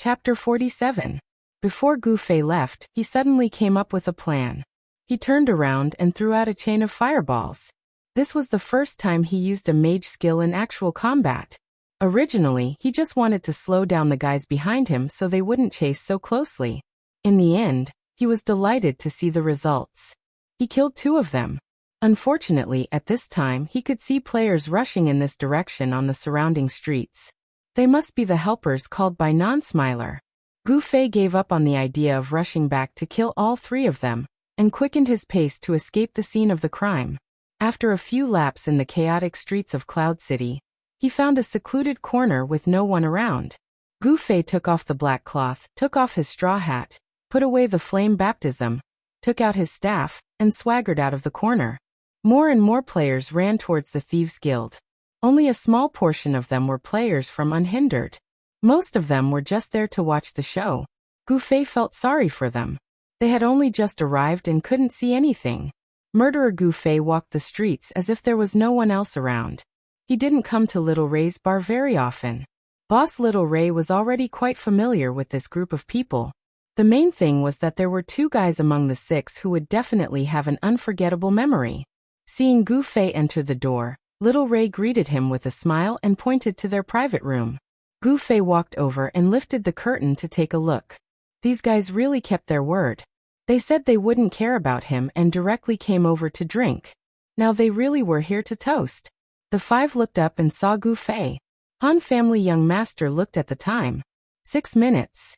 Chapter 47. Before Gu Fei left, he suddenly came up with a plan. He turned around and threw out a chain of fireballs. This was the first time he used a mage skill in actual combat. Originally, he just wanted to slow down the guys behind him so they wouldn't chase so closely. In the end, he was delighted to see the results. He killed 2 of them. Unfortunately, at this time, he could see players rushing in this direction on the surrounding streets. They must be the helpers called by Non-Smiler. Gu Fei gave up on the idea of rushing back to kill all 3 of them, and quickened his pace to escape the scene of the crime. After a few laps in the chaotic streets of Cloud City, he found a secluded corner with no one around. Gu Fei took off the black cloth, took off his straw hat, put away the flame baptism, took out his staff, and swaggered out of the corner. More and more players ran towards the Thieves' Guild. Only a small portion of them were players from Unhindered. Most of them were just there to watch the show. Gu Fei felt sorry for them. They had only just arrived and couldn't see anything. Murderer Gu Fei walked the streets as if there was no one else around. He didn't come to Little Ray's bar very often. Boss Little Ray was already quite familiar with this group of people. The main thing was that there were 2 guys among the 6 who would definitely have an unforgettable memory. Seeing Gu Fei enter the door, Little Ray greeted him with a smile and pointed to their private room. Gu Fei walked over and lifted the curtain to take a look. These guys really kept their word. They said they wouldn't care about him and directly came over to drink. Now they really were here to toast. The 5 looked up and saw Gu Fei. Han family young master looked at the time. 6 minutes.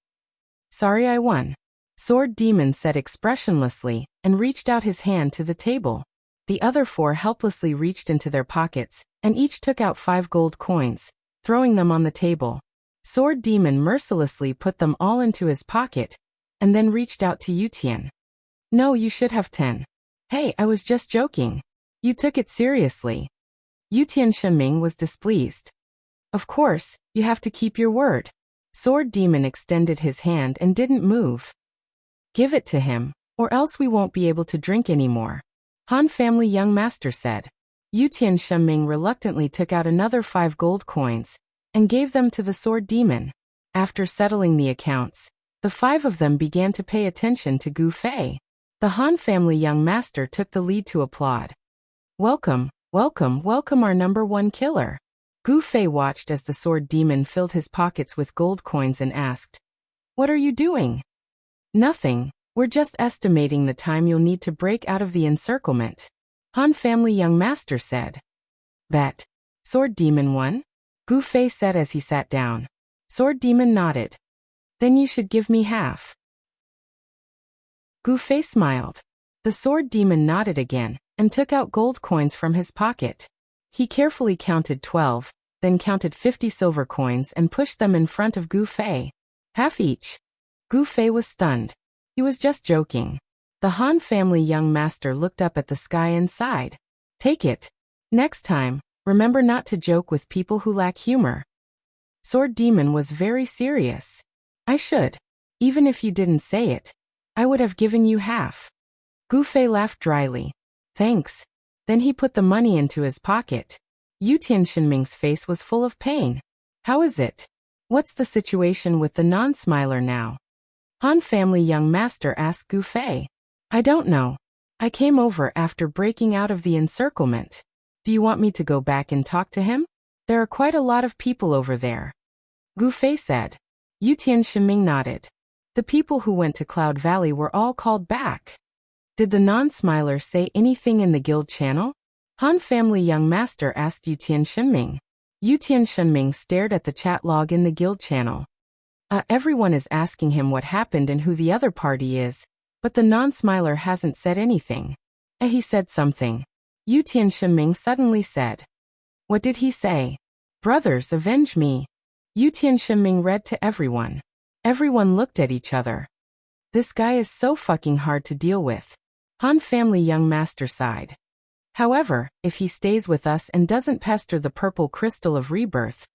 Sorry I won. Sword Demon said expressionlessly, and reached out his hand to the table. The other 4 helplessly reached into their pockets, and each took out 5 gold coins, throwing them on the table. Sword Demon mercilessly put them all into his pocket, and then reached out to Yutian. No, you should have 10. Hey, I was just joking. You took it seriously. Yutian Shenming was displeased. Of course, you have to keep your word. Sword Demon extended his hand and didn't move. Give it to him, or else we won't be able to drink anymore. Han family young master said. Yutian Shenming reluctantly took out another 5 gold coins, and gave them to the Sword Demon. After settling the accounts, the 5 of them began to pay attention to Gu Fei. The Han family young master took the lead to applaud. Welcome, welcome, welcome our number 1 killer. Gu Fei watched as the Sword Demon filled his pockets with gold coins and asked, What are you doing? Nothing. We're just estimating the time you'll need to break out of the encirclement. Han family young master said. Bet. Sword Demon won? Gu Fei said as he sat down. Sword Demon nodded. Then you should give me half. Gu Fei smiled. The Sword Demon nodded again, and took out gold coins from his pocket. He carefully counted 12, then counted 50 silver coins and pushed them in front of Gu Fei. Half each. Gu Fei was stunned. He was just joking. The Han family young master looked up at the sky and sighed. Take it. Next time, remember not to joke with people who lack humor. Sword Demon was very serious. I should. Even if you didn't say it, I would have given you half. Gu Fei laughed dryly. Thanks. Then he put the money into his pocket. Yutian Shenming's face was full of pain. How is it? What's the situation with the Non-Smiler now? Han family young master asked Gu Fei. I don't know. I came over after breaking out of the encirclement. Do you want me to go back and talk to him? There are quite a lot of people over there. Gu Fei said. Yutian Shenming nodded. The people who went to Cloud Valley were all called back. Did the Non-Smiler say anything in the guild channel? Han family young master asked Yutian Shenming. Yutian Shenming stared at the chat log in the guild channel. Everyone is asking him what happened and who the other party is, but the Non-Smiler hasn't said anything. He said something. Yutian Shenming suddenly said. What did he say? Brothers, avenge me. Yutian Shenming read to everyone. Everyone looked at each other. This guy is so fucking hard to deal with. Han family young master sighed. However, if he stays with us and doesn't pester the purple crystal of rebirth,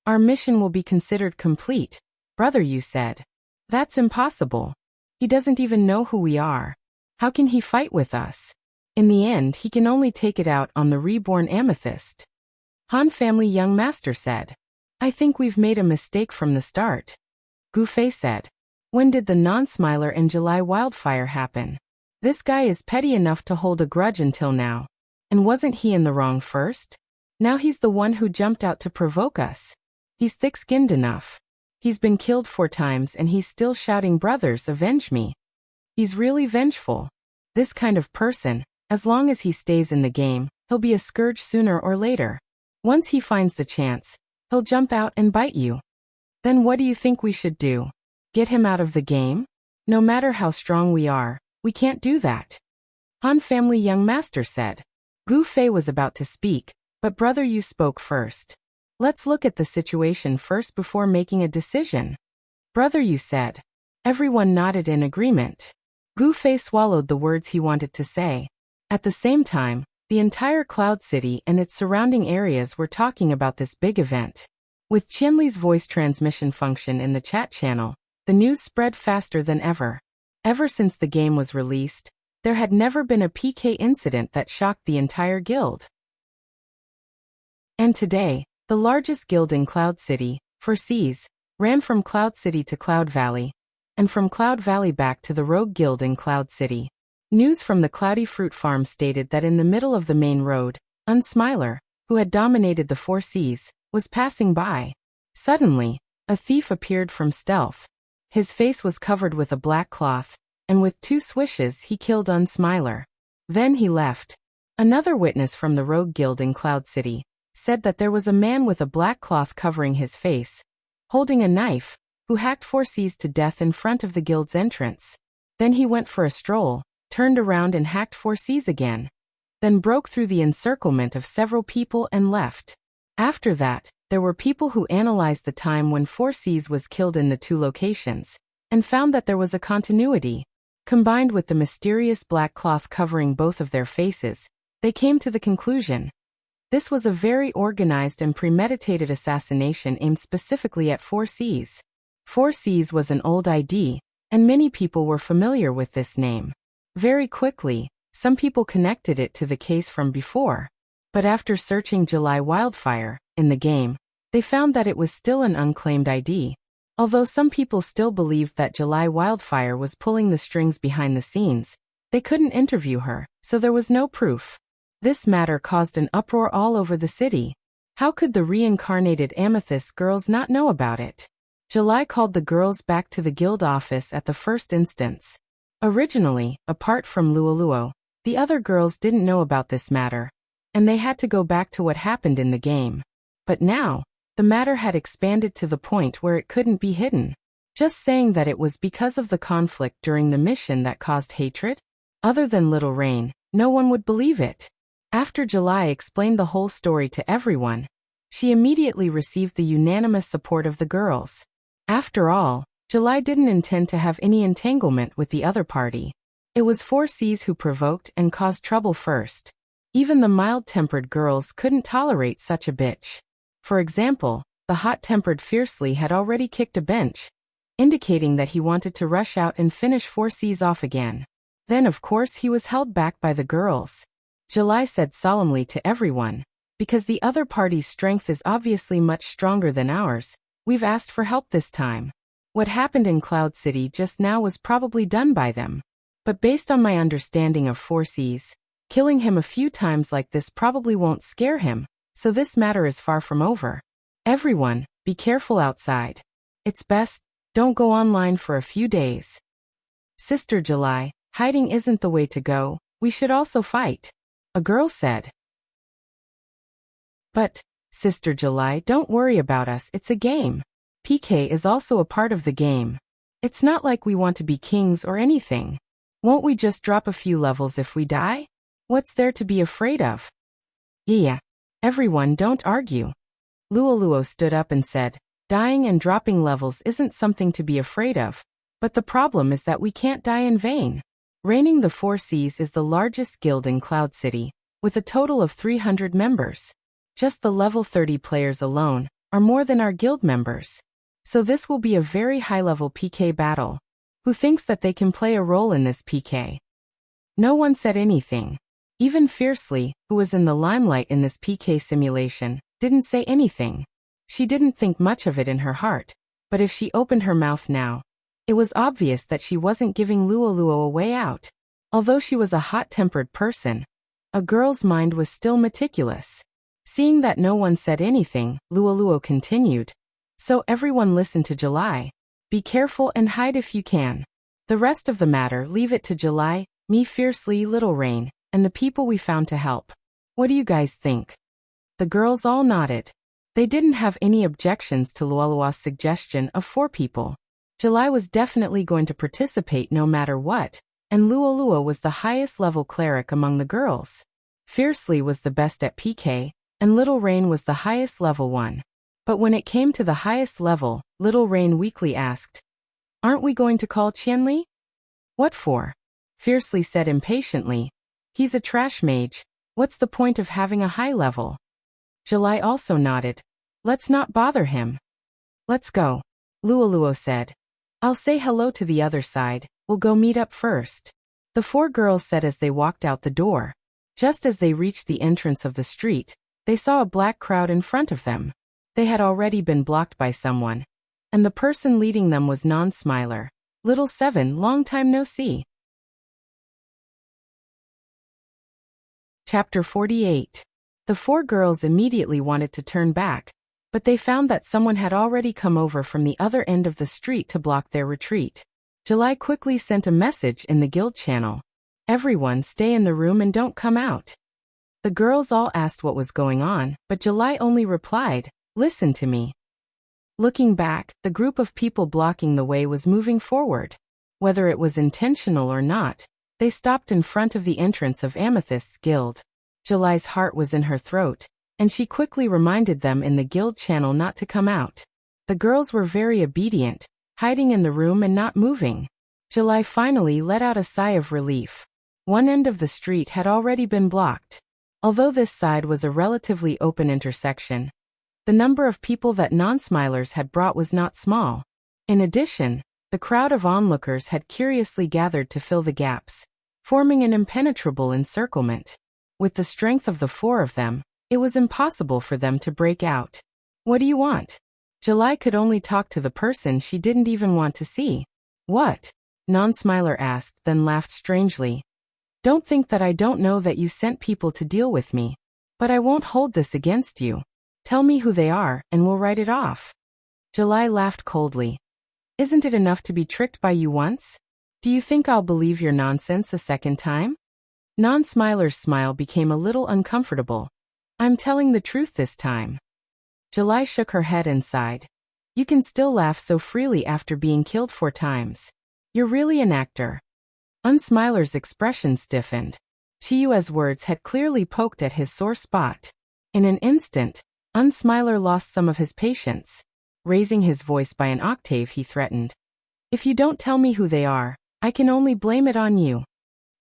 our mission will be considered complete. Brother, you said. That's impossible. He doesn't even know who we are. How can he fight with us? In the end, he can only take it out on the reborn amethyst. Han family young master said. I think we've made a mistake from the start. Gu Fei said. When did the non-smiler and July wildfire happen? This guy is petty enough to hold a grudge until now. And wasn't he in the wrong first? Now he's the one who jumped out to provoke us. He's thick-skinned enough. He's been killed 4 times and he's still shouting, brothers, avenge me. He's really vengeful. This kind of person, as long as he stays in the game, he'll be a scourge sooner or later. Once he finds the chance, he'll jump out and bite you. Then what do you think we should do? Get him out of the game? No matter how strong we are, we can't do that. Han family young master said. Gu Fei was about to speak, but brother Yu spoke first. Let's look at the situation first before making a decision. Brother Yu said. Everyone nodded in agreement. Gu Fei swallowed the words he wanted to say. At the same time, the entire Cloud City and its surrounding areas were talking about this big event. With Qianli's voice transmission function in the chat channel, the news spread faster than ever. Ever since the game was released, there had never been a PK incident that shocked the entire guild. And today, the largest guild in Cloud City, Foreseas, ran from Cloud City to Cloud Valley, and from Cloud Valley back to the Rogue Guild in Cloud City. News from the Cloudy Fruit Farm stated that in the middle of the main road, Unsmiler, who had dominated the Foreseas, was passing by. Suddenly, a thief appeared from stealth. His face was covered with a black cloth, and with 2 swishes he killed Unsmiler. Then he left. Another witness from the Rogue Guild in Cloud City said that there was a man with a black cloth covering his face, holding a knife, who hacked Foreseas to death in front of the guild's entrance. Then he went for a stroll, turned around and hacked Foreseas again, then broke through the encirclement of several people and left. After that, there were people who analyzed the time when Foreseas was killed in the 2 locations, and found that there was a continuity. Combined with the mysterious black cloth covering both of their faces, they came to the conclusion. This was a very organized and premeditated assassination aimed specifically at Foreseas. Foreseas was an old ID, and many people were familiar with this name. Very quickly, some people connected it to the case from before. But after searching July Wildfire in the game, they found that it was still an unclaimed ID. Although some people still believed that July Wildfire was pulling the strings behind the scenes, they couldn't interview her, so there was no proof. This matter caused an uproar all over the city. How could the reincarnated Amethyst girls not know about it? July called the girls back to the guild office at the first instance. Originally, apart from Luoluo, the other girls didn't know about this matter, and they had to go back to what happened in the game. But now, the matter had expanded to the point where it couldn't be hidden. Just saying that it was because of the conflict during the mission that caused hatred? Other than Little Rain, no one would believe it. After July explained the whole story to everyone, she immediately received the unanimous support of the girls. After all, July didn't intend to have any entanglement with the other party. It was Foreseas who provoked and caused trouble first. Even the mild-tempered girls couldn't tolerate such a bitch. For example, the hot-tempered Fiercely had already kicked a bench, indicating that he wanted to rush out and finish Foreseas off again. Then of course he was held back by the girls. July said solemnly to everyone, because the other party's strength is obviously much stronger than ours, we've asked for help this time. What happened in Cloud City just now was probably done by them. But based on my understanding of Foreseas, killing him a few times like this probably won't scare him, so this matter is far from over. Everyone, be careful outside. It's best, don't go online for a few days. Sister July, hiding isn't the way to go, we should also fight. A girl said. But, Sister July, don't worry about us, it's a game. PK is also a part of the game. It's not like we want to be kings or anything. Won't we just drop a few levels if we die? What's there to be afraid of? Yeah. Everyone, don't argue. Luoluo stood up and said, dying and dropping levels isn't something to be afraid of, but the problem is that we can't die in vain. Reigning the Foreseas is the largest guild in Cloud City, with a total of 300 members. Just the level 30 players alone are more than our guild members. So this will be a very high-level PK battle. Who thinks that they can play a role in this PK? No one said anything. Even Fiercely, who was in the limelight in this PK simulation, didn't say anything. She didn't think much of it in her heart, But if she opened her mouth now, it was obvious that she wasn't giving Luoluo a way out. Although she was a hot-tempered person, a girl's mind was still meticulous. Seeing that no one said anything, Luoluo continued. So everyone listen to July. Be careful and hide if you can. The rest of the matter leave it to July, me fiercely, Little Rain, and the people we found to help. What do you guys think? The girls all nodded. They didn't have any objections to Luoluo's suggestion of 4 people. July was definitely going to participate no matter what, and Luoluo was the highest level cleric among the girls. Fiercely was the best at PK, and Little Rain was the highest level one. But when it came to the highest level, Little Rain weakly asked, "Aren't we going to call Qianli?" "What for?" Fiercely said impatiently. "He's a trash mage. What's the point of having a high level?" July also nodded. "Let's not bother him." "Let's go," Luoluo said. "I'll say hello to the other side. We'll go meet up first." The 4 girls said as they walked out the door. Just as they reached the entrance of the street, they saw a black crowd in front of them. They had already been blocked by someone, and the person leading them was Non-Smiler. Little 7, long time no see. Chapter 48. The 4 girls immediately wanted to turn back, but they found that someone had already come over from the other end of the street to block their retreat. July quickly sent a message in the guild channel. "Everyone stay in the room and don't come out." The girls all asked what was going on, but July only replied, "Listen to me." Looking back, the group of people blocking the way was moving forward. Whether it was intentional or not, they stopped in front of the entrance of Amethyst's guild. July's heart was in her throat, and she quickly reminded them in the guild channel not to come out. The girls were very obedient, hiding in the room and not moving. July finally let out a sigh of relief. One end of the street had already been blocked. Although this side was a relatively open intersection, the number of people that Non-Smilers had brought was not small. In addition, the crowd of onlookers had curiously gathered to fill the gaps, forming an impenetrable encirclement. With the strength of the 4 of them, it was impossible for them to break out. "What do you want?" July could only talk to the person she didn't even want to see. "What?" Non-Smiler asked, then laughed strangely. "Don't think that I don't know that you sent people to deal with me. But I won't hold this against you. Tell me who they are, and we'll write it off." July laughed coldly. "Isn't it enough to be tricked by you once? Do you think I'll believe your nonsense a second time?" Non-Smiler's smile became a little uncomfortable. "I'm telling the truth this time." July shook her head and sighed. "You can still laugh so freely after being killed 4 times. You're really an actor." Unsmiler's expression stiffened. Chiyue's words had clearly poked at his sore spot. In an instant, Unsmiler lost some of his patience. Raising his voice by an octave, he threatened, "If you don't tell me who they are, I can only blame it on you."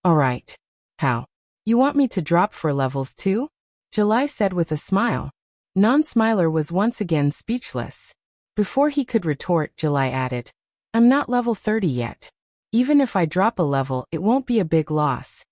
"All right. How? You want me to drop 4 levels too?" July said with a smile. Non-Smiler was once again speechless. Before he could retort, July added, "I'm not level 30 yet. Even if I drop a level, it won't be a big loss."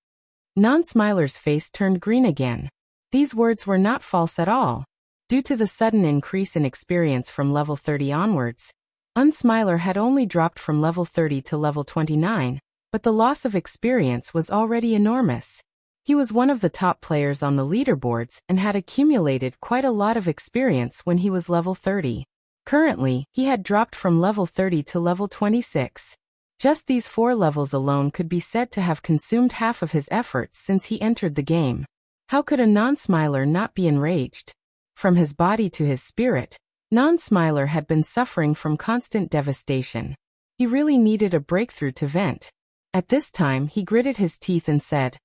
Non-Smiler's face turned green again. These words were not false at all. Due to the sudden increase in experience from level 30 onwards, Unsmiler had only dropped from level 30 to level 29, but the loss of experience was already enormous. He was one of the top players on the leaderboards and had accumulated quite a lot of experience when he was level 30. Currently, he had dropped from level 30 to level 26. Just these 4 levels alone could be said to have consumed half of his efforts since he entered the game. How could a Non-Smiler not be enraged? From his body to his spirit, Non-Smiler had been suffering from constant devastation. He really needed a breakthrough to vent. At this time, he gritted his teeth and said,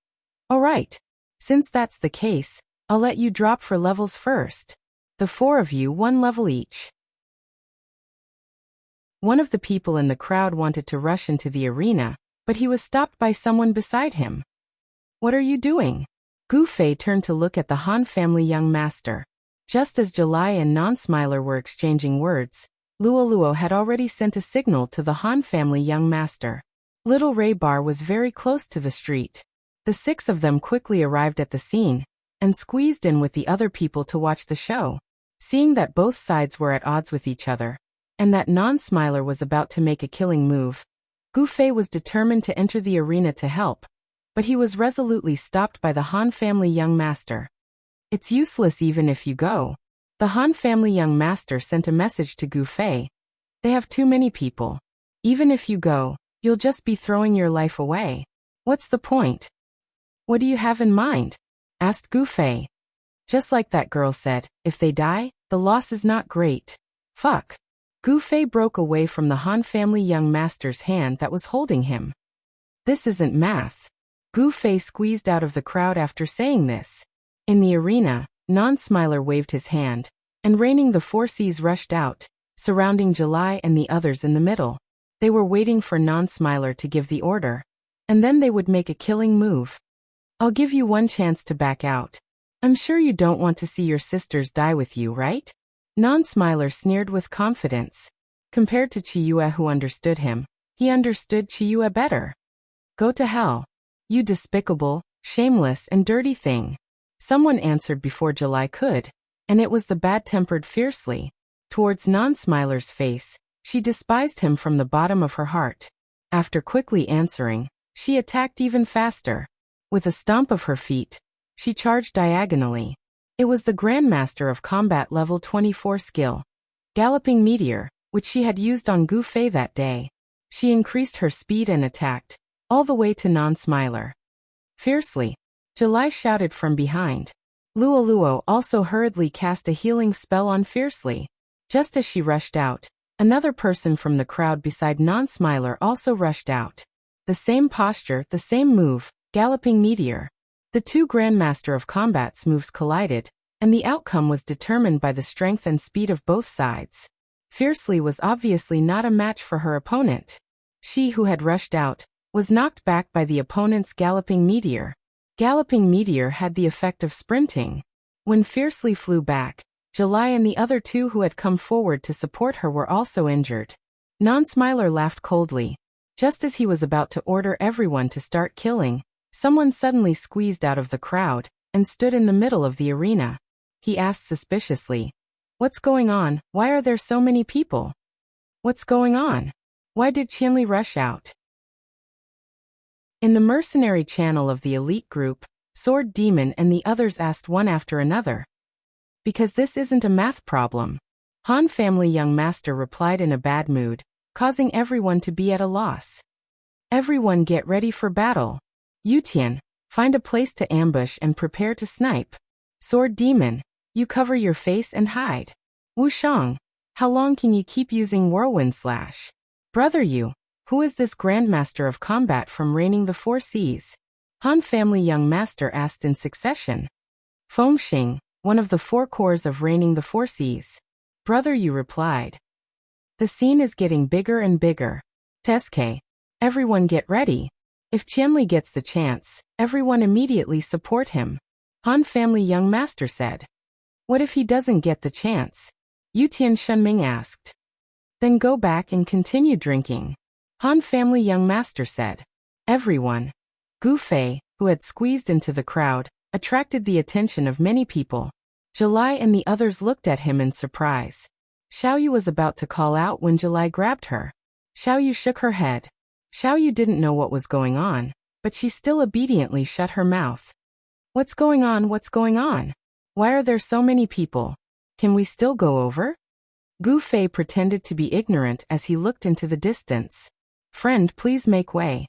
"All right. Since that's the case, I'll let you drop 4 levels first. The 4 of you 1 level each." One of the people in the crowd wanted to rush into the arena, but he was stopped by someone beside him. "What are you doing?" Gu Fei turned to look at the Han family young master. Just as July and Non-Smiler were exchanging words, Luoluo had already sent a signal to the Han family young master. Little Ray Bar was very close to the street. The 6 of them quickly arrived at the scene, and squeezed in with the other people to watch the show. Seeing that both sides were at odds with each other, and that non-smiler was about to make a killing move. Gu Fei was determined to enter the arena to help, but he was resolutely stopped by the Han family young master. It's useless even if you go. The Han family young master sent a message to Gu Fei. They have too many people. Even if you go, you'll just be throwing your life away. What's the point? What do you have in mind? Asked Gu Fei. Just like that girl said, if they die, the loss is not great. Fuck. Gu Fei broke away from the Han family young master's hand that was holding him. This isn't math. Gu Fei squeezed out of the crowd after saying this. In the arena, Non-Smiler waved his hand, and Reigning the Four Seas rushed out, surrounding July and the others in the middle. They were waiting for Non-Smiler to give the order, and then they would make a killing move. I'll give you one chance to back out. I'm sure you don't want to see your sisters die with you, right? Non-Smiler sneered with confidence. Compared to Chiyue who understood him, he understood Chiyue better. Go to hell. You despicable, shameless and dirty thing. Someone answered before July could, and it was the bad-tempered fiercely. Towards Non-Smiler's face, she despised him from the bottom of her heart. After quickly answering, she attacked even faster. With a stomp of her feet, she charged diagonally. It was the Grandmaster of Combat level 24 skill, Galloping Meteor, which she had used on Gu Fei that day. She increased her speed and attacked, all the way to Non-Smiler. Fiercely, July shouted from behind. Luo also hurriedly cast a healing spell on Fiercely. Just as she rushed out, another person from the crowd beside Non-Smiler also rushed out. The same posture, the same move, Galloping Meteor. The two Grandmaster of Combat's moves collided, and the outcome was determined by the strength and speed of both sides. Fiercely was obviously not a match for her opponent. She who had rushed out was knocked back by the opponent's Galloping Meteor. Galloping Meteor had the effect of sprinting. When Fiercely flew back, July and the other two who had come forward to support her were also injured. Non-Smiler laughed coldly. Just as he was about to order everyone to start killing, someone suddenly squeezed out of the crowd and stood in the middle of the arena. He asked suspiciously, "What's going on? Why are there so many people? What's going on? Why did Qianli rush out?" In the mercenary channel of the elite group, Sword Demon and the others asked one after another. Because this isn't a math problem. Han family young master replied in a bad mood, causing everyone to be at a loss. Everyone get ready for battle. Yutian, find a place to ambush and prepare to snipe. Sword Demon, you cover your face and hide. Wushang, how long can you keep using Whirlwind Slash? Brother you, who is this Grandmaster of Combat from Reigning the Four Seas? Han family young master asked in succession. Fengxing, one of the four cores of Reigning the Four Seas. Brother you replied. The scene is getting bigger and bigger. Teske, everyone get ready. If Qianli gets the chance, everyone immediately support him. Han family young master said. What if he doesn't get the chance? Yutian Shunming asked. Then go back and continue drinking. Han family young master said. Everyone. Gu Fei, who had squeezed into the crowd, attracted the attention of many people. July and the others looked at him in surprise. Xiaoyu was about to call out when July grabbed her. Xiaoyu shook her head. Xiaoyu didn't know what was going on, but she still obediently shut her mouth. What's going on? What's going on? Why are there so many people? Can we still go over? Gu Fei pretended to be ignorant as he looked into the distance. Friend, please make way.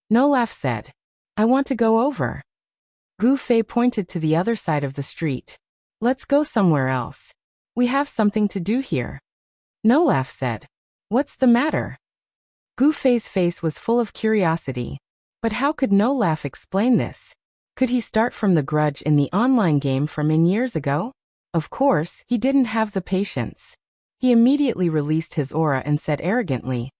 No Laugh said. I want to go over. Gu Fei pointed to the other side of the street. Let's go somewhere else. We have something to do here. No Laugh said. What's the matter? Gu Fei's face was full of curiosity. But how could No Laugh explain this? Could he start from the grudge in the online game from years ago? Of course, he didn't have the patience. He immediately released his aura and said arrogantly,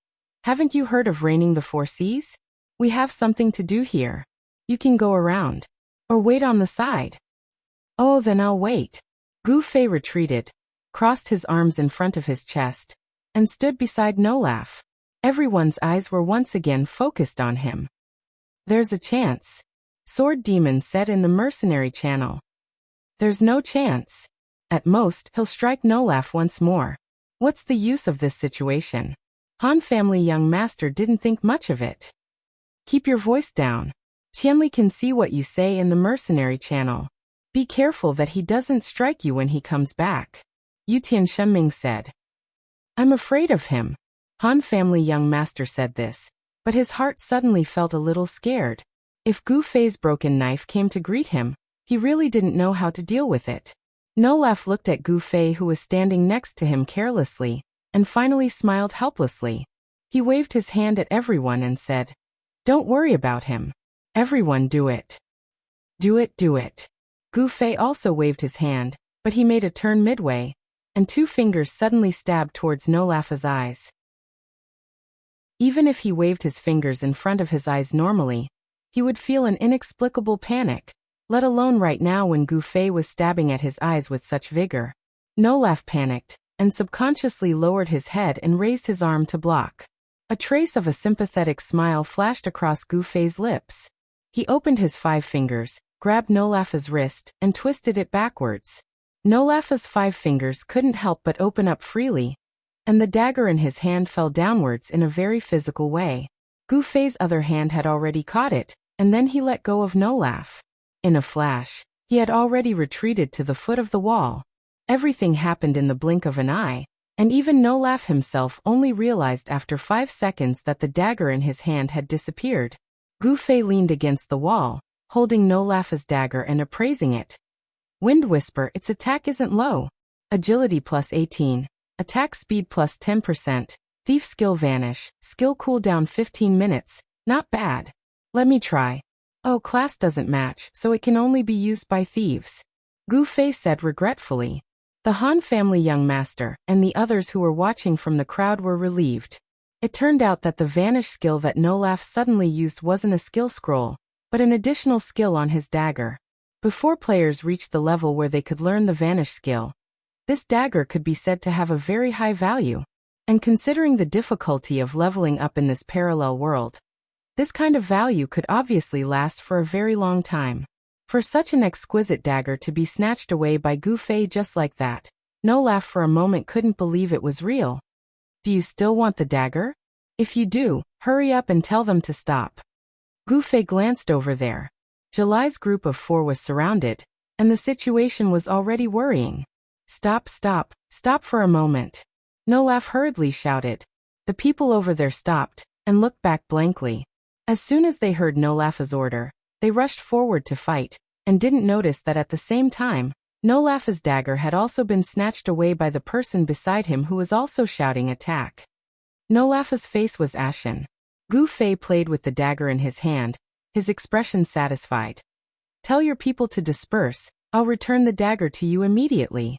Haven't you heard of Reigning the Four Seas? We have something to do here. You can go around. Or wait on the side. Oh, then I'll wait. Gu Fei retreated, crossed his arms in front of his chest, and stood beside No Laugh. Everyone's eyes were once again focused on him. There's a chance. Sword Demon said in the mercenary channel. There's no chance. At most, he'll strike No Laugh once more. What's the use of this situation? Han family young master didn't think much of it. Keep your voice down. Qianli can see what you say in the mercenary channel. Be careful that he doesn't strike you when he comes back. Yutian Shenming said. I'm afraid of him. Han family young master said this, but his heart suddenly felt a little scared. If Gu Fei's broken knife came to greet him, he really didn't know how to deal with it. Nolaf looked at Gu Fei, who was standing next to him, carelessly, and finally smiled helplessly. He waved his hand at everyone and said, Don't worry about him. Everyone do it. Do it, do it. Gu Fei also waved his hand, but he made a turn midway, and 2 fingers suddenly stabbed towards Nolaf's eyes. Even if he waved his fingers in front of his eyes normally, he would feel an inexplicable panic, let alone right now when Gu Fei was stabbing at his eyes with such vigor. Nolaf panicked, and subconsciously lowered his head and raised his arm to block. A trace of a sympathetic smile flashed across Gu Fei's lips. He opened his 5 fingers, grabbed Nolaf's wrist, and twisted it backwards. Nolaf's 5 fingers couldn't help but open up freely, and the dagger in his hand fell downwards in a very physical way. Gu Fei's other hand had already caught it, and then he let go of Nolaf. In a flash, he had already retreated to the foot of the wall. Everything happened in the blink of an eye, and even Nolaf himself only realized after 5 seconds that the dagger in his hand had disappeared. Gu Fei leaned against the wall, holding Nolaf's dagger and appraising it. Wind Whisper, its attack isn't low. Agility plus 18, attack speed plus 10%, thief skill vanish, skill cooldown 15 minutes, not bad. Let me try. Oh, class doesn't match, so it can only be used by thieves. Gu Fei said regretfully. The Han family young master and the others who were watching from the crowd were relieved. It turned out that the vanish skill that Nolaf suddenly used wasn't a skill scroll, but an additional skill on his dagger. Before players reached the level where they could learn the vanish skill, this dagger could be said to have a very high value. And considering the difficulty of leveling up in this parallel world, this kind of value could obviously last for a very long time. For such an exquisite dagger to be snatched away by Gu Fei just like that, Nolaf for a moment couldn't believe it was real. Do you still want the dagger? If you do, hurry up and tell them to stop. Gu Fei glanced over there. July's group of 4 was surrounded, and the situation was already worrying. Stop, stop, stop for a moment. Nolaf hurriedly shouted. The people over there stopped, and looked back blankly. As soon as they heard Nolaf's order, they rushed forward to fight, and didn't notice that at the same time, Nolaf's dagger had also been snatched away by the person beside him who was also shouting attack. Nolaf's face was ashen. Gu Fei played with the dagger in his hand, his expression satisfied. Tell your people to disperse, I'll return the dagger to you immediately.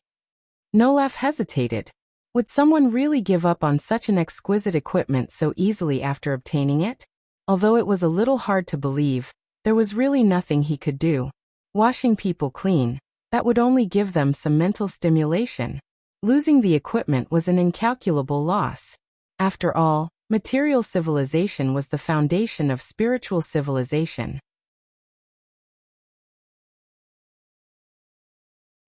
Nolaf hesitated. Would someone really give up on such an exquisite equipment so easily after obtaining it? Although it was a little hard to believe, there was really nothing he could do. Washing people clean, that would only give them some mental stimulation. Losing the equipment was an incalculable loss. After all, material civilization was the foundation of spiritual civilization.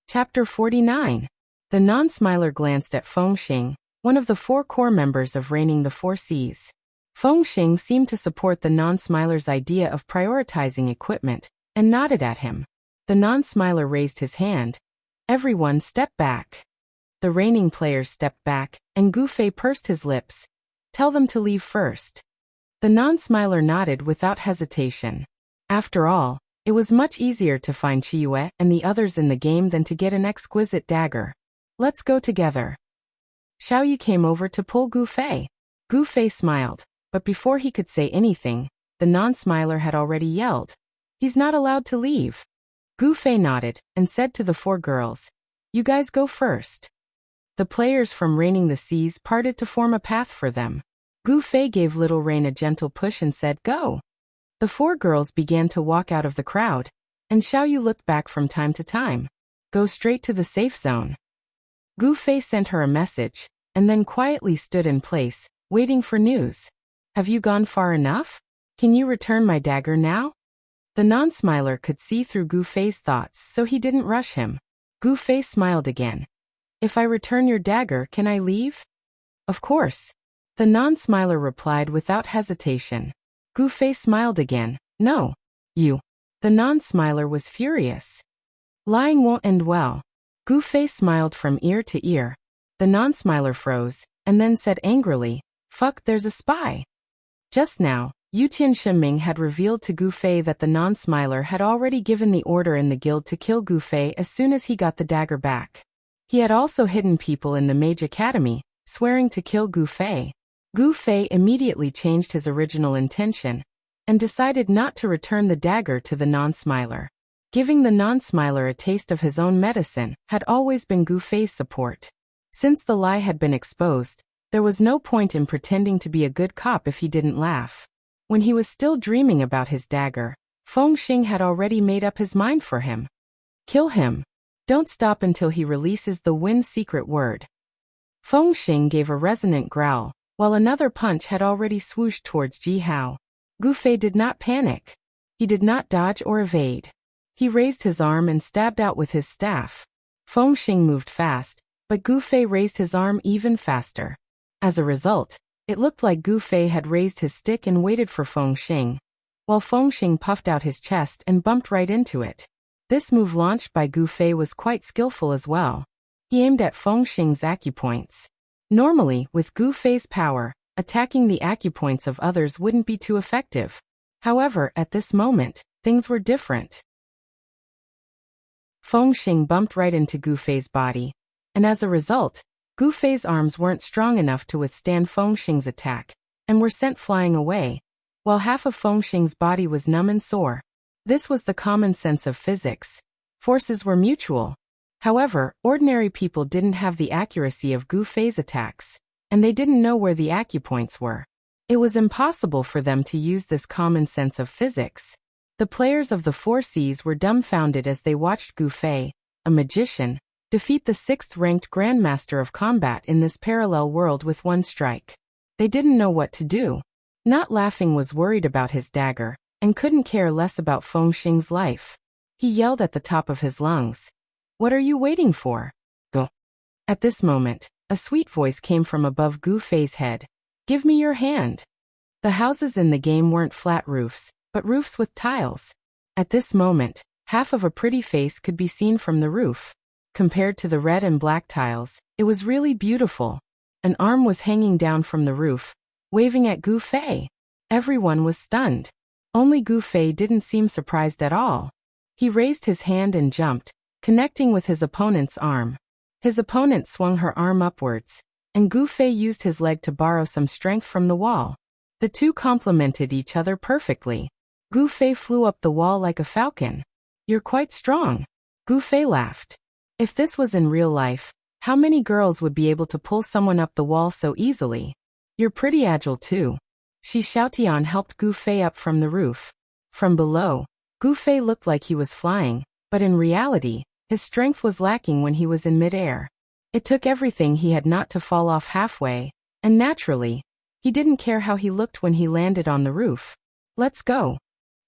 Chapter 49. The non-smiler glanced at Fengxing, one of the 4 core members of reigning the 4 seas. Fengxing seemed to support the non-smiler's idea of prioritizing equipment, and nodded at him. The non-smiler raised his hand. Everyone step back. The reigning players stepped back, and Gu Fei pursed his lips. Tell them to leave first. The non-smiler nodded without hesitation. After all, it was much easier to find Chiyue and the others in the game than to get an exquisite dagger. Let's go together. Xiaoyu came over to pull Gu Fei. Gu Fei smiled, but before he could say anything, the non-smiler had already yelled. He's not allowed to leave. Gu Fei nodded, and said to the 4 girls, You guys go first. The players from Reigning the Seas parted to form a path for them. Gu Fei gave Little Rain a gentle push and said, Go. The 4 girls began to walk out of the crowd, and Xiaoyu looked back from time to time. Go straight to the safe zone. Gu Fei sent her a message, and then quietly stood in place, waiting for news. Have you gone far enough? Can you return my dagger now? The non-smiler could see through Gu Fei's thoughts, so he didn't rush him. Gu Fei smiled again. If I return your dagger, can I leave? Of course. The non-smiler replied without hesitation. Gu Fei smiled again. No. You. The non-smiler was furious. Lying won't end well. Gu Fei smiled from ear to ear. The non-smiler froze, and then said angrily, Fuck, there's a spy. Just now, Yutian Shiming had revealed to Gu Fei that the non-smiler had already given the order in the guild to kill Gu Fei as soon as he got the dagger back. He had also hidden people in the Mage Academy, swearing to kill Gu Fei. Gu Fei immediately changed his original intention and decided not to return the dagger to the non-smiler. Giving the non-smiler a taste of his own medicine had always been Gu Fei's support. Since the lie had been exposed, there was no point in pretending to be a good cop if he didn't laugh. When he was still dreaming about his dagger, Feng Xing had already made up his mind for him. Kill him. Don't stop until he releases the Wind secret word. Feng Xing gave a resonant growl, while another punch had already swooshed towards Ji Hao. Gu Fei did not panic. He did not dodge or evade. He raised his arm and stabbed out with his staff. Feng Xing moved fast, but Gu Fei raised his arm even faster. As a result, it looked like Gu Fei had raised his stick and waited for Feng Xing, while Feng Xing puffed out his chest and bumped right into it. This move launched by Gu Fei was quite skillful as well. He aimed at Feng Xing's acupoints. Normally, with Gu Fei's power, attacking the acupoints of others wouldn't be too effective. However, at this moment, things were different. Feng Xing bumped right into Gu Fei's body, and as a result, Gu Fei's arms weren't strong enough to withstand Feng Xing's attack, and were sent flying away, while half of Feng Xing's body was numb and sore. This was the common sense of physics. Forces were mutual. However, ordinary people didn't have the accuracy of Gu Fei's attacks, and they didn't know where the acupoints were. It was impossible for them to use this common sense of physics. The players of the Four Seas were dumbfounded as they watched Gu Fei, a magician, defeat the 6th-ranked Grandmaster of Combat in this parallel world with one strike. They didn't know what to do. Not Laughing was worried about his dagger, and couldn't care less about Feng Xing's life. He yelled at the top of his lungs. What are you waiting for? Go. At this moment, a sweet voice came from above Gu Fei's head. Give me your hand. The houses in the game weren't flat roofs, but roofs with tiles. At this moment, half of a pretty face could be seen from the roof. Compared to the red and black tiles, it was really beautiful. An arm was hanging down from the roof, waving at Gu Fei. Everyone was stunned. Only Gu Fei didn't seem surprised at all. He raised his hand and jumped, connecting with his opponent's arm. His opponent swung her arm upwards, and Gu Fei used his leg to borrow some strength from the wall. The two complemented each other perfectly. Gu Fei flew up the wall like a falcon. You're quite strong. Gu Fei laughed. If this was in real life, how many girls would be able to pull someone up the wall so easily? You're pretty agile too. Shi Xiaotian helped Gu Fei up from the roof. From below, Gu Fei looked like he was flying, but in reality, his strength was lacking when he was in midair. It took everything he had not to fall off halfway, and naturally, he didn't care how he looked when he landed on the roof. Let's go.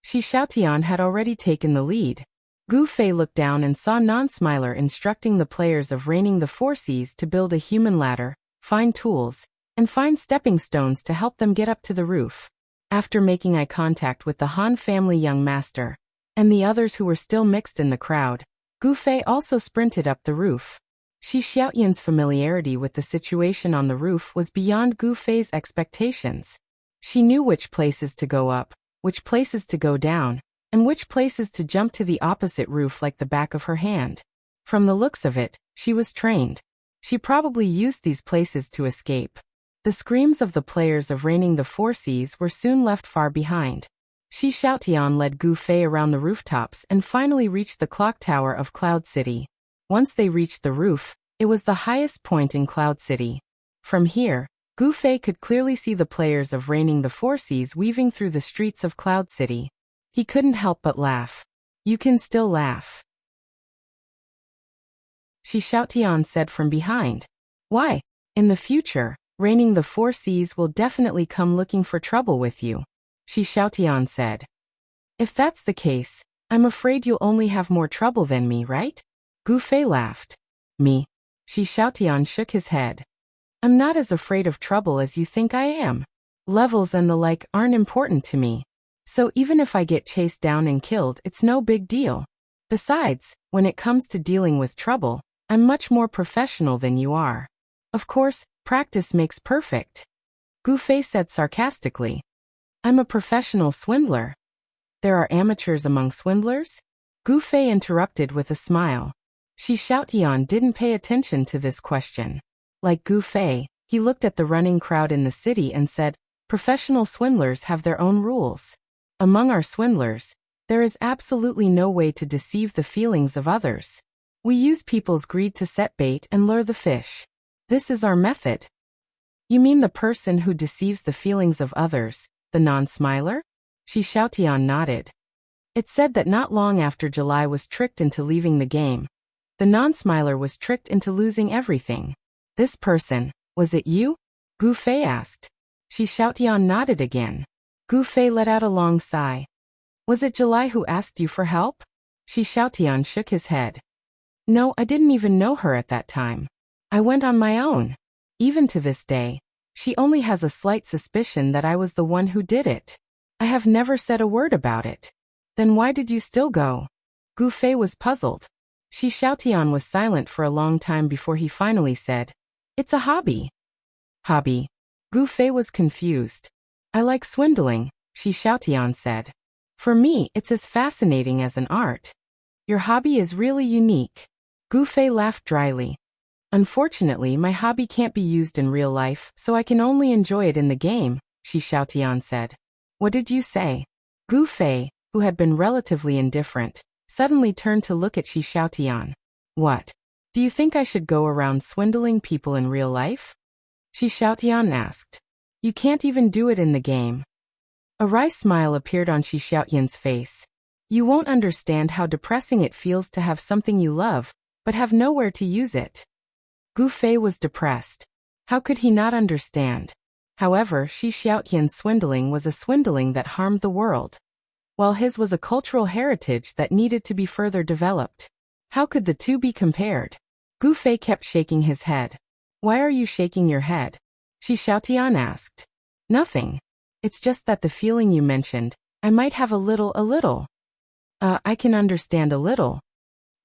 Shi Xiaotian had already taken the lead. Gu Fei looked down and saw Non-Smiler instructing the players of Reigning the Four Seas to build a human ladder, find tools, and find stepping stones to help them get up to the roof. After making eye contact with the Han family young master, and the others who were still mixed in the crowd, Gu Fei also sprinted up the roof. Shi Xiaotian's familiarity with the situation on the roof was beyond Gu Fei's expectations. She knew which places to go up, which places to go down, and which places to jump to the opposite roof like the back of her hand. From the looks of it, she was trained. She probably used these places to escape. The screams of the players of Reigning the Four Seas were soon left far behind. Shi Xiaotian led Gu Fei around the rooftops and finally reached the clock tower of Cloud City. Once they reached the roof, it was the highest point in Cloud City. From here, Gu Fei could clearly see the players of Reigning the Four Seas weaving through the streets of Cloud City. He couldn't help but laugh. You can still laugh. Shi Xiaotian said from behind. Why? In the future, Reigning the Four Seas will definitely come looking for trouble with you, Shi Xiaotian said. If that's the case, I'm afraid you'll only have more trouble than me, right? Gu Fei laughed. Me? Shi Xiaotian shook his head. I'm not as afraid of trouble as you think I am. Levels and the like aren't important to me. So even if I get chased down and killed, it's no big deal. Besides, when it comes to dealing with trouble, I'm much more professional than you are. Of course, practice makes perfect. Gu Fei said sarcastically. I'm a professional swindler. There are amateurs among swindlers? Gu Fei interrupted with a smile. Shi Xiaotian didn't pay attention to this question. Like Gu Fei, he looked at the running crowd in the city and said, professional swindlers have their own rules. Among our swindlers, there is absolutely no way to deceive the feelings of others. We use people's greed to set bait and lure the fish. This is our method. You mean the person who deceives the feelings of others, the non-smiler? Shi Xiaotian nodded. It said that not long after July was tricked into leaving the game, the non-smiler was tricked into losing everything. This person, was it you? Gu Fei asked. Shi Xiaotian nodded again. Gu Fei let out a long sigh. Was it July who asked you for help? Shi Xiaotian shook his head. No, I didn't even know her at that time. I went on my own. Even to this day, she only has a slight suspicion that I was the one who did it. I have never said a word about it. Then why did you still go? Gu Fei was puzzled. Shi Xiaotian was silent for a long time before he finally said, it's a hobby. Hobby? Gu Fei was confused. I like swindling, Shi Xiaotian said. For me, it's as fascinating as an art. Your hobby is really unique. Gu Fei laughed dryly. Unfortunately, my hobby can't be used in real life, so I can only enjoy it in the game, Shi Xiaotian said. What did you say? Gu Fei, who had been relatively indifferent, suddenly turned to look at Shi Xiaotian. What? Do you think I should go around swindling people in real life? Shi Xiaotian asked. You can't even do it in the game. A wry smile appeared on Shi Xiaotian's face. You won't understand how depressing it feels to have something you love, but have nowhere to use it. Gu Fei was depressed. How could he not understand? However, Shi Xiaotian's swindling was a swindling that harmed the world, while his was a cultural heritage that needed to be further developed. How could the two be compared? Gu Fei kept shaking his head. Why are you shaking your head? Shi Xiaotian asked. Nothing. It's just that the feeling you mentioned, I might have a little. I can understand a little.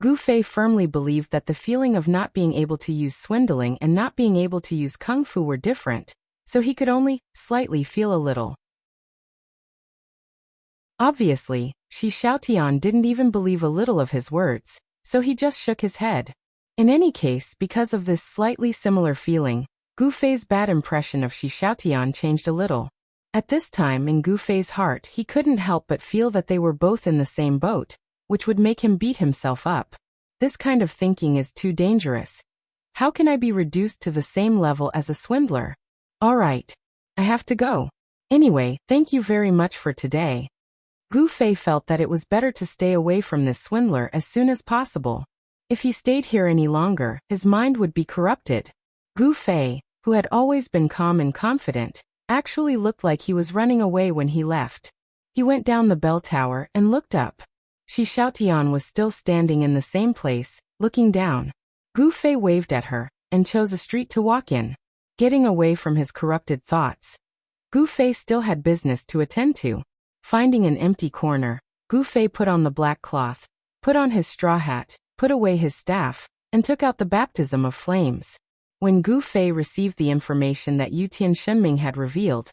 Gu Fei firmly believed that the feeling of not being able to use swindling and not being able to use kung fu were different, so he could only slightly feel a little. Obviously, Shi Xiaotian didn't even believe a little of his words, so he just shook his head. In any case, because of this slightly similar feeling, Gu Fei's bad impression of Shi Xiaotian changed a little. At this time in Gu Fei's heart, he couldn't help but feel that they were both in the same boat, which would make him beat himself up. This kind of thinking is too dangerous. How can I be reduced to the same level as a swindler? All right. I have to go. Anyway, thank you very much for today. Gu Fei felt that it was better to stay away from this swindler as soon as possible. If he stayed here any longer, his mind would be corrupted. Gu Fei, who had always been calm and confident, actually looked like he was running away when he left. He went down the bell tower and looked up. Shi Xiaotian was still standing in the same place, looking down. Gu Fei waved at her, and chose a street to walk in. Getting away from his corrupted thoughts, Gu Fei still had business to attend to. Finding an empty corner, Gu Fei put on the black cloth, put on his straw hat, put away his staff, and took out the baptism of flames. When Gu Fei received the information that Yutian Shenming had revealed,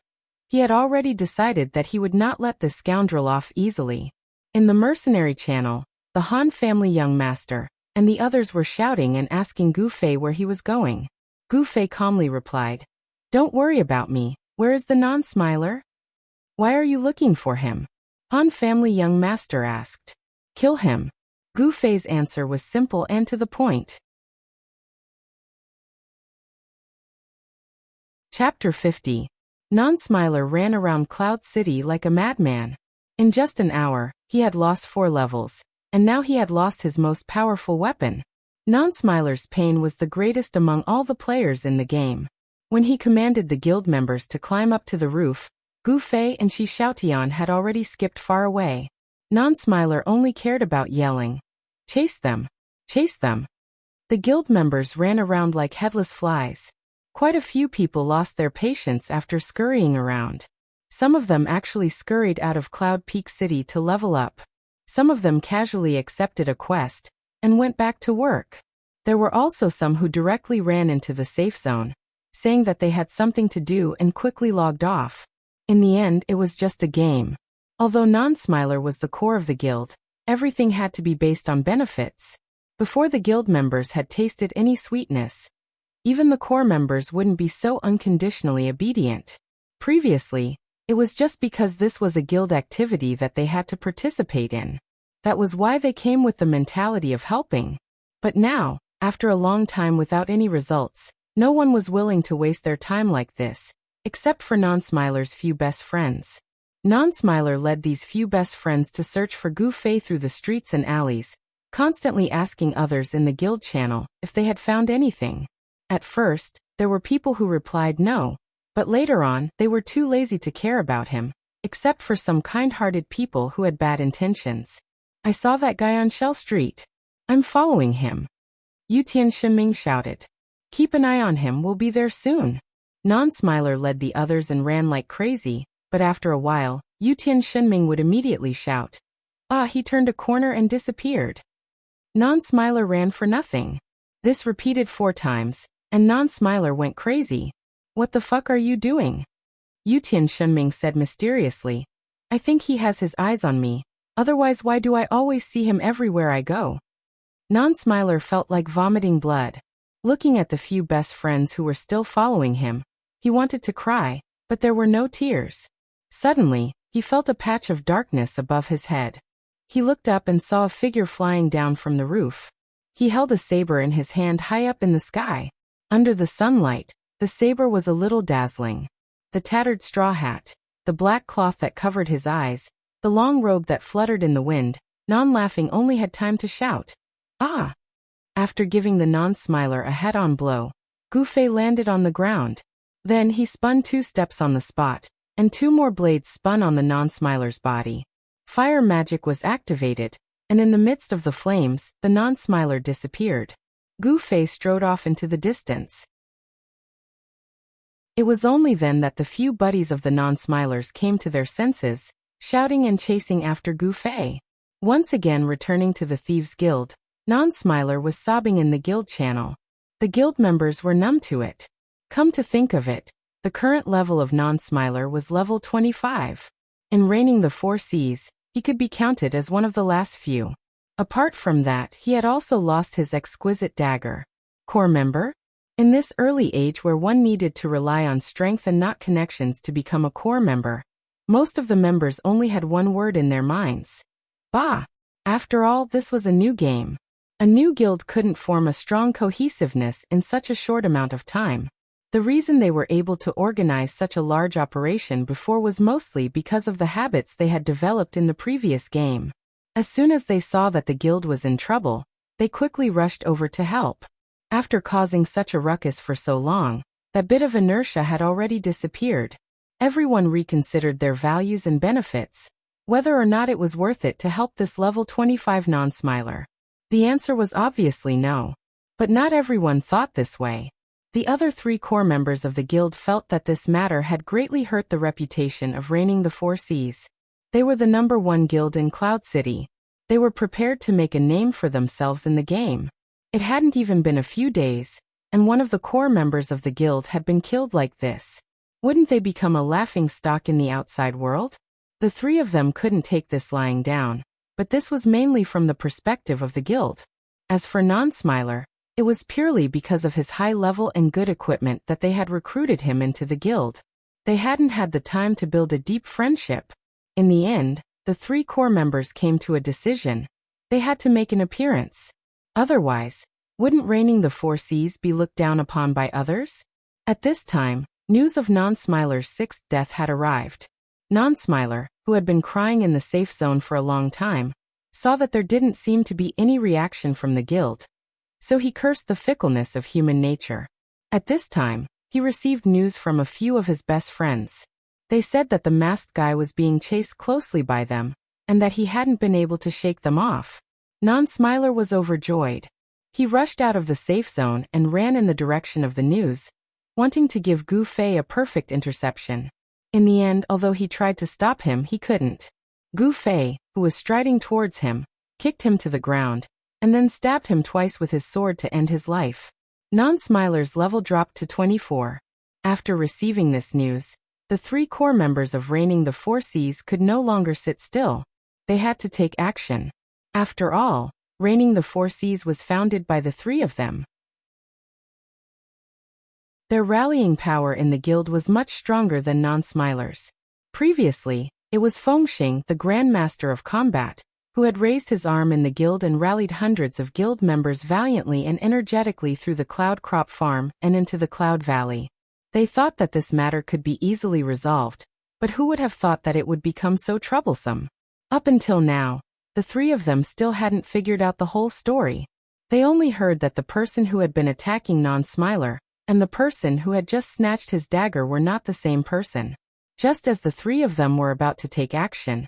he had already decided that he would not let this scoundrel off easily. In the mercenary channel, the Han family young master and the others were shouting and asking Gu Fei where he was going. Gu Fei calmly replied, "Don't worry about me. Where is the non-smiler? Why are you looking for him?" Han family young master asked. "Kill him." Gu Fei's answer was simple and to the point. Chapter 50. Non-smiler ran around Cloud City like a madman. In just an hour, he had lost 4 levels, and now he had lost his most powerful weapon. Non-smiler's pain was the greatest among all the players in the game. When he commanded the guild members to climb up to the roof, Gu Fei and Shi Xiaotian had already skipped far away. Non-smiler only cared about yelling, "Chase them! Chase them!" The guild members ran around like headless flies. Quite a few people lost their patience after scurrying around. Some of them actually scurried out of Cloud Peak City to level up. Some of them casually accepted a quest and went back to work. There were also some who directly ran into the safe zone, saying that they had something to do and quickly logged off. In the end, it was just a game. Although Non-Smiler was the core of the guild, everything had to be based on benefits. Before the guild members had tasted any sweetness, even the core members wouldn't be so unconditionally obedient. Previously, it was just because this was a guild activity that they had to participate in. That was why they came with the mentality of helping. But now, after a long time without any results, no one was willing to waste their time like this, except for Non-Smiler's few best friends. Non-Smiler led these few best friends to search for Gu Fei through the streets and alleys, constantly asking others in the guild channel if they had found anything. At first, there were people who replied no, but later on, they were too lazy to care about him, except for some kind-hearted people who had bad intentions. I saw that guy on Shell Street. I'm following him. Yutian Shenming shouted. Keep an eye on him, we'll be there soon. Non-Smiler led the others and ran like crazy, but after a while, Yutian Shenming would immediately shout. He turned a corner and disappeared. Non-Smiler ran for nothing. This repeated 4 times, and Non-Smiler went crazy. What the fuck are you doing? Yutian Shenming said mysteriously. I think he has his eyes on me, otherwise why do I always see him everywhere I go? Non-Smiler felt like vomiting blood. Looking at the few best friends who were still following him, he wanted to cry, but there were no tears. Suddenly, he felt a patch of darkness above his head. He looked up and saw a figure flying down from the roof. He held a saber in his hand high up in the sky. Under the sunlight, the saber was a little dazzling. The tattered straw hat, the black cloth that covered his eyes, the long robe that fluttered in the wind, Non-Laughing only had time to shout. Ah! After giving the Non-Smiler a head-on blow, Gu Fei landed on the ground. Then he spun 2 steps on the spot, and 2 more blades spun on the Non-Smiler's body. Fire magic was activated, and in the midst of the flames, the Non-Smiler disappeared. Gu Fei strode off into the distance. It was only then that the few buddies of the Non-Smilers came to their senses, shouting and chasing after Gu Fei. Once again returning to the Thieves' Guild, Non-Smiler was sobbing in the guild channel. The guild members were numb to it. Come to think of it, the current level of Non-Smiler was level 25. In reigning the 4 seas, he could be counted as one of the last few. Apart from that, he had also lost his exquisite dagger. Core member? In this early age where one needed to rely on strength and not connections to become a core member, most of the members only had one word in their minds. Bah! After all, this was a new game. A new guild couldn't form a strong cohesiveness in such a short amount of time. The reason they were able to organize such a large operation before was mostly because of the habits they had developed in the previous game. As soon as they saw that the guild was in trouble, they quickly rushed over to help. After causing such a ruckus for so long, that bit of inertia had already disappeared. Everyone reconsidered their values and benefits, whether or not it was worth it to help this level 25 Non-Smiler. The answer was obviously no. But not everyone thought this way. The other 3 core members of the guild felt that this matter had greatly hurt the reputation of reigning the 4 seas. They were the number 1 guild in Cloud City. They were prepared to make a name for themselves in the game. It hadn't even been a few days, and one of the core members of the guild had been killed like this. Wouldn't they become a laughingstock in the outside world? The 3 of them couldn't take this lying down, but this was mainly from the perspective of the guild. As for Non-Smiler, it was purely because of his high level and good equipment that they had recruited him into the guild. They hadn't had the time to build a deep friendship. In the end, the 3 core members came to a decision. They had to make an appearance. Otherwise, wouldn't reigning the 4 seas be looked down upon by others? At this time, news of Non-Smiler's 6th death had arrived. Non-Smiler, who had been crying in the safe zone for a long time, saw that there didn't seem to be any reaction from the guild. So he cursed the fickleness of human nature. At this time, he received news from a few of his best friends. They said that the masked guy was being chased closely by them, and that he hadn't been able to shake them off. Non-Smiler was overjoyed. He rushed out of the safe zone and ran in the direction of the news, wanting to give Gu Fei a perfect interception. In the end, although he tried to stop him, he couldn't. Gu Fei, who was striding towards him, kicked him to the ground, and then stabbed him twice with his sword to end his life. Non-Smiler's level dropped to 24. After receiving this news, the 3 core members of Reigning the Four Seas could no longer sit still. They had to take action. After all, Reigning the Four Seas was founded by the 3 of them. Their rallying power in the guild was much stronger than Non-Smiler's. Previously, it was Fengxing, the Grand Master of Combat, who had raised his arm in the guild and rallied hundreds of guild members valiantly and energetically through the Cloud Crop Farm and into the Cloud Valley. They thought that this matter could be easily resolved, but who would have thought that it would become so troublesome? Up until now, the 3 of them still hadn't figured out the whole story. They only heard that the person who had been attacking Non-Smiler and the person who had just snatched his dagger were not the same person. Just as the 3 of them were about to take action,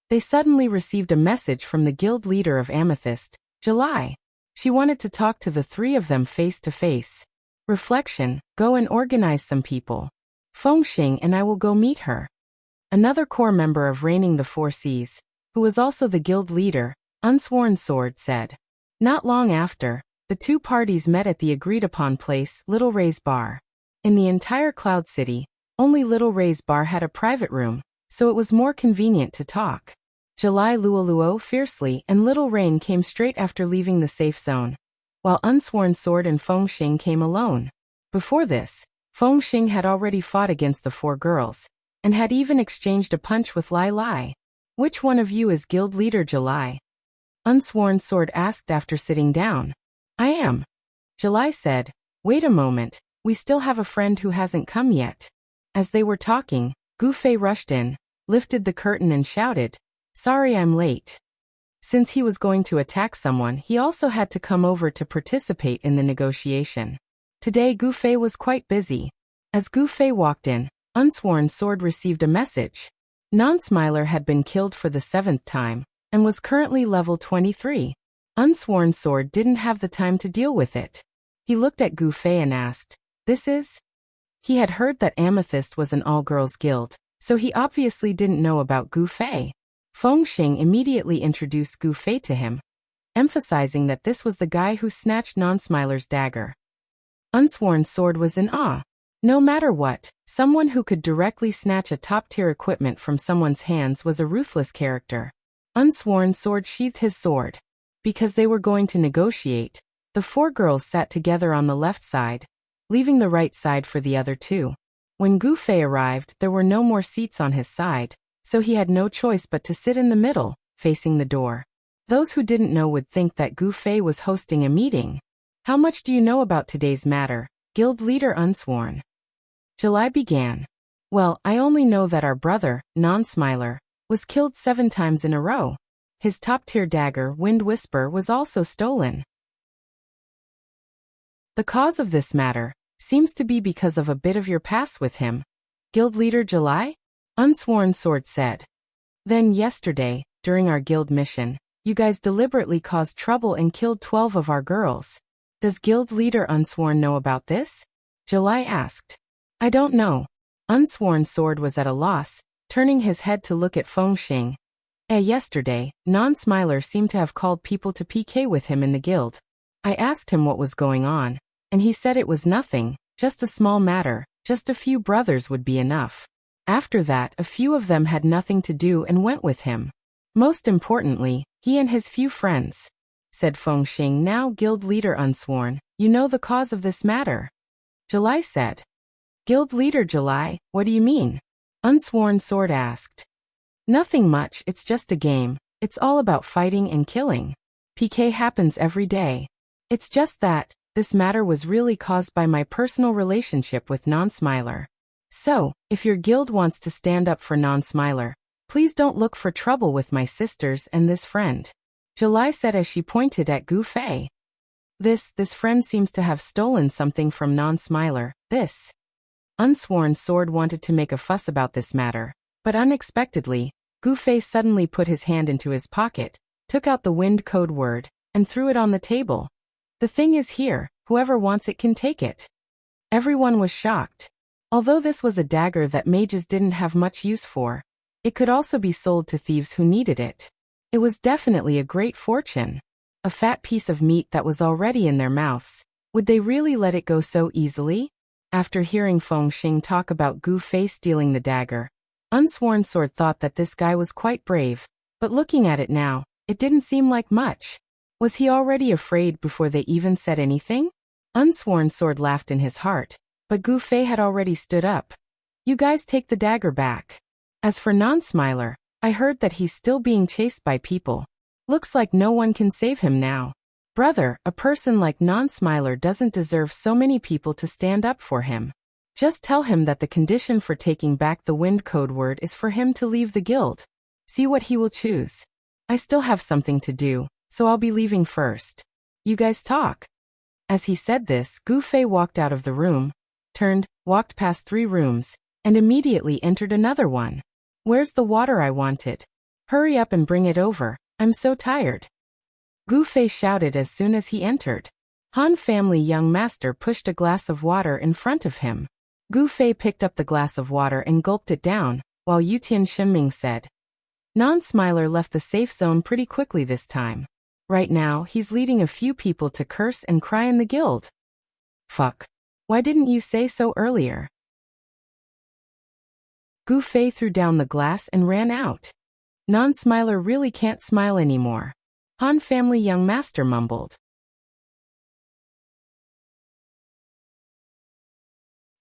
they suddenly received a message from the guild leader of Amethyst, July. She wanted to talk to the 3 of them face to face. Reflection: go and organize some people. Fengxing and I will go meet her. Another core member of Reigning the Four Seas, who was also the guild leader, Unsworn Sword, said. Not long after, the 2 parties met at the agreed-upon place, Little Ray's Bar. In the entire Cloud City, only Little Ray's Bar had a private room, so it was more convenient to talk. July luo fiercely and Little Rain came straight after leaving the safe zone, while Unsworn Sword and Fengxing came alone. Before this, Fengxing had already fought against the 4 girls, and had even exchanged a punch with Lai Lai. Which one of you is guild leader, July? Unsworn Sword asked after sitting down. I am. July said. Wait a moment, we still have a friend who hasn't come yet. As they were talking, Gu Fei rushed in, lifted the curtain and shouted, Sorry I'm late. Since he was going to attack someone, he also had to come over to participate in the negotiation. Today Gu Fei was quite busy. As Gu Fei walked in, Unsworn Sword received a message. Non-Smiler had been killed for the 7th time, and was currently level 23. Unsworn Sword didn't have the time to deal with it. He looked at Gu Fei and asked, This is? He had heard that Amethyst was an all-girls guild, so he obviously didn't know about Gu Fei. Fengxing immediately introduced Gu Fei to him, emphasizing that this was the guy who snatched Non-Smiler's dagger. Unsworn Sword was in awe. No matter what, someone who could directly snatch a top-tier equipment from someone's hands was a ruthless character. Unsworn Sword sheathed his sword. Because they were going to negotiate, the 4 girls sat together on the left side, leaving the right side for the other 2. When Gu Fei arrived, there were no more seats on his side, so he had no choice but to sit in the middle, facing the door. Those who didn't know would think that Gu Fei was hosting a meeting. How much do you know about today's matter, Guild Leader Unsworn? July began. Well, I only know that our brother, Non-Smiler, was killed 7 times in a row. His top-tier dagger, Wind Whisper, was also stolen. The cause of this matter seems to be because of a bit of your past with him, Guild Leader July? Unsworn Sword said. Then yesterday, during our guild mission, you guys deliberately caused trouble and killed 12 of our girls. Does Guild Leader Unsworn know about this? July asked. I don't know. Unsworn Sword was at a loss, turning his head to look at Fengxing. Yesterday, Non-Smiler seemed to have called people to PK with him in the guild. I asked him what was going on, and he said it was nothing, just a small matter, just a few brothers would be enough. After that, a few of them had nothing to do and went with him. Most importantly, he and his few friends. Said Fengxing. Now Guild Leader Unsworn, you know the cause of this matter. July said. Guild Leader July, what do you mean? Unsworn Sword asked. Nothing much, it's just a game. It's all about fighting and killing. PK happens every day. It's just that, this matter was really caused by my personal relationship with Non-Smiler. So, if your guild wants to stand up for Non-Smiler, please don't look for trouble with my sisters and this friend. July said as she pointed at Gu Fei. This friend seems to have stolen something from Non-Smiler. This. Unsworn Sword wanted to make a fuss about this matter, but unexpectedly, Gu Fei suddenly put his hand into his pocket, took out the wind code word, and threw it on the table. The thing is here, whoever wants it can take it. Everyone was shocked. Although this was a dagger that mages didn't have much use for, it could also be sold to thieves who needed it. It was definitely a great fortune. A fat piece of meat that was already in their mouths. Would they really let it go so easily? After hearing Feng Xing talk about Gu Fei stealing the dagger, Unsworn Sword thought that this guy was quite brave, but looking at it now, it didn't seem like much. Was he already afraid before they even said anything? Unsworn Sword laughed in his heart, but Gu Fei had already stood up. You guys take the dagger back. As for Non-Smiler, I heard that he's still being chased by people. Looks like no one can save him now. Brother, a person like Non-Smiler doesn't deserve so many people to stand up for him. Just tell him that the condition for taking back the wind code word is for him to leave the guild. See what he will choose. I still have something to do, so I'll be leaving first. You guys talk. As he said this, Gu Fei walked out of the room, turned, walked past 3 rooms, and immediately entered another one. Where's the water I wanted? Hurry up and bring it over, I'm so tired. Gu Fei shouted as soon as he entered. Han family young master pushed a glass of water in front of him. Gu Fei picked up the glass of water and gulped it down, while Yutian Shinming said. Non-Smiler left the safe zone pretty quickly this time. Right now, he's leading a few people to curse and cry in the guild. Fuck. Why didn't you say so earlier? Gu Fei threw down the glass and ran out. Non-Smiler really can't smile anymore. Han family young master mumbled.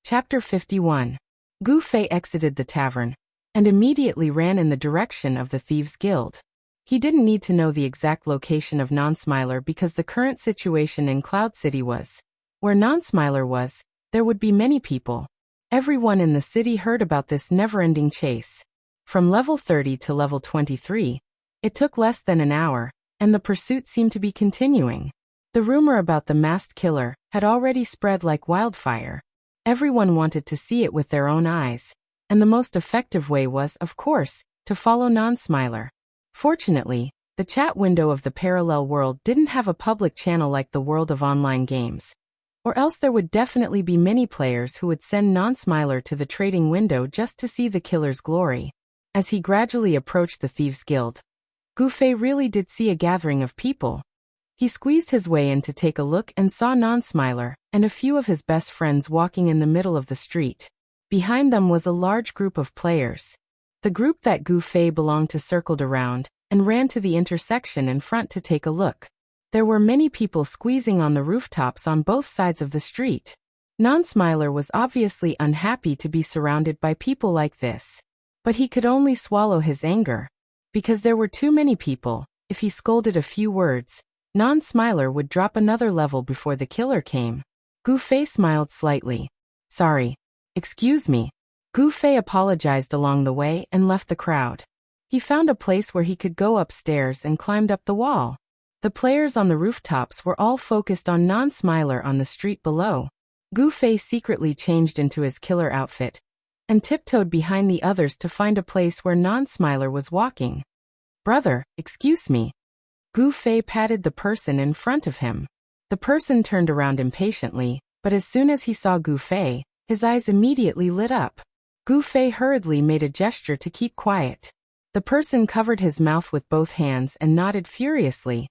Chapter 51. Gu Fei exited the tavern, and immediately ran in the direction of the Thieves' Guild. He didn't need to know the exact location of Non-Smiler because the current situation in Cloud City was, where Non-Smiler was, there would be many people. Everyone in the city heard about this never-ending chase. From level 30 to level 23, it took less than an hour, and the pursuit seemed to be continuing. The rumor about the masked killer had already spread like wildfire. Everyone wanted to see it with their own eyes, and the most effective way was, of course, to follow Non-Smiler. Fortunately, the chat window of the parallel world didn't have a public channel like the world of online games. Or else there would definitely be many players who would send Non-Smiler to the trading window just to see the killer's glory. As he gradually approached the Thieves' Guild, Gu Fei really did see a gathering of people. He squeezed his way in to take a look and saw Non-Smiler and a few of his best friends walking in the middle of the street. Behind them was a large group of players. The group that Gu Fei belonged to circled around and ran to the intersection in front to take a look. There were many people squeezing on the rooftops on both sides of the street. Non-Smiler was obviously unhappy to be surrounded by people like this. But he could only swallow his anger. Because there were too many people, if he scolded a few words, Non-Smiler would drop another level before the killer came. Gu Fei smiled slightly. Sorry. Excuse me. Gu Fei apologized along the way and left the crowd. He found a place where he could go upstairs and climbed up the wall. The players on the rooftops were all focused on Non-Smiler on the street below. Gu Fei secretly changed into his killer outfit and tiptoed behind the others to find a place where Non-Smiler was walking. Brother, excuse me. Gu Fei patted the person in front of him. The person turned around impatiently, but as soon as he saw Gu Fei, his eyes immediately lit up. Gu Fei hurriedly made a gesture to keep quiet. The person covered his mouth with both hands and nodded furiously,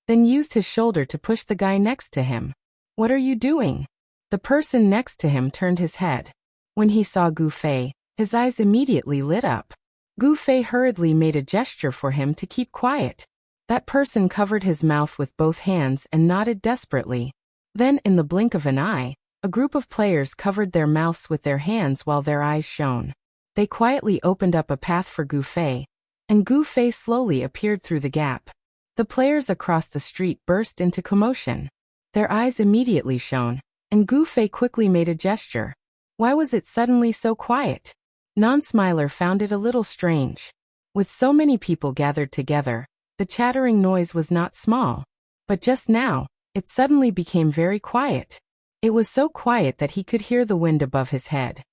then used his shoulder to push the guy next to him. What are you doing? The person next to him turned his head. When he saw Gu Fei, his eyes immediately lit up. Gu Fei hurriedly made a gesture for him to keep quiet. That person covered his mouth with both hands and nodded desperately. Then, in the blink of an eye, a group of players covered their mouths with their hands while their eyes shone. They quietly opened up a path for Gu Fei, and Gu Fei slowly appeared through the gap. The players across the street burst into commotion. Their eyes immediately shone, and Gu Fei quickly made a gesture. Why was it suddenly so quiet? Non-Smiler found it a little strange. With so many people gathered together, the chattering noise was not small. But just now, it suddenly became very quiet. It was so quiet that he could hear the wind above his head.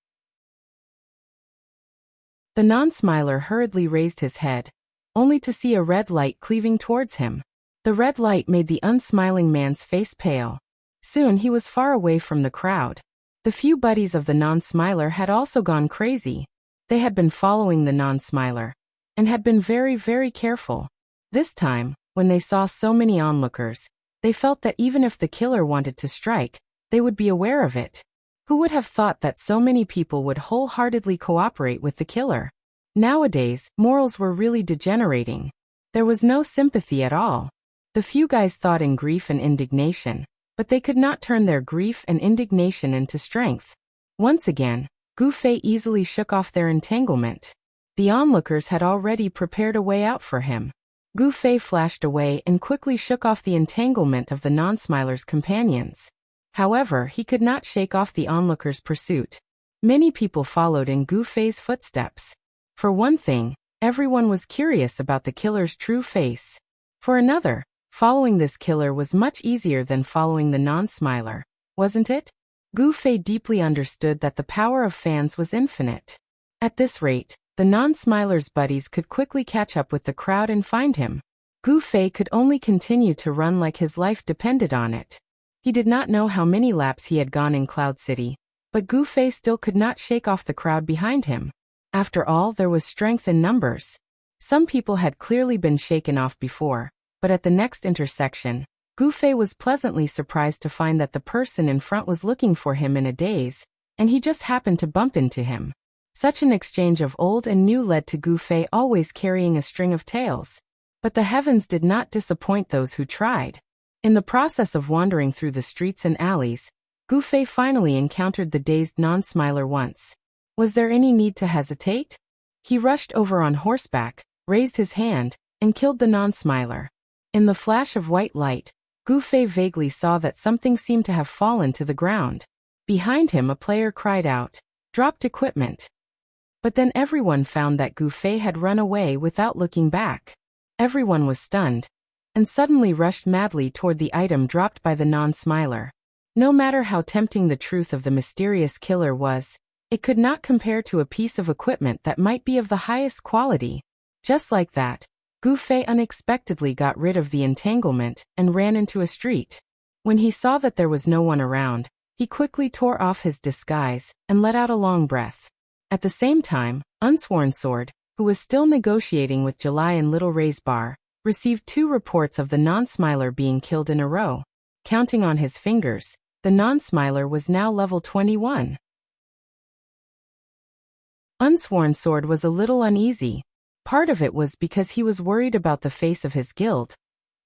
The Non-Smiler hurriedly raised his head, only to see a red light cleaving towards him. The red light made the unsmiling man's face pale. Soon he was far away from the crowd. The few buddies of the non-smiler had also gone crazy. They had been following the non-smiler and had been very, very careful. This time, when they saw so many onlookers, they felt that even if the killer wanted to strike, they would be aware of it. Who would have thought that so many people would wholeheartedly cooperate with the killer? Nowadays, morals were really degenerating. There was no sympathy at all. The few guys thought in grief and indignation, but they could not turn their grief and indignation into strength. Once again, Gu Fei easily shook off their entanglement. The onlookers had already prepared a way out for him. Gu Fei flashed away and quickly shook off the entanglement of the non-smiler's companions. However, he could not shake off the onlookers' pursuit. Many people followed in Gu Fei's footsteps. For one thing, everyone was curious about the killer's true face. For another, following this killer was much easier than following the non-smiler, wasn't it? Gu Fei deeply understood that the power of fans was infinite. At this rate, the non-smiler's buddies could quickly catch up with the crowd and find him. Gu Fei could only continue to run like his life depended on it. He did not know how many laps he had gone in Cloud City, but Gu Fei still could not shake off the crowd behind him. After all, there was strength in numbers. Some people had clearly been shaken off before, but at the next intersection, Gu Fei was pleasantly surprised to find that the person in front was looking for him in a daze, and he just happened to bump into him. Such an exchange of old and new led to Gu Fei always carrying a string of tails. But the heavens did not disappoint those who tried. In the process of wandering through the streets and alleys, Gu Fei finally encountered the dazed non-smiler once. Was there any need to hesitate? He rushed over on horseback, raised his hand, and killed the non-smiler. In the flash of white light, Gu Fei vaguely saw that something seemed to have fallen to the ground. Behind him a player cried out, "Dropped equipment." But then everyone found that Gu Fei had run away without looking back. Everyone was stunned, and suddenly rushed madly toward the item dropped by the non-smiler. No matter how tempting the truth of the mysterious killer was, it could not compare to a piece of equipment that might be of the highest quality. Just like that, Gu Fei unexpectedly got rid of the entanglement and ran into a street. When he saw that there was no one around, he quickly tore off his disguise and let out a long breath. At the same time, Unsworn Sword, who was still negotiating with July in Little Ray's bar, received 2 reports of the non-smiler being killed in a row. Counting on his fingers, the non-smiler was now level 21. Unsworn Sword was a little uneasy. Part of it was because he was worried about the face of his guild.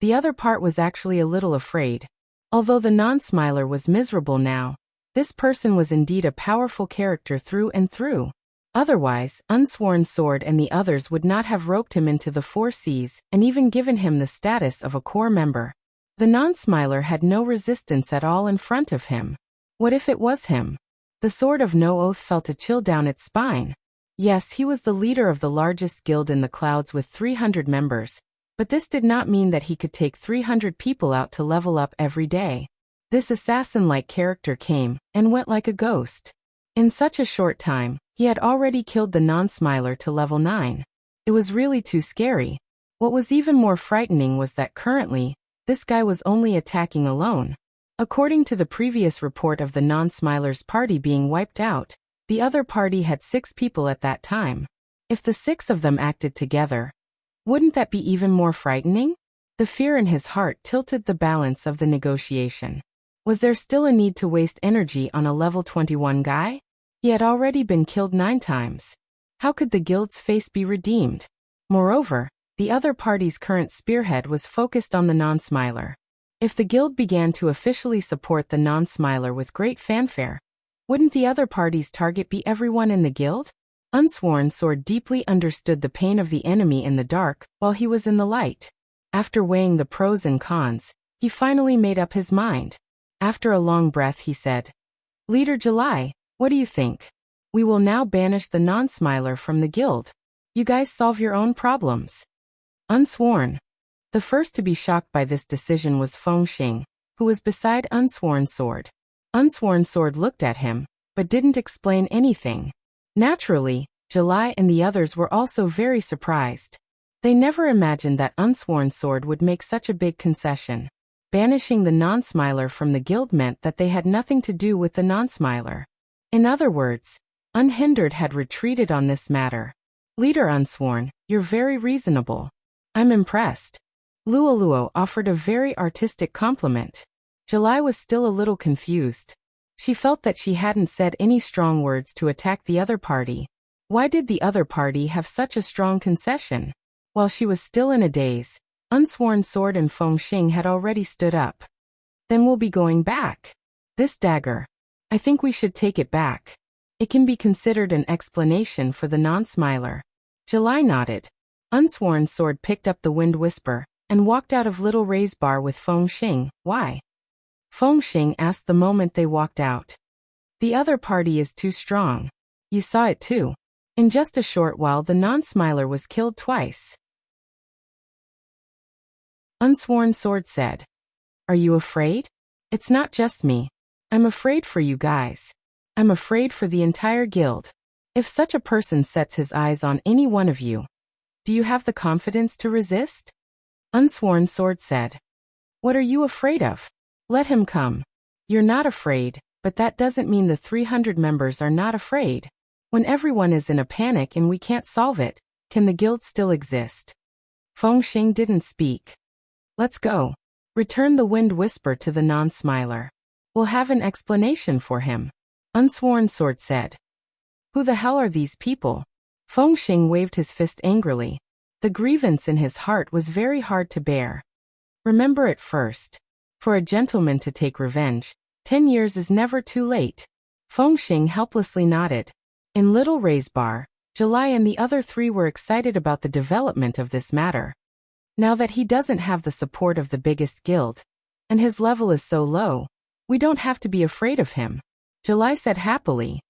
The other part was actually a little afraid. Although the non-smiler was miserable now, this person was indeed a powerful character through and through. Otherwise, Unsworn Sword and the others would not have roped him into the 4 seas and even given him the status of a core member. The non-smiler had no resistance at all in front of him. What if it was him? The Sword of No Oath felt a chill down its spine. Yes, he was the leader of the largest guild in the clouds with 300 members, but this did not mean that he could take 300 people out to level up every day. This assassin-like character came and went like a ghost. In such a short time, he had already killed the non-smiler to level 9. It was really too scary. What was even more frightening was that currently, this guy was only attacking alone. According to the previous report of the non-smiler's party being wiped out, the other party had 6 people at that time. If the 6 of them acted together, wouldn't that be even more frightening? The fear in his heart tilted the balance of the negotiation. Was there still a need to waste energy on a level 21 guy? He had already been killed 9 times. How could the guild's face be redeemed? Moreover, the other party's current spearhead was focused on the non-smiler. If the guild began to officially support the non-smiler with great fanfare, wouldn't the other party's target be everyone in the guild? Unsworn Sword deeply understood the pain of the enemy in the dark while he was in the light. After weighing the pros and cons, he finally made up his mind. After a long breath he said, "Leader July, what do you think? We will now banish the non-smiler from the guild. You guys solve your own problems." Unsworn. The first to be shocked by this decision was Feng Xing, who was beside Unsworn Sword. Unsworn Sword looked at him, but didn't explain anything. Naturally, July and the others were also very surprised. They never imagined that Unsworn Sword would make such a big concession. Banishing the non-smiler from the guild meant that they had nothing to do with the non-smiler. In other words, Unhindered had retreated on this matter. Leader Unsworn, you're very reasonable. I'm impressed. Luoluo offered a very artistic compliment. July was still a little confused. She felt that she hadn't said any strong words to attack the other party. Why did the other party have such a strong concession? While she was still in a daze, Unsworn Sword and Feng Xing had already stood up. Then we'll be going back. This dagger. I think we should take it back. It can be considered an explanation for the non-smiler. July nodded. Unsworn Sword picked up the Wind Whisper and walked out of Little Ray's bar with Feng Xing. Why? Feng Xing asked the moment they walked out. The other party is too strong. You saw it too. In just a short while the non-smiler was killed twice. Unsworn Sword said. Are you afraid? It's not just me. I'm afraid for you guys. I'm afraid for the entire guild. If such a person sets his eyes on any one of you, do you have the confidence to resist? Unsworn Sword said. What are you afraid of? Let him come. You're not afraid, but that doesn't mean the 300 members are not afraid. When everyone is in a panic and we can't solve it, can the guild still exist? Feng Xing didn't speak. Let's go. Return the Wind Whisper to the non-smiler. We'll have an explanation for him. Unsworn Sword said. Who the hell are these people? Feng Xing waved his fist angrily. The grievance in his heart was very hard to bear. Remember it first. For a gentleman to take revenge, 10 years is never too late. Feng Xing helplessly nodded. In Little Ray's bar, July and the other three were excited about the development of this matter. Now that he doesn't have the support of the biggest guild, and his level is so low, we don't have to be afraid of him. July said happily.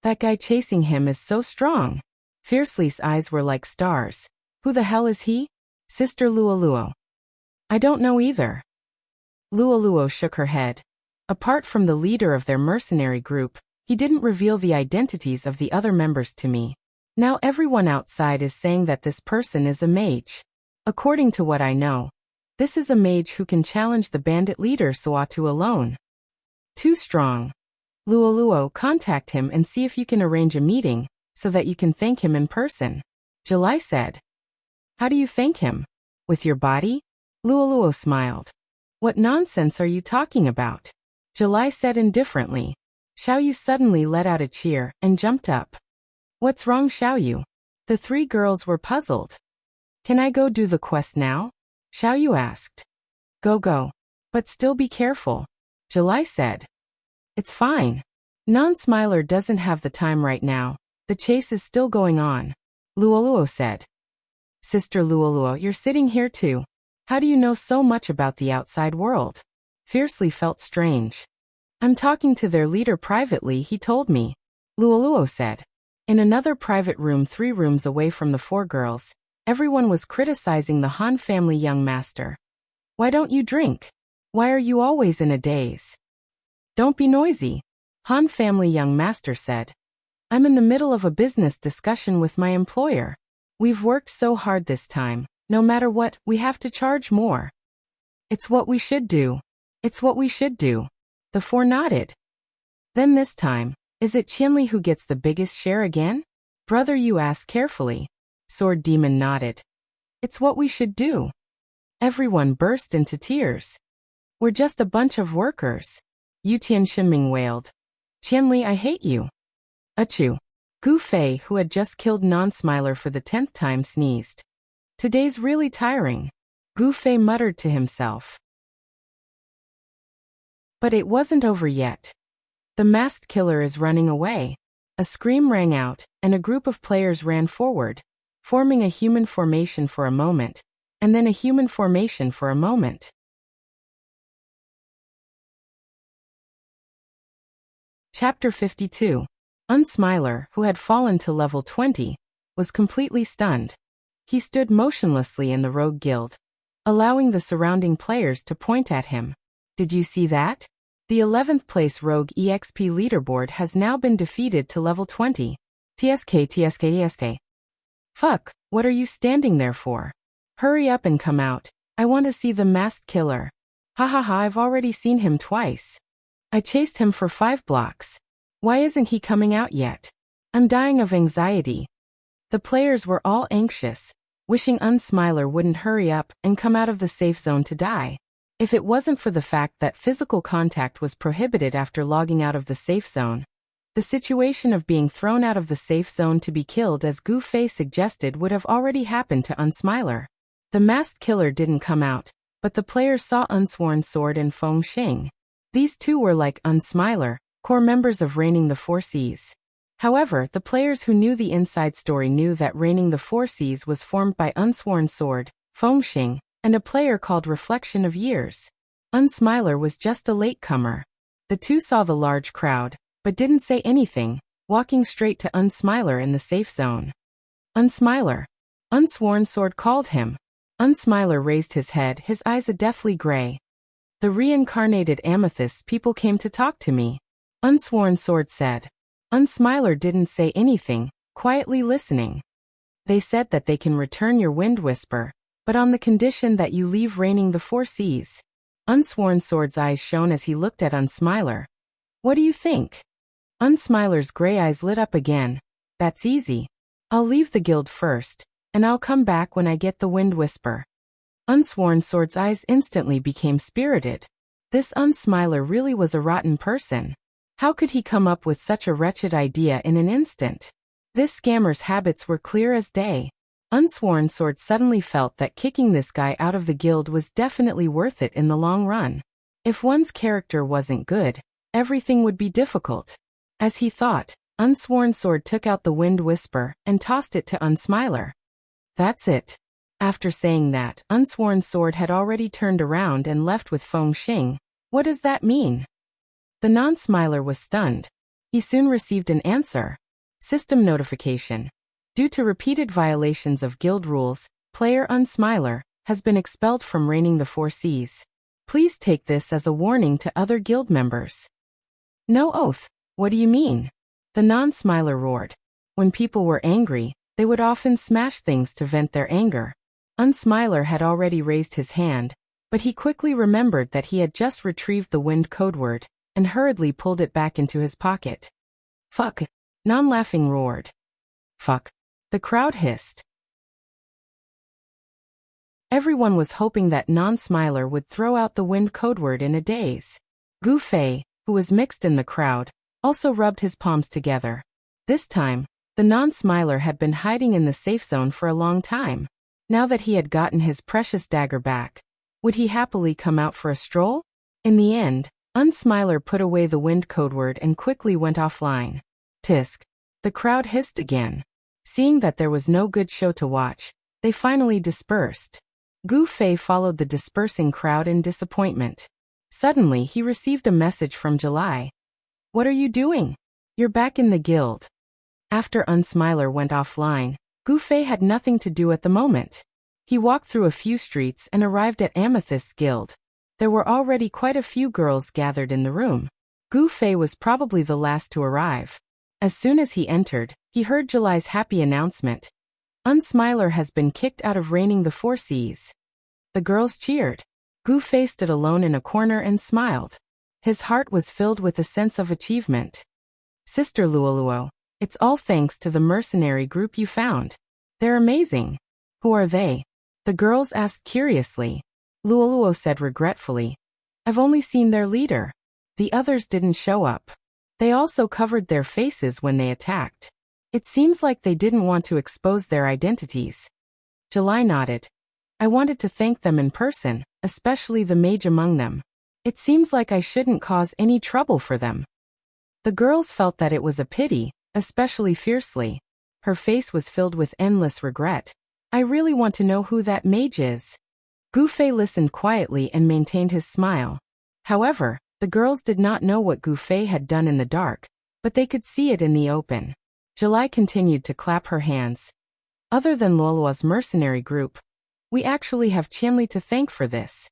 That guy chasing him is so strong. Fiercely's eyes were like stars. Who the hell is he? Sister Luoluo. I don't know either. Luoluo shook her head. Apart from the leader of their mercenary group, he didn't reveal the identities of the other members to me. Now everyone outside is saying that this person is a mage. According to what I know, this is a mage who can challenge the bandit leader Suatu alone. Too strong. Luoluo, contact him and see if you can arrange a meeting, so that you can thank him in person. July said. How do you thank him? With your body? Luoluo smiled. What nonsense are you talking about? July said indifferently. Xiaoyu suddenly let out a cheer and jumped up. What's wrong, Xiaoyu? The three girls were puzzled. Can I go do the quest now? Xiaoyu asked. Go. But still be careful. July said. It's fine. Non-smiler doesn't have the time right now. The chase is still going on. Luoluo said. Sister Luoluo, you're sitting here too. How do you know so much about the outside world? Fiercely felt strange. I'm talking to their leader privately, he told me. Luoluo said. In another private room 3 rooms away from the 4 girls, everyone was criticizing the Han family young master. Why don't you drink? Why are you always in a daze? Don't be noisy. Han family young master said. I'm in the middle of a business discussion with my employer. We've worked so hard this time. No matter what, we have to charge more. It's what we should do. It's what we should do. The 4 nodded. Then this time, is it Qianli who gets the biggest share again? Brother, you asked carefully. Sword Demon nodded. It's what we should do. Everyone burst into tears. We're just a bunch of workers. Yutian Shinming wailed. Qianli, I hate you. Achoo. Gu Fei, who had just killed Non-Smiler for the 10th time, sneezed. Today's really tiring. Gu Fei muttered to himself. But it wasn't over yet. The masked killer is running away. A scream rang out, and a group of players ran forward, forming a human formation for a moment, and then a human formation for a moment. Chapter 52. Unsmiler, who had fallen to level 20, was completely stunned. He stood motionlessly in the rogue guild, allowing the surrounding players to point at him. Did you see that? The 11th place rogue EXP leaderboard has now been defeated to level 20. TSK. Fuck, what are you standing there for? Hurry up and come out. I want to see the masked killer. Ha ha ha, I've already seen him twice. I chased him for 5 blocks. Why isn't he coming out yet? I'm dying of anxiety. The players were all anxious, wishing Unsmiler wouldn't hurry up and come out of the safe zone to die. If it wasn't for the fact that physical contact was prohibited after logging out of the safe zone, the situation of being thrown out of the safe zone to be killed as Gu Fei suggested would have already happened to Unsmiler. The masked killer didn't come out, but the players saw Unsworn Sword and Feng Xing. These two were like Unsmiler, core members of Reigning the Four Seas. However, the players who knew the inside story knew that Reigning the Four Seas was formed by Unsworn Sword, Feng Xing, and a player called Reflection of Years. Unsmiler was just a latecomer. The two saw the large crowd, but didn't say anything, walking straight to Unsmiler in the safe zone. Unsmiler. Unsworn Sword called him. Unsmiler raised his head, his eyes a deathly gray. The reincarnated amethyst people came to talk to me. Unsworn Sword said. Unsmiler didn't say anything, quietly listening. They said that they can return your wind whisper, but on the condition that you leave Reigning the Four Seas. Unsworn Sword's eyes shone as he looked at Unsmiler. What do you think? Unsmiler's gray eyes lit up again. That's easy. I'll leave the guild first, and I'll come back when I get the wind whisper. Unsworn Sword's eyes instantly became spirited. This Unsmiler really was a rotten person. How could he come up with such a wretched idea in an instant? This scammer's habits were clear as day. Unsworn Sword suddenly felt that kicking this guy out of the guild was definitely worth it in the long run. If one's character wasn't good, everything would be difficult. As he thought, Unsworn Sword took out the wind whisper and tossed it to Unsmiler. That's it. After saying that, Unsworn Sword had already turned around and left with Feng Xing. What does that mean? The non-smiler was stunned. He soon received an answer. System notification. Due to repeated violations of guild rules, player Unsmiler has been expelled from Reigning the Four Seas. Please take this as a warning to other guild members. No oath. What do you mean? The non-smiler roared. When people were angry, they would often smash things to vent their anger. Unsmiler had already raised his hand, but he quickly remembered that he had just retrieved the wind codeword, and hurriedly pulled it back into his pocket. Fuck. Non-laughing roared. Fuck. The crowd hissed. Everyone was hoping that non-smiler would throw out the wind codeword in a daze. Gu Fei, who was mixed in the crowd, also rubbed his palms together. This time, the non-smiler had been hiding in the safe zone for a long time. Now that he had gotten his precious dagger back, would he happily come out for a stroll? In the end, Unsmiler put away the wind codeword and quickly went offline. Tisk. The crowd hissed again. Seeing that there was no good show to watch, they finally dispersed. Gu Fei followed the dispersing crowd in disappointment. Suddenly he received a message from July. What are you doing? You're back in the guild. After Unsmiler went offline, Gu Fei had nothing to do at the moment. He walked through a few streets and arrived at Amethyst's guild. There were already quite a few girls gathered in the room. Gu Fei was probably the last to arrive. As soon as he entered, he heard July's happy announcement. Unsmiler has been kicked out of Reigning the Four Seas. The girls cheered. Gu Fei stood alone in a corner and smiled. His heart was filled with a sense of achievement. Sister Luoluo, it's all thanks to the mercenary group you found. They're amazing. Who are they? The girls asked curiously. Luoluo said regretfully. I've only seen their leader. The others didn't show up. They also covered their faces when they attacked. It seems like they didn't want to expose their identities. July nodded. I wanted to thank them in person, especially the mage among them. It seems like I shouldn't cause any trouble for them. The girls felt that it was a pity, especially Fiercely. Her face was filled with endless regret. I really want to know who that mage is. Gu Fei listened quietly and maintained his smile. However, the girls did not know what Gu Fei had done in the dark, but they could see it in the open. July continued to clap her hands. Other than Luoluo's mercenary group, we actually have Qianli to thank for this.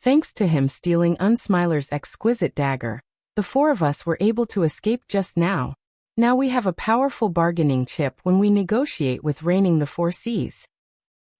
Thanks to him stealing Unsmiler's exquisite dagger, the four of us were able to escape just now. Now we have a powerful bargaining chip when we negotiate with reigning the four seas.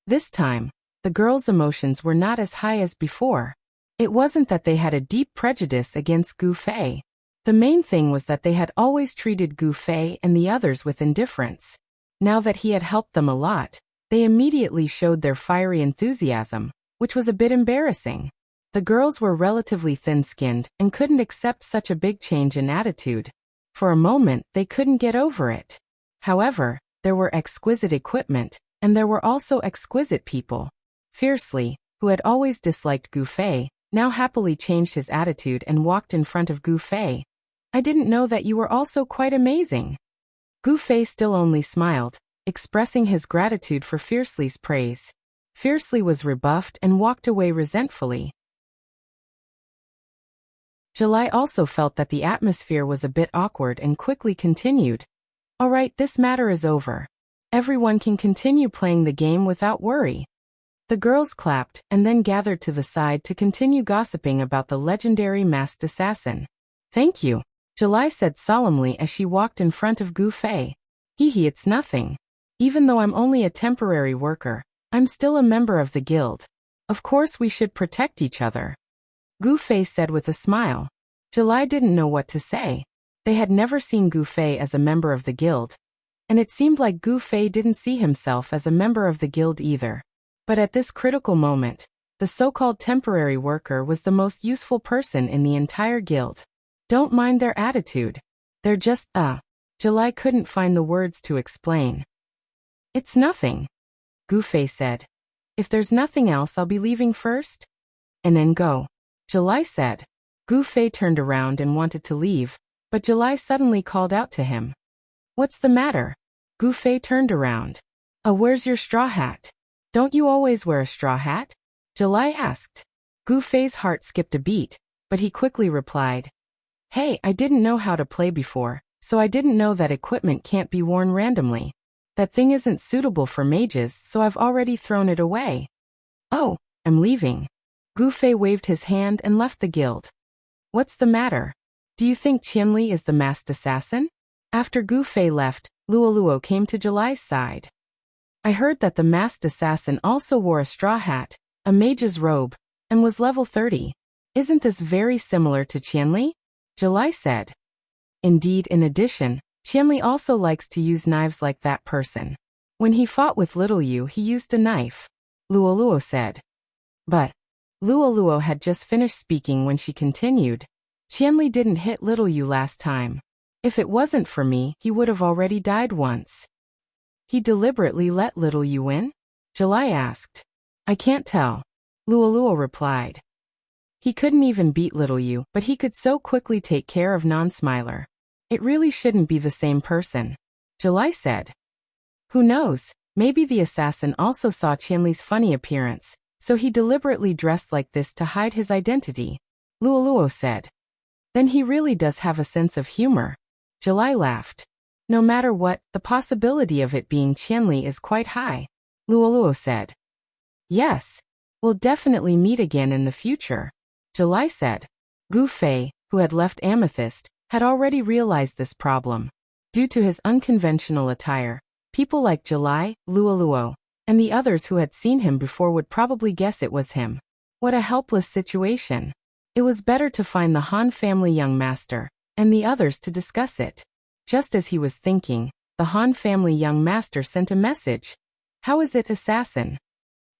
This time, the girls' emotions were not as high as before. It wasn't that they had a deep prejudice against Gu Fei. The main thing was that they had always treated Gu Fei and the others with indifference. Now that he had helped them a lot, they immediately showed their fiery enthusiasm, which was a bit embarrassing. The girls were relatively thin-skinned and couldn't accept such a big change in attitude. For a moment, they couldn't get over it. However, there were exquisite equipment, and there were also exquisite people. Fiercely, who had always disliked Gu Fei, now happily changed his attitude and walked in front of Gu Fei. I didn't know that you were also quite amazing. Gu Fei still only smiled, expressing his gratitude for Fiercely's praise. Fiercely was rebuffed and walked away resentfully. July also felt that the atmosphere was a bit awkward and quickly continued. All right, this matter is over. Everyone can continue playing the game without worry. The girls clapped and then gathered to the side to continue gossiping about the legendary masked assassin. Thank you, July said solemnly as she walked in front of Gu Fei. Hee, it's nothing. Even though I'm only a temporary worker, I'm still a member of the guild. Of course we should protect each other. Gu Fei said with a smile. July didn't know what to say. They had never seen Gu Fei as a member of the guild, and it seemed like Gu Fei didn't see himself as a member of the guild either. But at this critical moment, the so-called temporary worker was the most useful person in the entire guild. Don't mind their attitude. They're just, July couldn't find the words to explain. It's nothing, Gu Fei said. If there's nothing else, I'll be leaving first. And then go, July said. Gu Fei turned around and wanted to leave, but July suddenly called out to him. What's the matter? Gu Fei turned around. Where's your straw hat? Don't you always wear a straw hat? July asked. Gu Fei's heart skipped a beat, but he quickly replied. Hey, I didn't know how to play before, so I didn't know that equipment can't be worn randomly. That thing isn't suitable for mages, so I've already thrown it away. Oh, I'm leaving. Gu Fei waved his hand and left the guild. What's the matter? Do you think Qianli is the masked assassin? After Gu Fei left, Luoluo came to July's side. I heard that the masked assassin also wore a straw hat, a mage's robe, and was level 30. Isn't this very similar to Qianli? July said. Indeed, in addition, Qianli also likes to use knives like that person. When he fought with Little Yu, he used a knife, Luoluo said. But Luoluo had just finished speaking when she continued. Qianli didn't hit Little Yu last time. If it wasn't for me, he would have already died once. He deliberately let Little Yu win? July asked. I can't tell, Luoluo replied. He couldn't even beat Little Yu, but he could so quickly take care of Non-Smiler. It really shouldn't be the same person, July said. Who knows, maybe the assassin also saw Qianli's funny appearance, so he deliberately dressed like this to hide his identity, Luoluo said. Then he really does have a sense of humor, July laughed. No matter what, the possibility of it being Qianli is quite high, Luoluo said. Yes, we'll definitely meet again in the future, July said. Gu Fei, who had left Amethyst, had already realized this problem. Due to his unconventional attire, people like July, Luoluo, and the others who had seen him before would probably guess it was him. What a helpless situation. It was better to find the Han family young master, and the others to discuss it. Just as he was thinking, the Han family young master sent a message. How is it, assassin?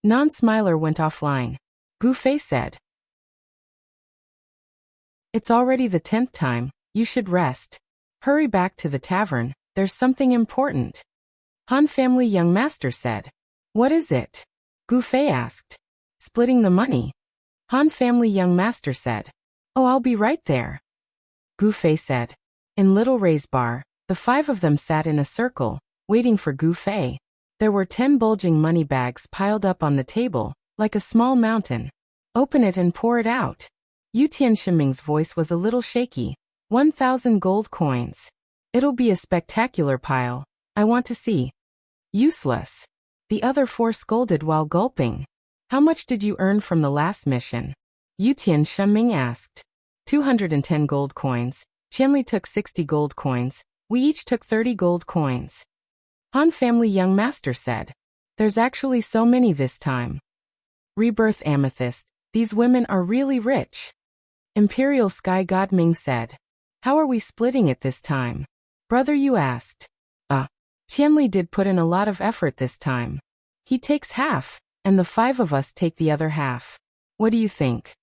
Non-Smiler went offline. Gu Fei said. It's already the 10th time, you should rest. Hurry back to the tavern, there's something important. Han family young master said. What is it? Gu Fei asked. Splitting the money. Han family young master said. Oh, I'll be right there. Gu Fei said. In Little Ray's bar, the 5 of them sat in a circle, waiting for Gu Fei. There were 10 bulging money bags piled up on the table, like a small mountain. Open it and pour it out. Yu Tianshiming's voice was a little shaky. 1,000 gold coins. It'll be a spectacular pile. I want to see. Useless. The other 4 scolded while gulping. How much did you earn from the last mission? Yu Tianshiming asked. 210 gold coins. Qianli took 60 gold coins, We each took 30 gold coins. Han family young master said. There's actually so many this time. Rebirth amethyst, these women are really rich. Imperial sky god Ming said. How are we splitting it this time? Brother Yu asked. Qianli did put in a lot of effort this time. He takes half, and the 5 of us take the other half. What do you think?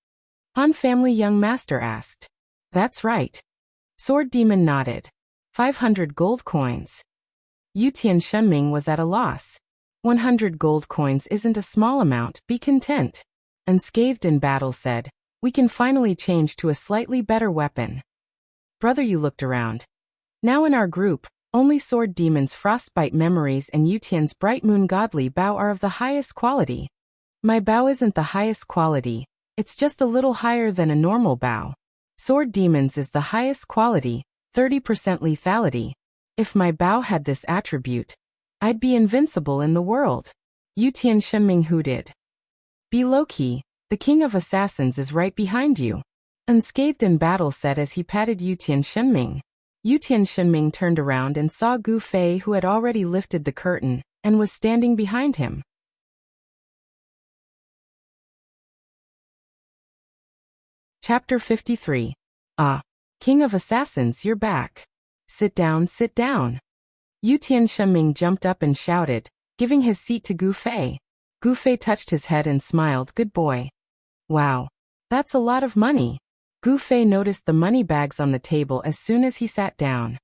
Han family young master asked. That's right. Sword demon nodded. 500 gold coins. Yutian Shenming was at a loss. 100 gold coins isn't a small amount, be content. Unscathed in battle said, we can finally change to a slightly better weapon. Brother Yu looked around. Now in our group, only Sword Demon's Frostbite Memories and Yutian's Bright Moon Godly Bow are of the highest quality. My bow isn't the highest quality, it's just a little higher than a normal bow. Sword Demon's is the highest quality, 30% lethality. If my bow had this attribute, I'd be invincible in the world. Yutian Shenming hooted. Be low-key, the king of assassins is right behind you. Unscathed in battle said as he patted Yutian Shenming. Yutian Shenming turned around and saw Gu Fei, who had already lifted the curtain, and was standing behind him. Chapter 53. King of Assassins, you're back. Sit down, sit down. Yutian Shenming jumped up and shouted, giving his seat to Gu Fei. Gu Fei touched his head and smiled, good boy. Wow. That's a lot of money. Gu Fei noticed the money bags on the table as soon as he sat down.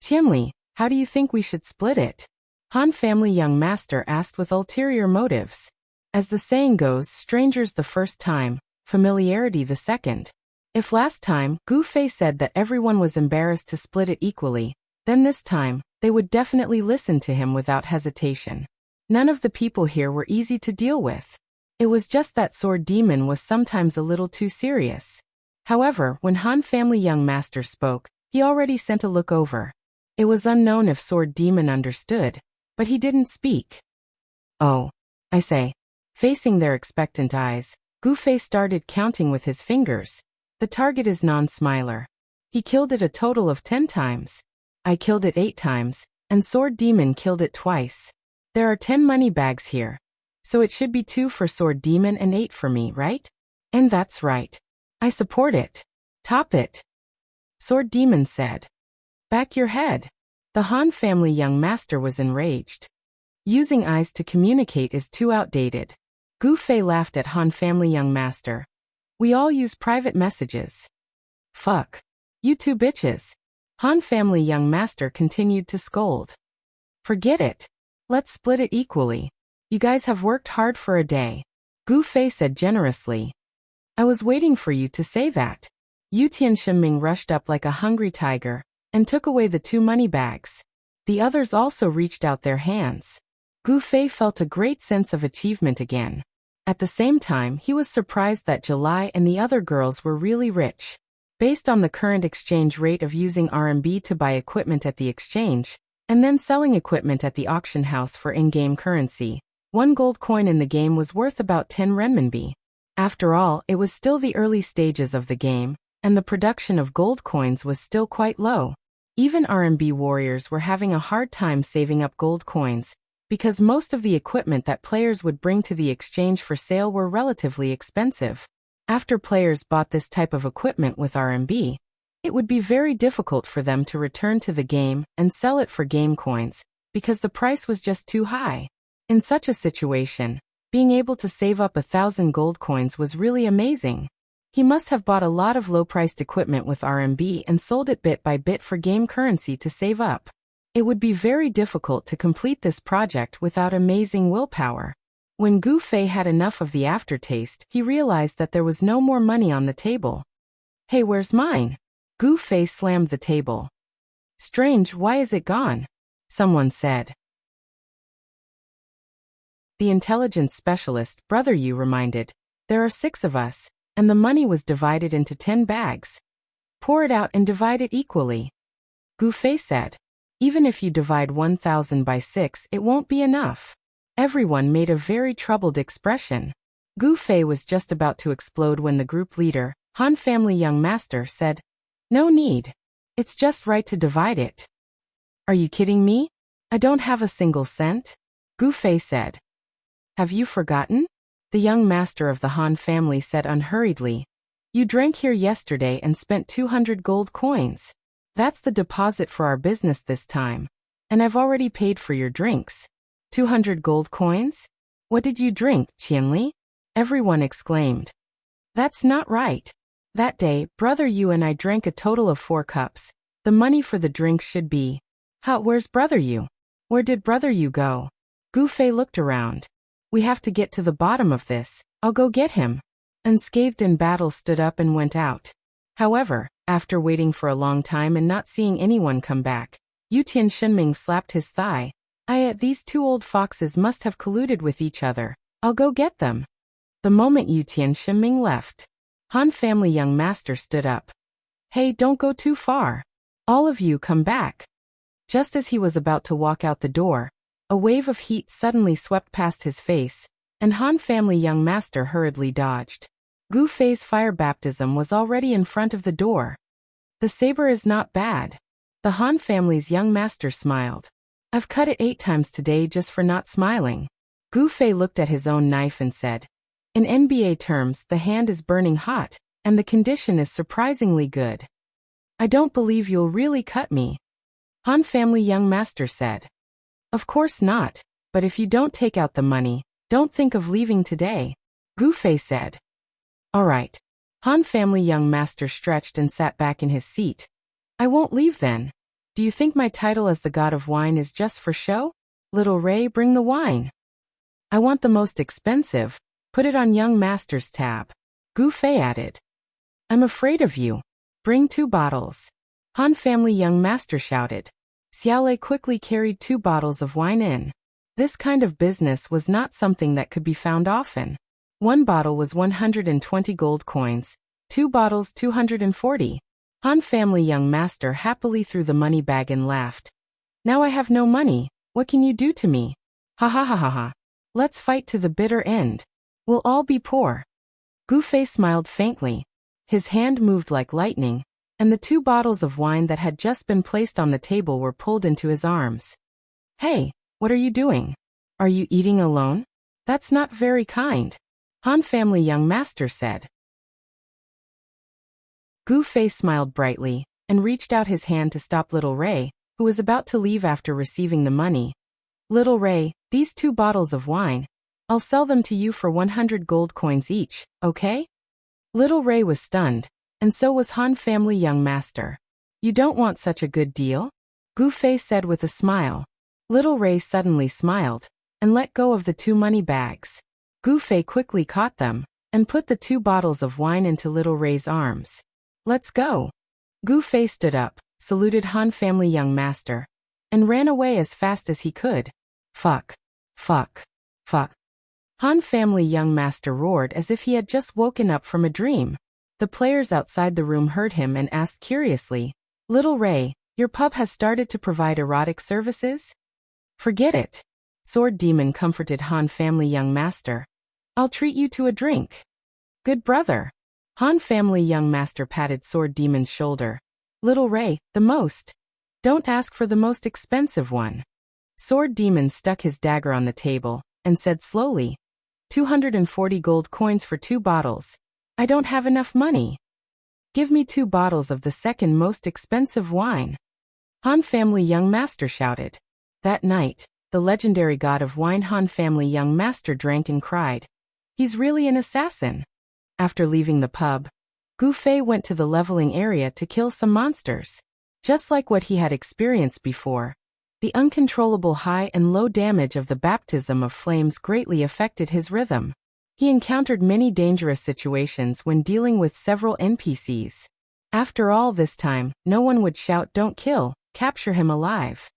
Qianli, how do you think we should split it? Han family young master asked with ulterior motives. As the saying goes, strangers the first time, familiarity the second. If last time, Gu Fei said that everyone was embarrassed to split it equally, then this time, they would definitely listen to him without hesitation. None of the people here were easy to deal with. It was just that Sword Demon was sometimes a little too serious. However, when Han family young master spoke, he already sent a look over. It was unknown if Sword Demon understood, but he didn't speak. Oh, I say. Facing their expectant eyes, Gu Fei started counting with his fingers. The target is non-smiler. He killed it a total of 10 times. I killed it 8 times, and Sword Demon killed it twice. There are 10 money bags here. So it should be 2 for Sword Demon and 8 for me, right? And that's right. I support it. Top it. Sword Demon said. Back your head. The Han family young master was enraged. Using eyes to communicate is too outdated. Gu Fei laughed at Han family young master. We all use private messages. Fuck. You two bitches. Han family young master continued to scold. Forget it. Let's split it equally. You guys have worked hard for a day. Gu Fei said generously. I was waiting for you to say that. Yutian Shenming rushed up like a hungry tiger, and took away the 2 money bags. The others also reached out their hands. Gu Fei felt a great sense of achievement again. At the same time, he was surprised that July and the other girls were really rich. Based on the current exchange rate of using RMB to buy equipment at the exchange, and then selling equipment at the auction house for in-game currency, 1 gold coin in the game was worth about 10 renminbi. After all, it was still the early stages of the game, and the production of gold coins was still quite low. Even RMB warriors were having a hard time saving up gold coins, because most of the equipment that players would bring to the exchange for sale were relatively expensive. After players bought this type of equipment with RMB, it would be very difficult for them to return to the game and sell it for game coins, because the price was just too high. In such a situation, being able to save up 1,000 gold coins was really amazing. He must have bought a lot of low-priced equipment with RMB and sold it bit by bit for game currency to save up. It would be very difficult to complete this project without amazing willpower. When Gu Fei had enough of the aftertaste, he realized that there was no more money on the table. Hey, where's mine? Gu Fei slammed the table. Strange, why is it gone? Someone said. The intelligence specialist, Brother Yu, reminded. There are 6 of us, and the money was divided into 10 bags. Pour it out and divide it equally. Gu Fei said. Even if you divide 1,000 by 6, it won't be enough. Everyone made a very troubled expression. Gu Fei was just about to explode when the group leader, Han family young master, said, No need. It's just right to divide it. Are you kidding me? I don't have a single cent, Gu Fei said. Have you forgotten? The young master of the Han family said unhurriedly. You drank here yesterday and spent 200 gold coins. That's the deposit for our business this time. And I've already paid for your drinks. 200 gold coins? What did you drink, Qianli? Everyone exclaimed. That's not right. That day, Brother Yu and I drank a total of 4 cups. The money for the drinks should be. Where's Brother Yu? Where did Brother Yu go? Gu Fei looked around. We have to get to the bottom of this. I'll go get him. Unscathed in battle stood up and went out. However, after waiting for a long time and not seeing anyone come back, Yu Tian Shenming slapped his thigh. These 2 old foxes must have colluded with each other. I'll go get them. The moment Yu Tian Shenming left, Han family young master stood up. Hey, don't go too far. All of you come back. Just as he was about to walk out the door, a wave of heat suddenly swept past his face, and Han family young master hurriedly dodged. Gu Fei's fire baptism was already in front of the door. The saber is not bad. The Han family's young master smiled. I've cut it 8 times today just for not smiling. Gu Fei looked at his own knife and said, in NBA terms, the hand is burning hot, and the condition is surprisingly good. I don't believe you'll really cut me. Han family young master said. Of course not, but if you don't take out the money, don't think of leaving today, Gu Fei said. All right. Han family young master stretched and sat back in his seat. I won't leave then. Do you think my title as the god of wine is just for show? Little Ray, bring the wine. I want the most expensive. Put it on young master's tab. Gu Fei added. I'm afraid of you. Bring 2 bottles. Han family young master shouted. Xiaolei quickly carried 2 bottles of wine in. This kind of business was not something that could be found often. 1 bottle was 120 gold coins, 2 bottles 240. Han family young master happily threw the money bag and laughed. Now I have no money, what can you do to me? Ha ha ha ha ha. Let's fight to the bitter end. We'll all be poor. Gu Fei smiled faintly. His hand moved like lightning, and the 2 bottles of wine that had just been placed on the table were pulled into his arms. Hey, what are you doing? Are you eating alone? That's not very kind, Han family young master said. Gu Fei smiled brightly, and reached out his hand to stop Little Ray, who was about to leave after receiving the money. Little Ray, these 2 bottles of wine, I'll sell them to you for 100 gold coins each, okay? Little Ray was stunned, and so was Han family young master. You don't want such a good deal? Gu Fei said with a smile. Little Ray suddenly smiled, and let go of the 2 money bags. Gu Fei quickly caught them, and put the 2 bottles of wine into Little Ray's arms. Let's go. Gu Fei stood up, saluted Han family young master, and ran away as fast as he could. Fuck. Fuck. Fuck. Han family young master roared as if he had just woken up from a dream. The players outside the room heard him and asked curiously, Little Ray, your pub has started to provide erotic services? Forget it. Sword Demon comforted Han family young master. I'll treat you to a drink. Good brother. Han family young master patted Sword Demon's shoulder. Little Ray, the most. Don't ask for the most expensive one. Sword Demon stuck his dagger on the table, and said slowly, 240 gold coins for 2 bottles. I don't have enough money. Give me 2 bottles of the second most expensive wine. Han family young master shouted. That night, the legendary god of wine Han family young master drank and cried. He's really an assassin. After leaving the pub, Gu Fei went to the leveling area to kill some monsters. Just like what he had experienced before, the uncontrollable high and low damage of the baptism of flames greatly affected his rhythm. He encountered many dangerous situations when dealing with several NPCs. After all this time, no one would shout don't kill, capture him alive.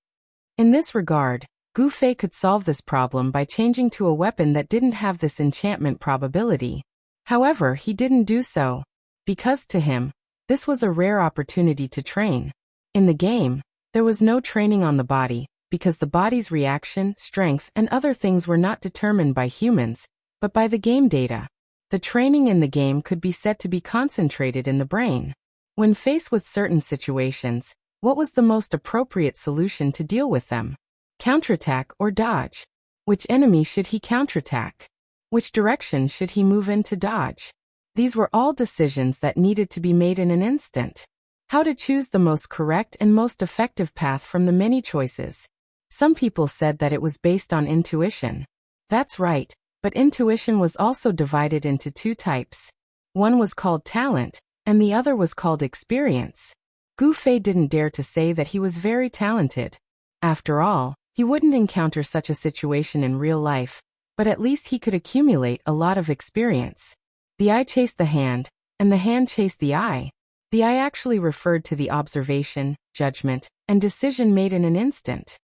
In this regard, Gu Fei could solve this problem by changing to a weapon that didn't have this enchantment probability. However, he didn't do so, because to him, this was a rare opportunity to train. In the game, there was no training on the body, because the body's reaction, strength, and other things were not determined by humans, but by the game data. The training in the game could be said to be concentrated in the brain. When faced with certain situations, What was the most appropriate solution to deal with them? Counterattack or dodge? Which enemy should he counterattack? Which direction should he move in to dodge? These were all decisions that needed to be made in an instant. How to choose the most correct and most effective path from the many choices. Some people said that it was based on intuition. That's right, but intuition was also divided into two types. One was called talent, and the other was called experience. Gu Fei didn't dare to say that he was very talented. After all, he wouldn't encounter such a situation in real life, but at least he could accumulate a lot of experience. The eye chased the hand, and the hand chased the eye. The eye actually referred to the observation, judgment, and decision made in an instant.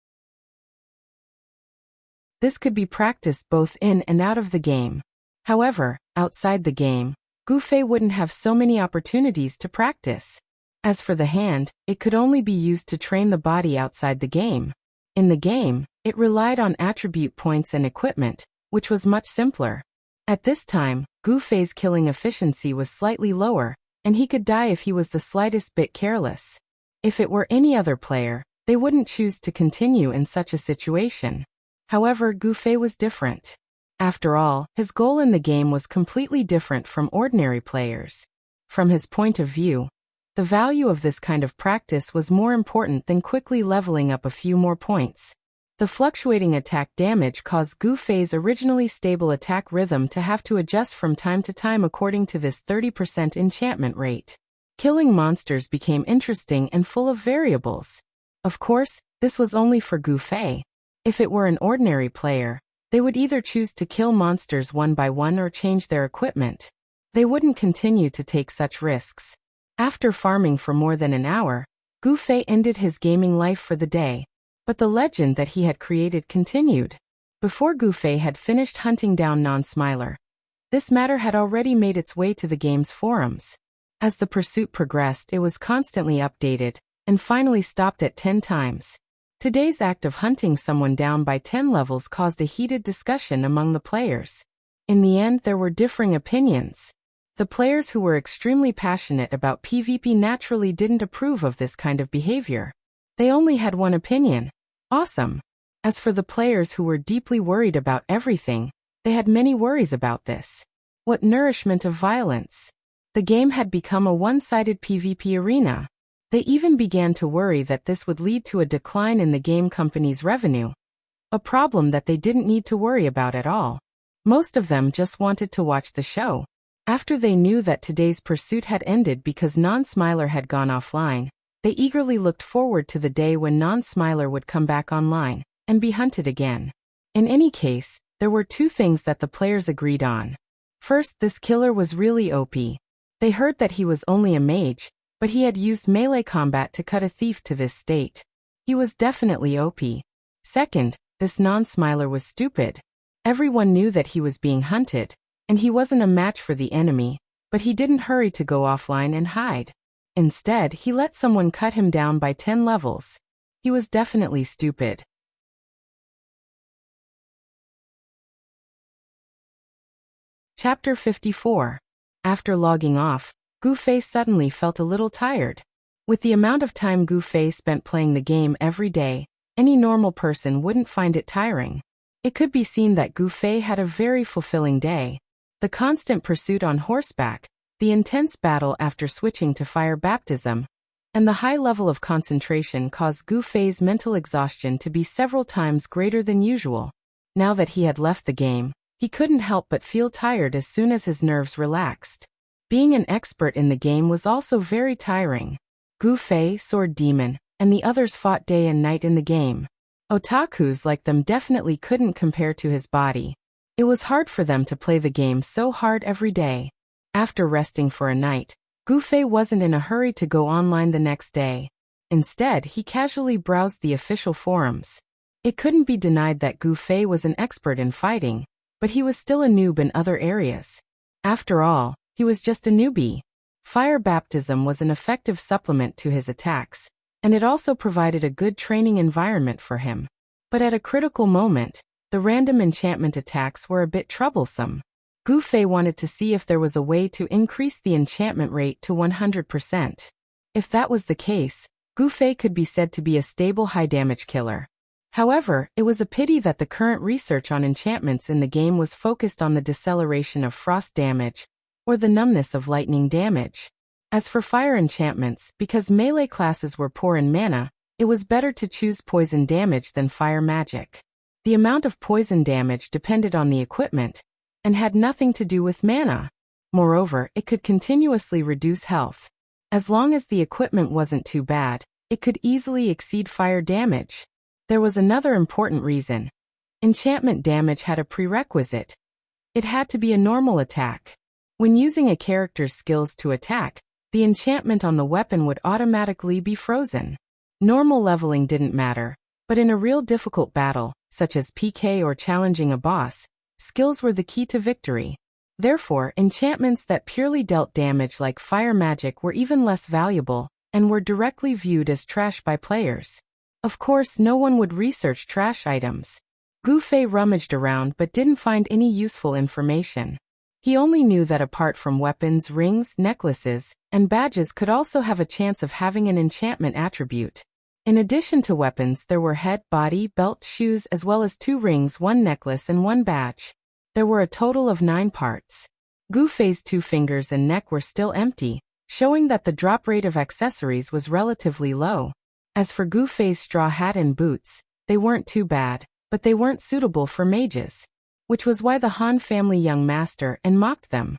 This could be practiced both in and out of the game. However, outside the game, Gu Fei wouldn't have so many opportunities to practice. As for the hand, it could only be used to train the body outside the game. In the game, it relied on attribute points and equipment, which was much simpler. At this time, Gu Fei's killing efficiency was slightly lower, and he could die if he was the slightest bit careless. If it were any other player, they wouldn't choose to continue in such a situation. However, Gu Fei was different. After all, his goal in the game was completely different from ordinary players. From his point of view, the value of this kind of practice was more important than quickly leveling up a few more points. The fluctuating attack damage caused Gu Fei's originally stable attack rhythm to have to adjust from time to time according to this 30% enchantment rate. Killing monsters became interesting and full of variables. Of course, this was only for Gu Fei. If it were an ordinary player, they would either choose to kill monsters one by one or change their equipment. They wouldn't continue to take such risks. After farming for more than an hour, Gu Fei ended his gaming life for the day, but the legend that he had created continued. Before Gu Fei had finished hunting down Non-Smiler, this matter had already made its way to the game's forums. As the pursuit progressed, it was constantly updated, and finally stopped at 10 times. Today's act of hunting someone down by 10 levels caused a heated discussion among the players. In the end, there were differing opinions. The players who were extremely passionate about PvP naturally didn't approve of this kind of behavior. They only had one opinion. Awesome. As for the players who were deeply worried about everything, they had many worries about this. What nourishment of violence. The game had become a one-sided PvP arena. They even began to worry that this would lead to a decline in the game company's revenue. A problem that they didn't need to worry about at all. Most of them just wanted to watch the show. After they knew that today's pursuit had ended because Non-Smiler had gone offline, they eagerly looked forward to the day when Non-Smiler would come back online and be hunted again. In any case, there were two things that the players agreed on. First, this killer was really OP. They heard that he was only a mage, but he had used melee combat to cut a thief to this state. He was definitely OP. Second, this Non-Smiler was stupid. Everyone knew that he was being hunted, and he wasn't a match for the enemy, but he didn't hurry to go offline and hide. Instead, he let someone cut him down by 10 levels. He was definitely stupid. Chapter 54. After logging off, Gu Fei suddenly felt a little tired. With the amount of time Gu Fei spent playing the game every day, any normal person wouldn't find it tiring. It could be seen that Gu Fei had a very fulfilling day. The constant pursuit on horseback, the intense battle after switching to fire baptism, and the high level of concentration caused Gu Fei's mental exhaustion to be several times greater than usual. Now that he had left the game, he couldn't help but feel tired as soon as his nerves relaxed. Being an expert in the game was also very tiring. Gu Fei, Sword Demon, and the others fought day and night in the game. Otakus like them definitely couldn't compare to his body. It was hard for them to play the game so hard every day. After resting for a night, Gu Fei wasn't in a hurry to go online the next day. Instead, he casually browsed the official forums. It couldn't be denied that Gu Fei was an expert in fighting, but he was still a noob in other areas. After all, he was just a newbie. Fire baptism was an effective supplement to his attacks, and it also provided a good training environment for him. But at a critical moment, the random enchantment attacks were a bit troublesome. Gu Fei wanted to see if there was a way to increase the enchantment rate to 100%. If that was the case, Gu Fei could be said to be a stable high-damage killer. However, it was a pity that the current research on enchantments in the game was focused on the deceleration of frost damage, or the numbness of lightning damage. As for fire enchantments, because melee classes were poor in mana, it was better to choose poison damage than fire magic. The amount of poison damage depended on the equipment, and had nothing to do with mana. Moreover, it could continuously reduce health. As long as the equipment wasn't too bad, it could easily exceed fire damage. There was another important reason. Enchantment damage had a prerequisite. It had to be a normal attack. When using a character's skills to attack, the enchantment on the weapon would automatically be frozen. Normal leveling didn't matter, but in a real difficult battle, such as PK or challenging a boss, skills were the key to victory. Therefore, enchantments that purely dealt damage like fire magic were even less valuable, and were directly viewed as trash by players. Of course, no one would research trash items. Gu Fei rummaged around but didn't find any useful information. He only knew that apart from weapons, rings, necklaces, and badges could also have a chance of having an enchantment attribute. In addition to weapons, there were head, body, belt, shoes, as well as 2 rings, 1 necklace, and 1 badge. There were a total of 9 parts. Gu Fei's 2 fingers and neck were still empty, showing that the drop rate of accessories was relatively low. As for Gu Fei's straw hat and boots, they weren't too bad, but they weren't suitable for mages, which was why the Han family young master and mocked them.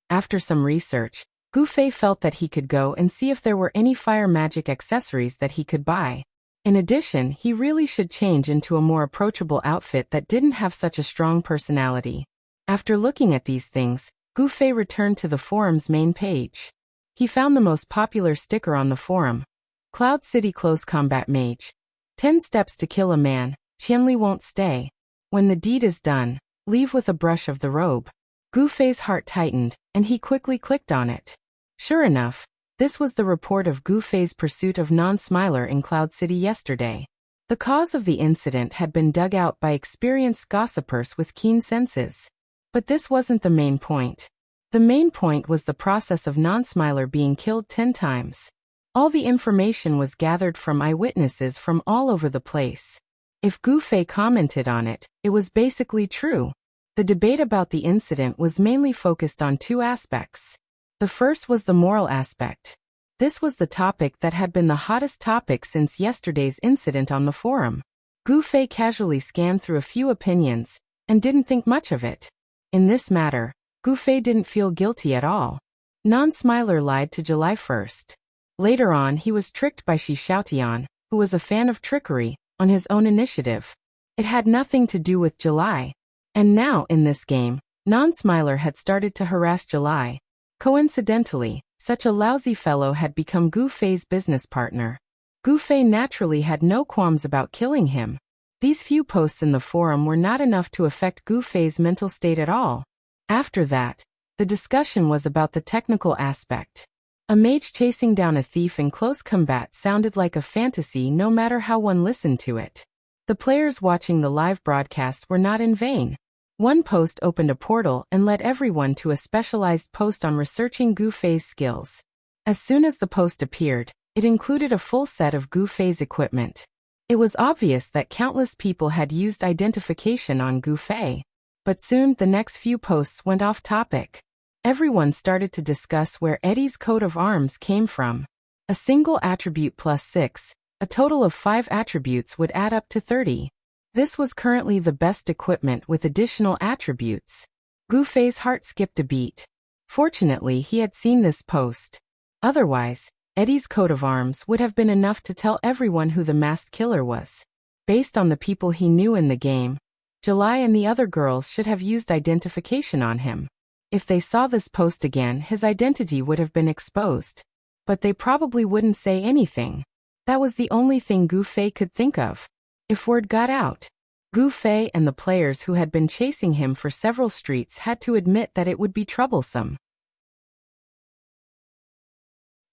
After some research, Gu Fei felt that he could go and see if there were any fire magic accessories that he could buy. In addition, he really should change into a more approachable outfit that didn't have such a strong personality. After looking at these things, Gu Fei returned to the forum's main page. He found the most popular sticker on the forum. Cloud City Close Combat Mage. 10 steps to kill a man, Qianli won't stay. When the deed is done, leave with a brush of the robe. Gu Fei's heart tightened, and he quickly clicked on it. Sure enough, this was the report of Gu Fei's pursuit of Non-Smiler in Cloud City yesterday. The cause of the incident had been dug out by experienced gossipers with keen senses. But this wasn't the main point. The main point was the process of Non-Smiler being killed 10 times. All the information was gathered from eyewitnesses from all over the place. If Gu Fei commented on it, it was basically true. The debate about the incident was mainly focused on 2 aspects. The first was the moral aspect. This was the topic that had been the hottest topic since yesterday's incident on the forum. Gu Fei casually scanned through a few opinions, and didn't think much of it. In this matter, Gu Fei didn't feel guilty at all. Non-Smiler lied to July 1st. Later on, he was tricked by Shi Xiaotian, who was a fan of trickery, on his own initiative. It had nothing to do with July. And now, in this game, Non-Smiler had started to harass July. Coincidentally, such a lousy fellow had become Gu Fei's business partner. Gu Fei naturally had no qualms about killing him. These few posts in the forum were not enough to affect Gu Fei's mental state at all. After that, the discussion was about the technical aspect. A mage chasing down a thief in close combat sounded like a fantasy no matter how one listened to it. The players watching the live broadcast were not in vain. One post opened a portal and led everyone to a specialized post on researching Gu Fei's skills. As soon as the post appeared, it included a full set of Gu Fei's equipment. It was obvious that countless people had used identification on Gu Fei. But soon the next few posts went off topic. Everyone started to discuss where Eddie's coat of arms came from. A single attribute plus 6, a total of 5 attributes would add up to 30. This was currently the best equipment with additional attributes. Gu Fei's heart skipped a beat. Fortunately, he had seen this post. Otherwise, Eddie's coat of arms would have been enough to tell everyone who the masked killer was. Based on the people he knew in the game, July and the other girls should have used identification on him. If they saw this post again, his identity would have been exposed. But they probably wouldn't say anything. That was the only thing Gu Fei could think of. If word got out, Gu Fei and the players who had been chasing him for several streets had to admit that it would be troublesome.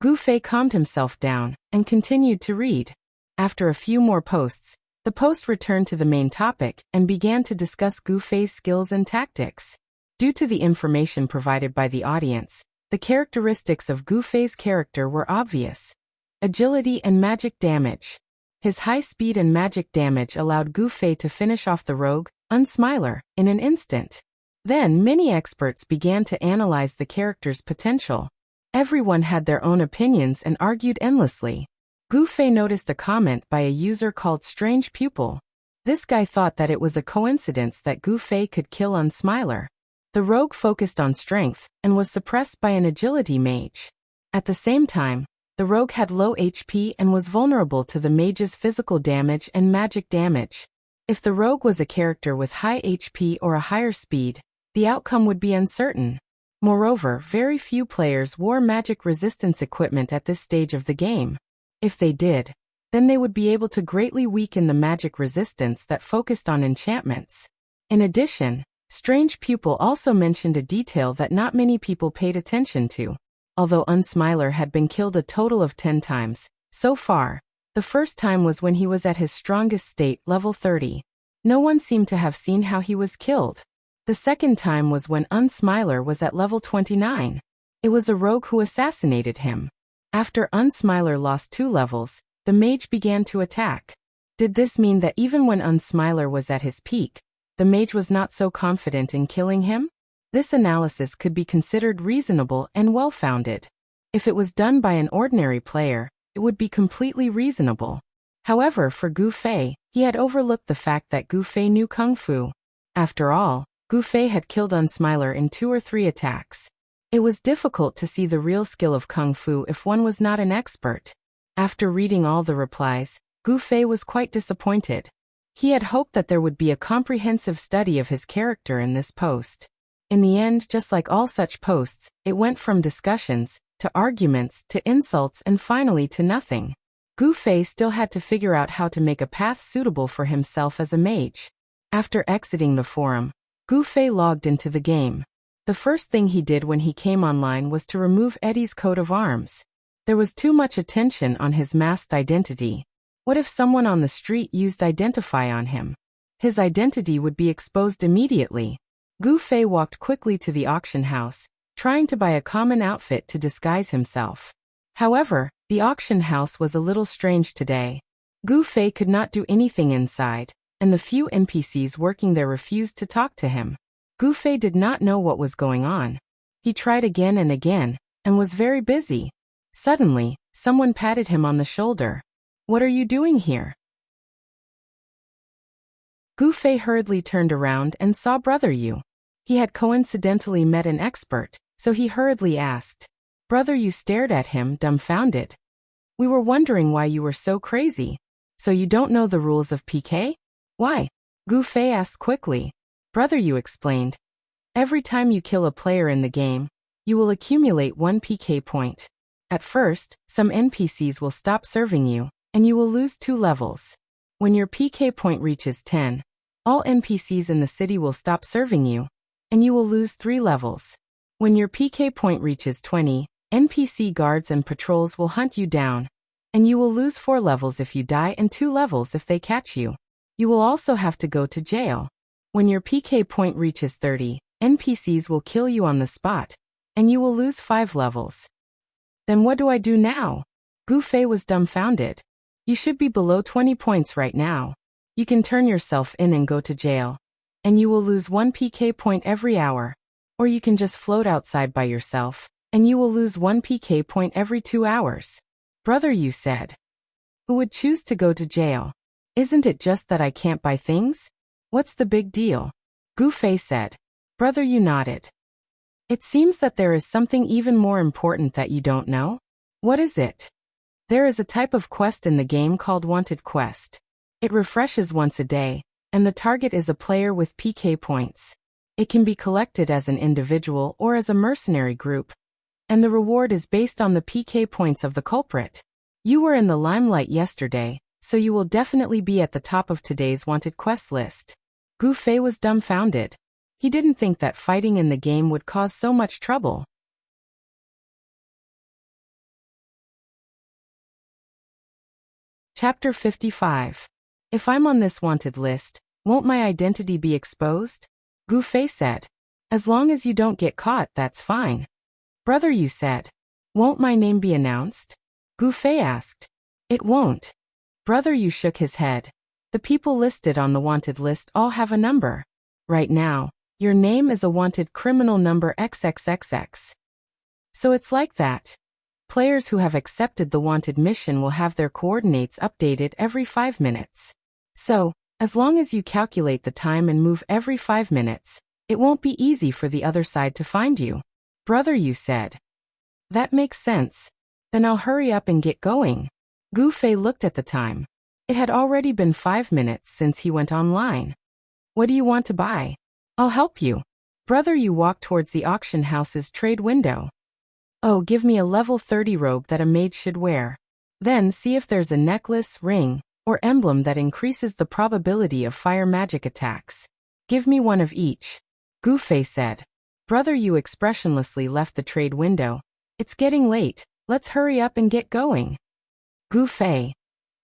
Gu Fei calmed himself down and continued to read. After a few more posts, the post returned to the main topic and began to discuss Gu Fei's skills and tactics. Due to the information provided by the audience, The characteristics of Gu Fei's character were obvious. Agility and magic damage. His high speed and magic damage allowed Gu Fei to finish off the rogue, Unsmiler, in an instant. Then many experts began to analyze the character's potential. Everyone had their own opinions and argued endlessly. Gu Fei noticed a comment by a user called Strange Pupil. This guy thought that it was a coincidence that Gu Fei could kill Unsmiler. The rogue focused on strength and was suppressed by an agility mage. At the same time, the rogue had low HP and was vulnerable to the mage's physical damage and magic damage. If the rogue was a character with high HP or a higher speed, the outcome would be uncertain. Moreover, very few players wore magic resistance equipment at this stage of the game. If they did, then they would be able to greatly weaken the magic resistance that focused on enchantments. In addition, Strange Pupil also mentioned a detail that not many people paid attention to. Although Unsmiler had been killed a total of 10 times, so far, the first time was when he was at his strongest state, level 30. No one seemed to have seen how he was killed. The second time was when Unsmiler was at level 29. It was a rogue who assassinated him. After Unsmiler lost 2 levels, the mage began to attack. Did this mean that even when Unsmiler was at his peak, the mage was not so confident in killing him? This analysis could be considered reasonable and well-founded. If it was done by an ordinary player, it would be completely reasonable. However, for Gu Fei, he had overlooked the fact that Gu Fei knew Kung Fu. After all, Gu Fei had killed Unsmiler in 2 or 3 attacks. It was difficult to see the real skill of Kung Fu if one was not an expert. After reading all the replies, Gu Fei was quite disappointed. He had hoped that there would be a comprehensive study of his character in this post. In the end, just like all such posts, it went from discussions, to arguments, to insults and finally to nothing. Gu Fei still had to figure out how to make a path suitable for himself as a mage. After exiting the forum, Gu Fei logged into the game. The first thing he did when he came online was to remove Eddie's coat of arms. There was too much attention on his masked identity. What if someone on the street used Identify on him? His identity would be exposed immediately. Gu Fei walked quickly to the auction house, trying to buy a common outfit to disguise himself. However, the auction house was a little strange today. Gu Fei could not do anything inside, and the few NPCs working there refused to talk to him. Gu Fei did not know what was going on. He tried again and again, and was very busy. Suddenly, someone patted him on the shoulder. "What are you doing here?" Gu Fei hurriedly turned around and saw Brother Yu. He had coincidentally met an expert, so he hurriedly asked. Brother Yu stared at him, dumbfounded. "We were wondering why you were so crazy. So you don't know the rules of PK? Why?" Gu Fei asked quickly. Brother Yu explained. "Every time you kill a player in the game, you will accumulate 1 PK point. At first, some NPCs will stop serving you, and you will lose 2 levels. When your PK point reaches 10, all NPCs in the city will stop serving you, and you will lose 3 levels. When your PK point reaches 20, NPC guards and patrols will hunt you down, and you will lose 4 levels if you die and 2 levels if they catch you. You will also have to go to jail. When your PK point reaches 30, NPCs will kill you on the spot, and you will lose 5 levels. Then what do I do now?" Gu Fei was dumbfounded. "You should be below 20 points right now. You can turn yourself in and go to jail, and you will lose 1 PK point every hour. Or you can just float outside by yourself, and you will lose 1 PK point every 2 hours. Brother Yu said. "Who would choose to go to jail? Isn't it just that I can't buy things? What's the big deal?" Gu Fei said. Brother Yu nodded. "It seems that there is something even more important that you don't know. What is it?" "There is a type of quest in the game called Wanted Quest. It refreshes once a day, and the target is a player with PK points. It can be collected as an individual or as a mercenary group, and the reward is based on the PK points of the culprit. You were in the limelight yesterday, so you will definitely be at the top of today's Wanted Quest list." Gu Fei was dumbfounded. He didn't think that fighting in the game would cause so much trouble. Chapter 55. If I'm on this wanted list, won't my identity be exposed? Gu Fei said. As long as you don't get caught, that's fine. Brother, you said. Won't my name be announced? Gu Fei asked. It won't. Brother, you shook his head. The people listed on the wanted list all have a number. Right now, your name is a wanted criminal number XXXX. So it's like that. Players who have accepted the wanted mission will have their coordinates updated every 5 minutes. So, as long as you calculate the time and move every 5 minutes, it won't be easy for the other side to find you. Brother, you said. That makes sense. Then I'll hurry up and get going. Gu Fei looked at the time. It had already been 5 minutes since he went online. What do you want to buy? I'll help you. Brother, you walked towards the auction house's trade window. Oh, give me a level 30 robe that a mage should wear. Then see if there's a necklace, ring, or emblem that increases the probability of fire magic attacks. Give me one of each. Gu Fei said. Brother, you expressionlessly left the trade window. It's getting late. Let's hurry up and get going. Gu Fei.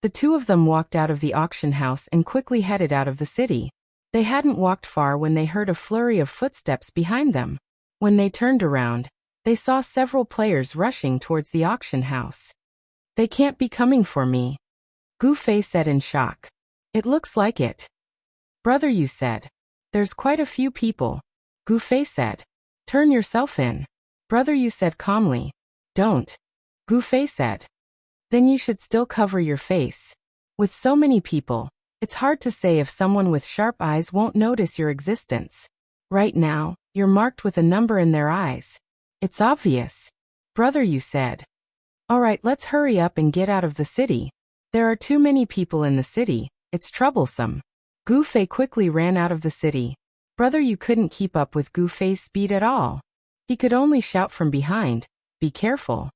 The two of them walked out of the auction house and quickly headed out of the city. They hadn't walked far when they heard a flurry of footsteps behind them. When they turned around, they saw several players rushing towards the auction house. They can't be coming for me. Gu Fei said in shock. It looks like it. Brother, you said. There's quite a few people. Gu Fei said. Turn yourself in. Brother, you said calmly. Don't. Gu Fei said. Then you should still cover your face. With so many people, it's hard to say if someone with sharp eyes won't notice your existence. Right now, you're marked with a number in their eyes. It's obvious. Brother, you said. All right, let's hurry up and get out of the city. There are too many people in the city. It's troublesome. Gu Fei quickly ran out of the city. Brother, you couldn't keep up with Gu Fei's speed at all. He could only shout from behind, be careful.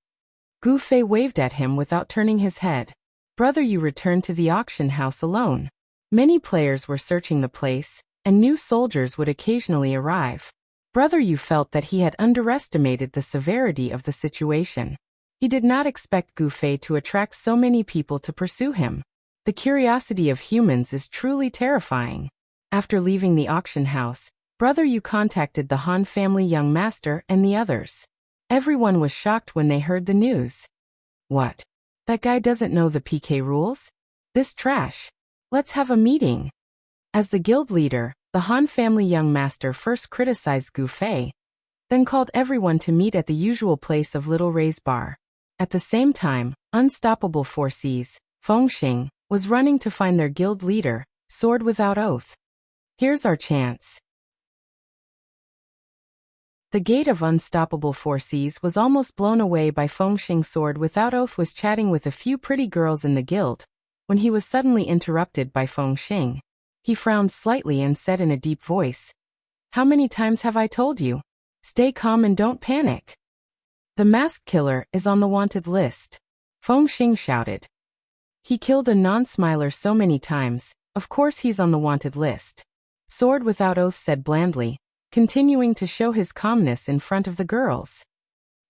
Gu Fei waved at him without turning his head. Brother, you returned to the auction house alone. Many players were searching the place, and new soldiers would occasionally arrive. Brother, you felt that he had underestimated the severity of the situation. He did not expect Gu Fei to attract so many people to pursue him. The curiosity of humans is truly terrifying. After leaving the auction house, Brother, you contacted the Han family young master and the others. Everyone was shocked when they heard the news. What? That guy doesn't know the PK rules? This trash. Let's have a meeting. As the guild leader, the Han family young master first criticized Gu Fei, then called everyone to meet at the usual place of Little Ray's bar. At the same time, Unstoppable 4Cs, Fengxing, was running to find their guild leader, Sword Without Oath. Here's our chance. The gate of Unstoppable 4Cs was almost blown away by Fengxing. Sword Without Oath was chatting with a few pretty girls in the guild, when he was suddenly interrupted by Fengxing. He frowned slightly and said in a deep voice, How many times have I told you? Stay calm and don't panic. The masked killer is on the wanted list. Fengxing shouted. He killed a non-smiler so many times, of course he's on the wanted list. Sword Without Oath said blandly, continuing to show his calmness in front of the girls.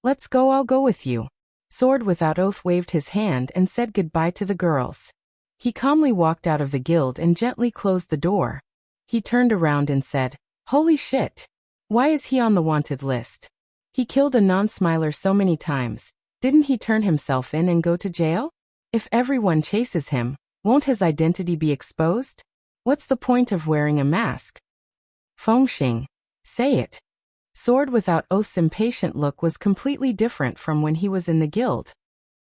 Let's go, I'll go with you. Sword Without Oath waved his hand and said goodbye to the girls. He calmly walked out of the guild and gently closed the door. He turned around and said, Holy shit! Why is he on the wanted list? He killed a non-smiler so many times. Didn't he turn himself in and go to jail? If everyone chases him, won't his identity be exposed? What's the point of wearing a mask? Fengxing. Say it. Sword Without Oath's impatient look was completely different from when he was in the guild.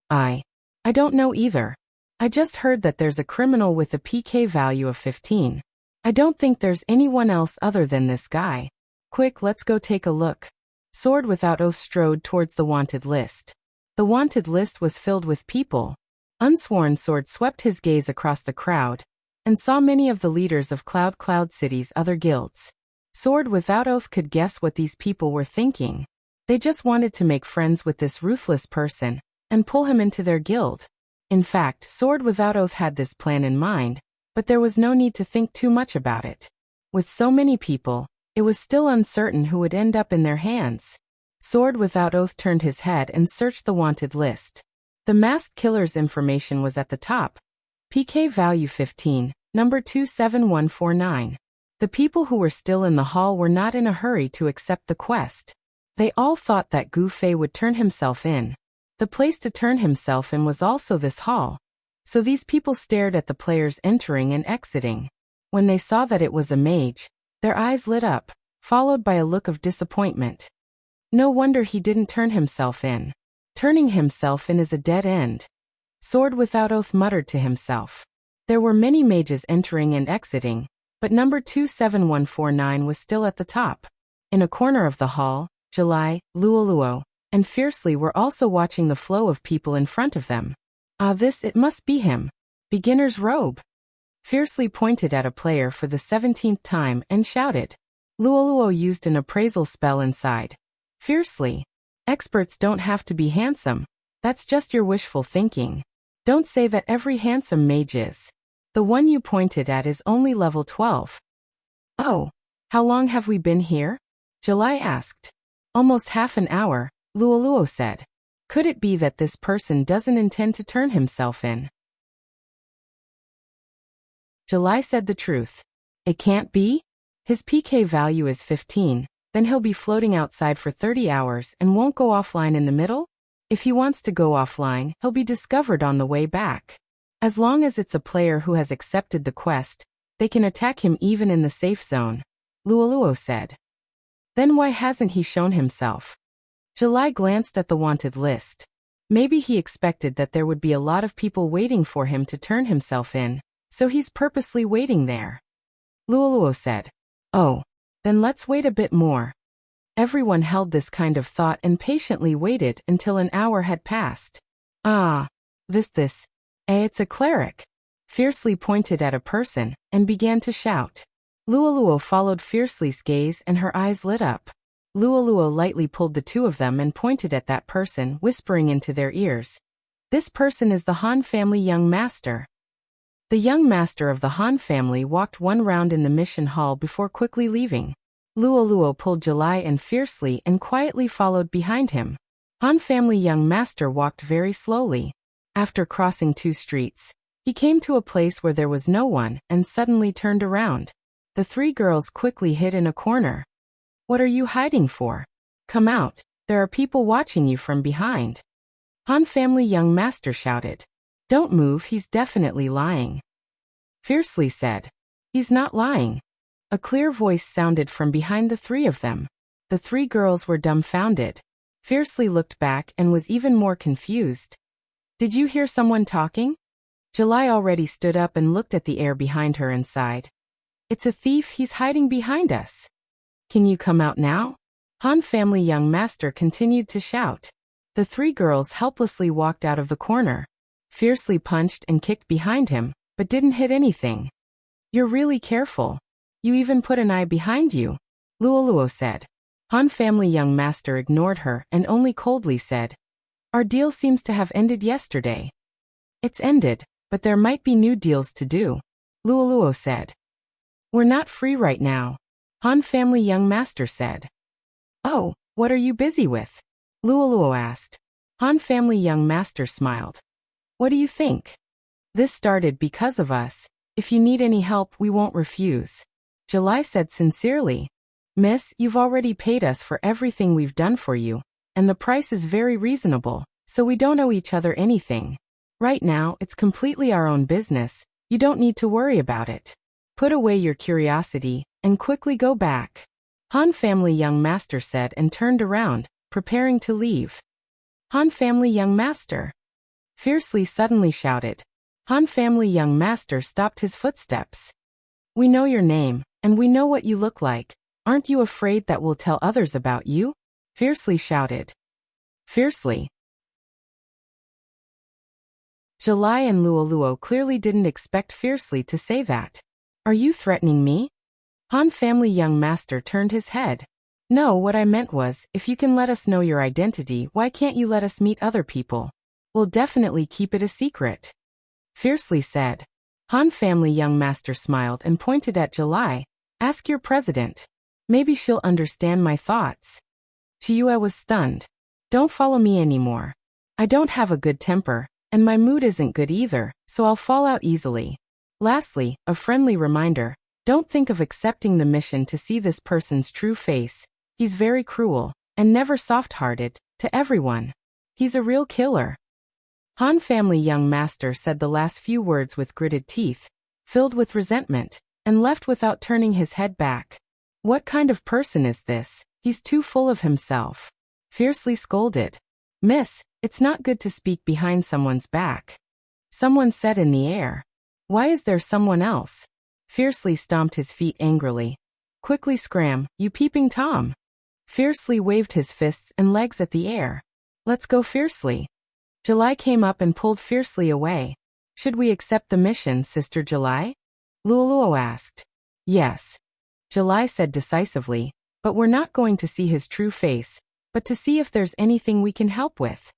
I don't know either. I just heard that there's a criminal with a PK value of 15. I don't think there's anyone else other than this guy. Quick, let's go take a look. Sword Without Oath strode towards the wanted list. The wanted list was filled with people. Unsworn Sword swept his gaze across the crowd, and saw many of the leaders of Cloud City's other guilds. Sword Without Oath could guess what these people were thinking. They just wanted to make friends with this ruthless person, and pull him into their guild. In fact, Sword Without Oath had this plan in mind, but there was no need to think too much about it. With so many people, it was still uncertain who would end up in their hands. Sword Without Oath turned his head and searched the wanted list. The masked killer's information was at the top. PK value 15, number 27149. The people who were still in the hall were not in a hurry to accept the quest. They all thought that Gu Fei would turn himself in. The place to turn himself in was also this hall. So these people stared at the players entering and exiting. When they saw that it was a mage, their eyes lit up, followed by a look of disappointment. No wonder he didn't turn himself in. Turning himself in is a dead end. Sword without oath muttered to himself. There were many mages entering and exiting, but number 27149 was still at the top. In a corner of the hall, July, Luoluo, and Fiercely were also watching the flow of people in front of them. It must be him. Beginner's robe. Fiercely pointed at a player for the 17th time and shouted. Luoluo used an appraisal spell inside. Fiercely. Experts don't have to be handsome. That's just your wishful thinking. Don't say that every handsome mage is. The one you pointed at is only level 12. Oh, how long have we been here? July asked. Almost half an hour, Luoluo said. Could it be that this person doesn't intend to turn himself in? July said the truth. It can't be? His PK value is 15, then he'll be floating outside for 30 hours and won't go offline in the middle? If he wants to go offline, he'll be discovered on the way back. As long as it's a player who has accepted the quest, they can attack him even in the safe zone, Luoluo said. Then why hasn't he shown himself? July glanced at the wanted list. Maybe he expected that there would be a lot of people waiting for him to turn himself in, so he's purposely waiting there. Luoluo said. Oh, then let's wait a bit more. Everyone held this kind of thought and patiently waited until an hour had passed. It's a cleric. Fiercely pointed at a person and began to shout. Luoluo followed Fiercely's gaze and her eyes lit up. Luoluo lightly pulled the two of them and pointed at that person, whispering into their ears. This person is the Han family young master. The young master of the Han family walked one round in the mission hall before quickly leaving. Luoluo pulled July and Fiercely and quietly followed behind him. Han family young master walked very slowly. After crossing 2 streets, he came to a place where there was no one and suddenly turned around. The 3 girls quickly hid in a corner. What are you hiding for? Come out, there are people watching you from behind. Han family young master shouted. Don't move, he's definitely lying. Fiercely said. He's not lying. A clear voice sounded from behind the 3 of them. The 3 girls were dumbfounded. Fiercely looked back and was even more confused. Did you hear someone talking? July already stood up and looked at the air behind her and sighed. It's a thief, he's hiding behind us. Can you come out now? Han family young master continued to shout. The 3 girls helplessly walked out of the corner. Fiercely punched and kicked behind him, but didn't hit anything. You're really careful. You even put an eye behind you, Luoluo said. Han family young master ignored her and only coldly said, Our deal seems to have ended yesterday. It's ended, but there might be new deals to do, Luoluo said. We're not free right now, Han family young master said. Oh, what are you busy with? Luoluo asked. Han family young master smiled. What do you think? This started because of us. If you need any help, we won't refuse. July said sincerely. Miss, you've already paid us for everything we've done for you, and the price is very reasonable, so we don't owe each other anything. Right now, it's completely our own business. You don't need to worry about it. Put away your curiosity and quickly go back. Han family young master said and turned around, preparing to leave. Han family young master. Fiercely suddenly shouted. Han family young master stopped his footsteps. We know your name, and we know what you look like. Aren't you afraid that we'll tell others about you? Fiercely shouted. Fiercely. July and Luoluo clearly didn't expect Fiercely to say that. Are you threatening me? Han family young master turned his head. No, what I meant was, if you can let us know your identity, why can't you let us meet other people? We'll definitely keep it a secret. Fiercely said. Han family young master smiled and pointed at July. Ask your president. Maybe she'll understand my thoughts. Chiyue was stunned. Don't follow me anymore. I don't have a good temper, and my mood isn't good either, so I'll fall out easily. Lastly, a friendly reminder. Don't think of accepting the mission to see this person's true face. He's very cruel. and never soft-hearted, to everyone. He's a real killer. Han family young master said the last few words with gritted teeth, filled with resentment, and left without turning his head back. What kind of person is this? He's too full of himself. Fiercely scolded. Miss, it's not good to speak behind someone's back. Someone said in the air. Why is there someone else? Fiercely stomped his feet angrily. Quickly scram, you peeping Tom. Fiercely waved his fists and legs at the air. Let's go fiercely. July came up and pulled fiercely away. Should we accept the mission, Sister July? Luoluo asked. Yes. July said decisively, but we're not going to see his true face, but to see if there's anything we can help with.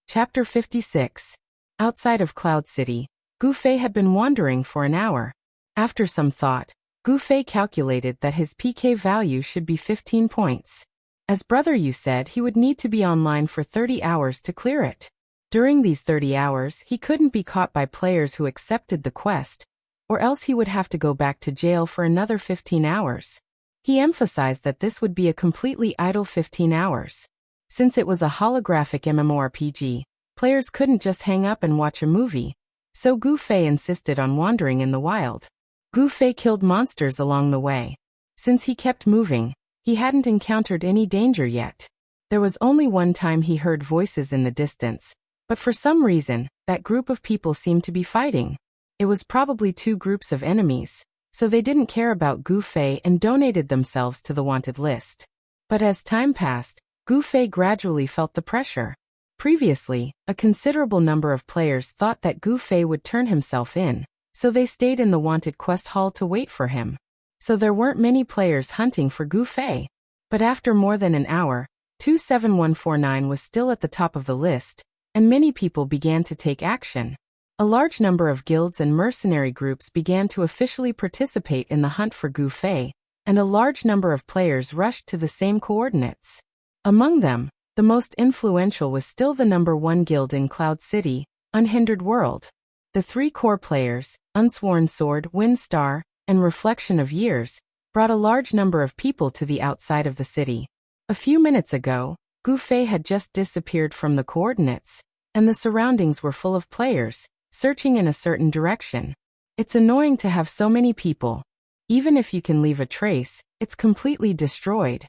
Chapter 56. Outside of Cloud City, Gu Fei had been wandering for an hour. After some thought, Gu Fei calculated that his PK value should be 15 points. As Brother Yu said, he would need to be online for 30 hours to clear it. During these 30 hours, he couldn't be caught by players who accepted the quest, or else he would have to go back to jail for another 15 hours. He emphasized that this would be a completely idle 15 hours. Since it was a holographic MMORPG, players couldn't just hang up and watch a movie, so Gu Fei insisted on wandering in the wild. Gu Fei killed monsters along the way. Since he kept moving, he hadn't encountered any danger yet. There was only one time he heard voices in the distance, but for some reason, that group of people seemed to be fighting. It was probably two groups of enemies, so they didn't care about Gu Fei and donated themselves to the wanted list. But as time passed, Gu Fei gradually felt the pressure. Previously, a considerable number of players thought that Gu Fei would turn himself in, so they stayed in the wanted quest hall to wait for him. So there weren't many players hunting for Gu Fei. But after more than an hour, 27149 was still at the top of the list, and many people began to take action. A large number of guilds and mercenary groups began to officially participate in the hunt for Gu Fei, and a large number of players rushed to the same coordinates. Among them, the most influential was still the #1 guild in Cloud City, Unhindered World. The three core players, Unsworn Sword, Windstar, and Reflection of Years, brought a large number of people to the outside of the city. A few minutes ago, Gu Fei had just disappeared from the coordinates, and the surroundings were full of players, searching in a certain direction. It's annoying to have so many people. Even if you can leave a trace, it's completely destroyed.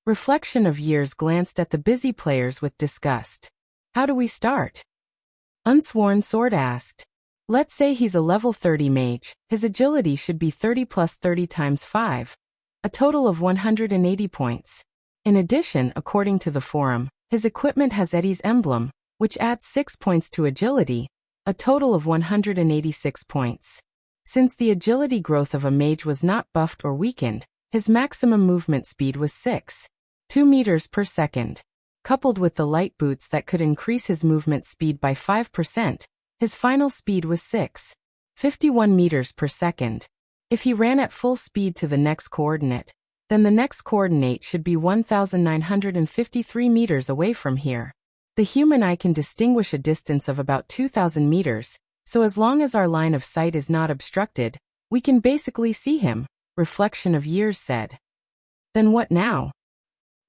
Reflection of Years glanced at the busy players with disgust. How do we start? Unsworn Sword asked. Let's say he's a level 30 mage, his agility should be 30 plus 30 times 5. A total of 180 points. In addition, according to the forum, his equipment has Eddie's emblem, which adds 6 points to agility, a total of 186 points. Since the agility growth of a mage was not buffed or weakened, his maximum movement speed was 6.2 meters per second. Coupled with the light boots that could increase his movement speed by 5%, his final speed was 6.51 meters per second. If he ran at full speed to the next coordinate, then the next coordinate should be 1,953 meters away from here. The human eye can distinguish a distance of about 2,000 meters, so as long as our line of sight is not obstructed, we can basically see him, Reflection of Years said. Then what now?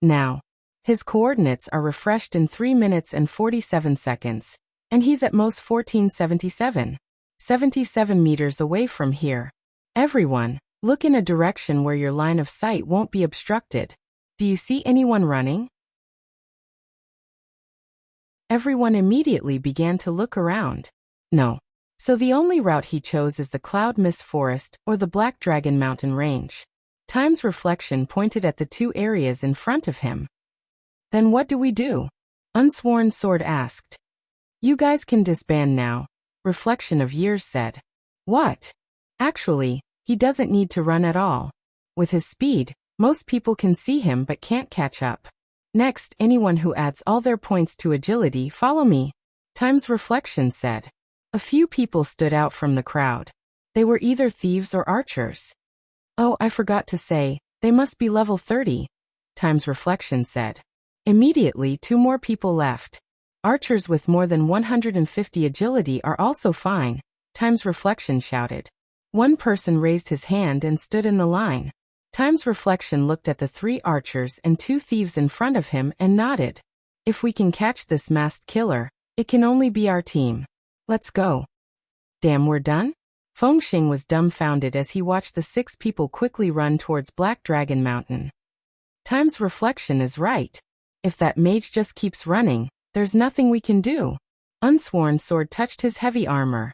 Now, his coordinates are refreshed in 3 minutes and 47 seconds, and he's at most 1477 meters away from here. Everyone, look in a direction where your line of sight won't be obstructed. Do you see anyone running? Everyone immediately began to look around. No. So the only route he chose is the Cloud Mist Forest or the Black Dragon Mountain Range. Time's Reflection pointed at the two areas in front of him. Then what do we do? Unsworn Sword asked. You guys can disband now, Reflection of Years said. What? Actually, he doesn't need to run at all. With his speed, most people can see him but can't catch up. Next, anyone who adds all their points to agility, follow me, Time's Reflection said. A few people stood out from the crowd. They were either thieves or archers. Oh, I forgot to say, they must be level 30, Time's Reflection said. Immediately, 2 more people left. Archers with more than 150 agility are also fine, Time's Reflection shouted. One person raised his hand and stood in the line. Time's Reflection looked at the 3 archers and 2 thieves in front of him and nodded. If we can catch this masked killer, it can only be our team. Let's go. Damn, we're done? Fengxing was dumbfounded as he watched the 6 people quickly run towards Black Dragon Mountain. Time's Reflection is right. If that mage just keeps running, there's nothing we can do. Unsworn Sword touched his heavy armor.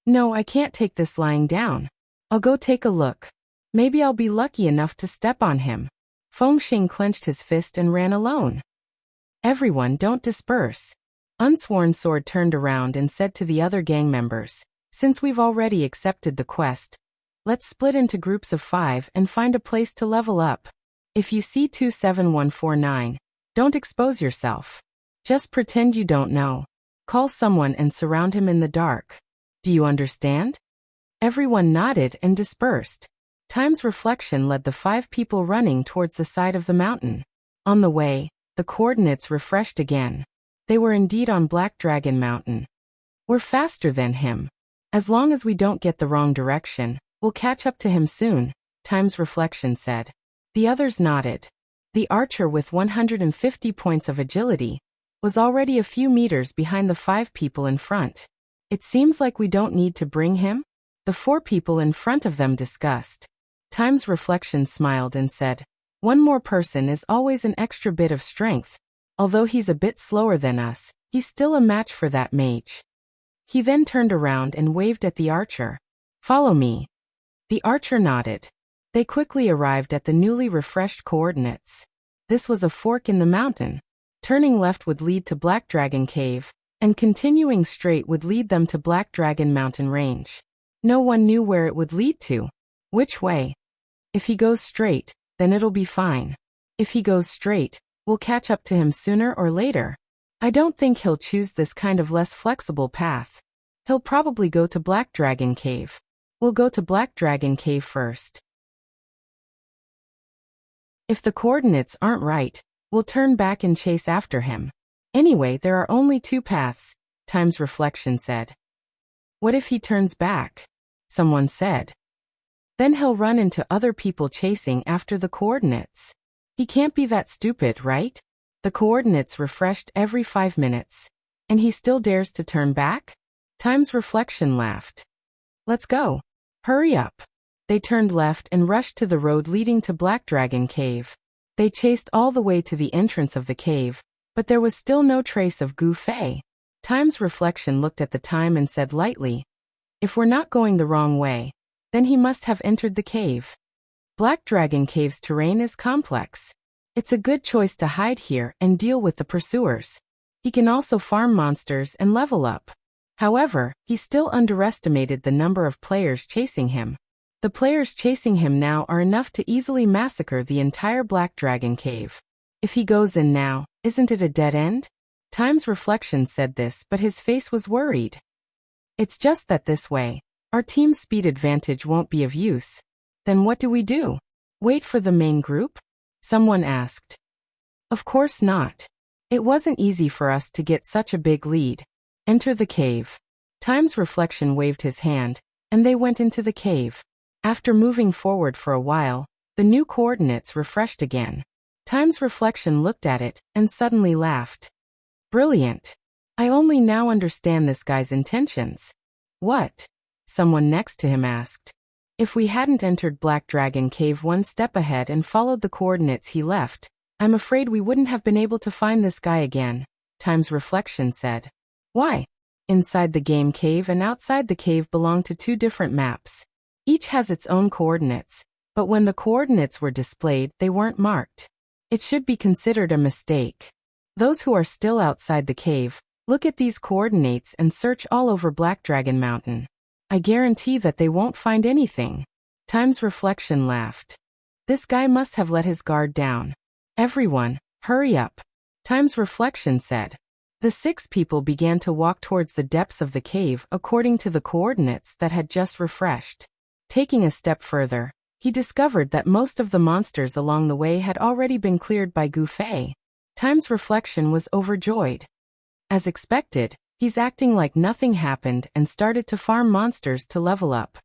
No, I can't take this lying down. I'll go take a look. Maybe I'll be lucky enough to step on him. Fengxing clenched his fist and ran alone. Everyone, don't disperse. Unsworn Sword turned around and said to the other gang members, since we've already accepted the quest, let's split into groups of 5 and find a place to level up. If you see 27149, don't expose yourself. Just pretend you don't know. Call someone and surround him in the dark. Do you understand? Everyone nodded and dispersed. Time's Reflection led the 5 people running towards the side of the mountain. On the way, the coordinates refreshed again. They were indeed on Black Dragon Mountain. We're faster than him. As long as we don't get the wrong direction, we'll catch up to him soon, Time's Reflection said. The others nodded. The archer with 150 points of agility was already a few meters behind the 5 people in front. It seems like we don't need to bring him? The 4 people in front of them discussed. Time's Reflection smiled and said, one more person is always an extra bit of strength. Although he's a bit slower than us, he's still a match for that mage. He then turned around and waved at the archer. Follow me. The archer nodded. They quickly arrived at the newly refreshed coordinates. This was a fork in the mountain. Turning left would lead to Black Dragon Cave, and continuing straight would lead them to Black Dragon Mountain Range. No one knew where it would lead to. Which way? If he goes straight, then it'll be fine. If he goes straight, we'll catch up to him sooner or later. I don't think he'll choose this kind of less flexible path. He'll probably go to Black Dragon Cave. We'll go to Black Dragon Cave first. If the coordinates aren't right, we'll turn back and chase after him. Anyway, there are only 2 paths, Time's Reflection said. What if he turns back? Someone said. Then he'll run into other people chasing after the coordinates. He can't be that stupid, right? The coordinates refreshed every 5 minutes. And he still dares to turn back? Time's Reflection laughed. Let's go. Hurry up. They turned left and rushed to the road leading to Black Dragon Cave. They chased all the way to the entrance of the cave, but there was still no trace of Gu Fei. Time's Reflection looked at the time and said lightly, if we're not going the wrong way, then he must have entered the cave. Black Dragon Cave's terrain is complex. It's a good choice to hide here and deal with the pursuers. He can also farm monsters and level up. However, he still underestimated the number of players chasing him. The players chasing him now are enough to easily massacre the entire Black Dragon Cave. If he goes in now, isn't it a dead end? Time's Reflection said this, but his face was worried. It's just that this way, our team's speed advantage won't be of use. Then what do we do? Wait for the main group? Someone asked. Of course not. It wasn't easy for us to get such a big lead. Enter the cave. Time's Reflection waved his hand, and they went into the cave. After moving forward for a while, the new coordinates refreshed again. Time's Reflection looked at it and suddenly laughed. Brilliant. I only now understand this guy's intentions. What? Someone next to him asked. If we hadn't entered Black Dragon Cave one step ahead and followed the coordinates he left, I'm afraid we wouldn't have been able to find this guy again, Time's Reflection said. Why? Inside the game cave and outside the cave belong to 2 different maps. Each has its own coordinates, but when the coordinates were displayed, they weren't marked. It should be considered a mistake. Those who are still outside the cave, look at these coordinates and search all over Black Dragon Mountain. I guarantee that they won't find anything. Time's Reflection laughed. This guy must have let his guard down. Everyone, hurry up. Time's Reflection said. The 6 people began to walk towards the depths of the cave according to the coordinates that had just refreshed. Taking a step further, he discovered that most of the monsters along the way had already been cleared by Gu Fei. Time's Reflection was overjoyed. As expected, he's acting like nothing happened and started to farm monsters to level up.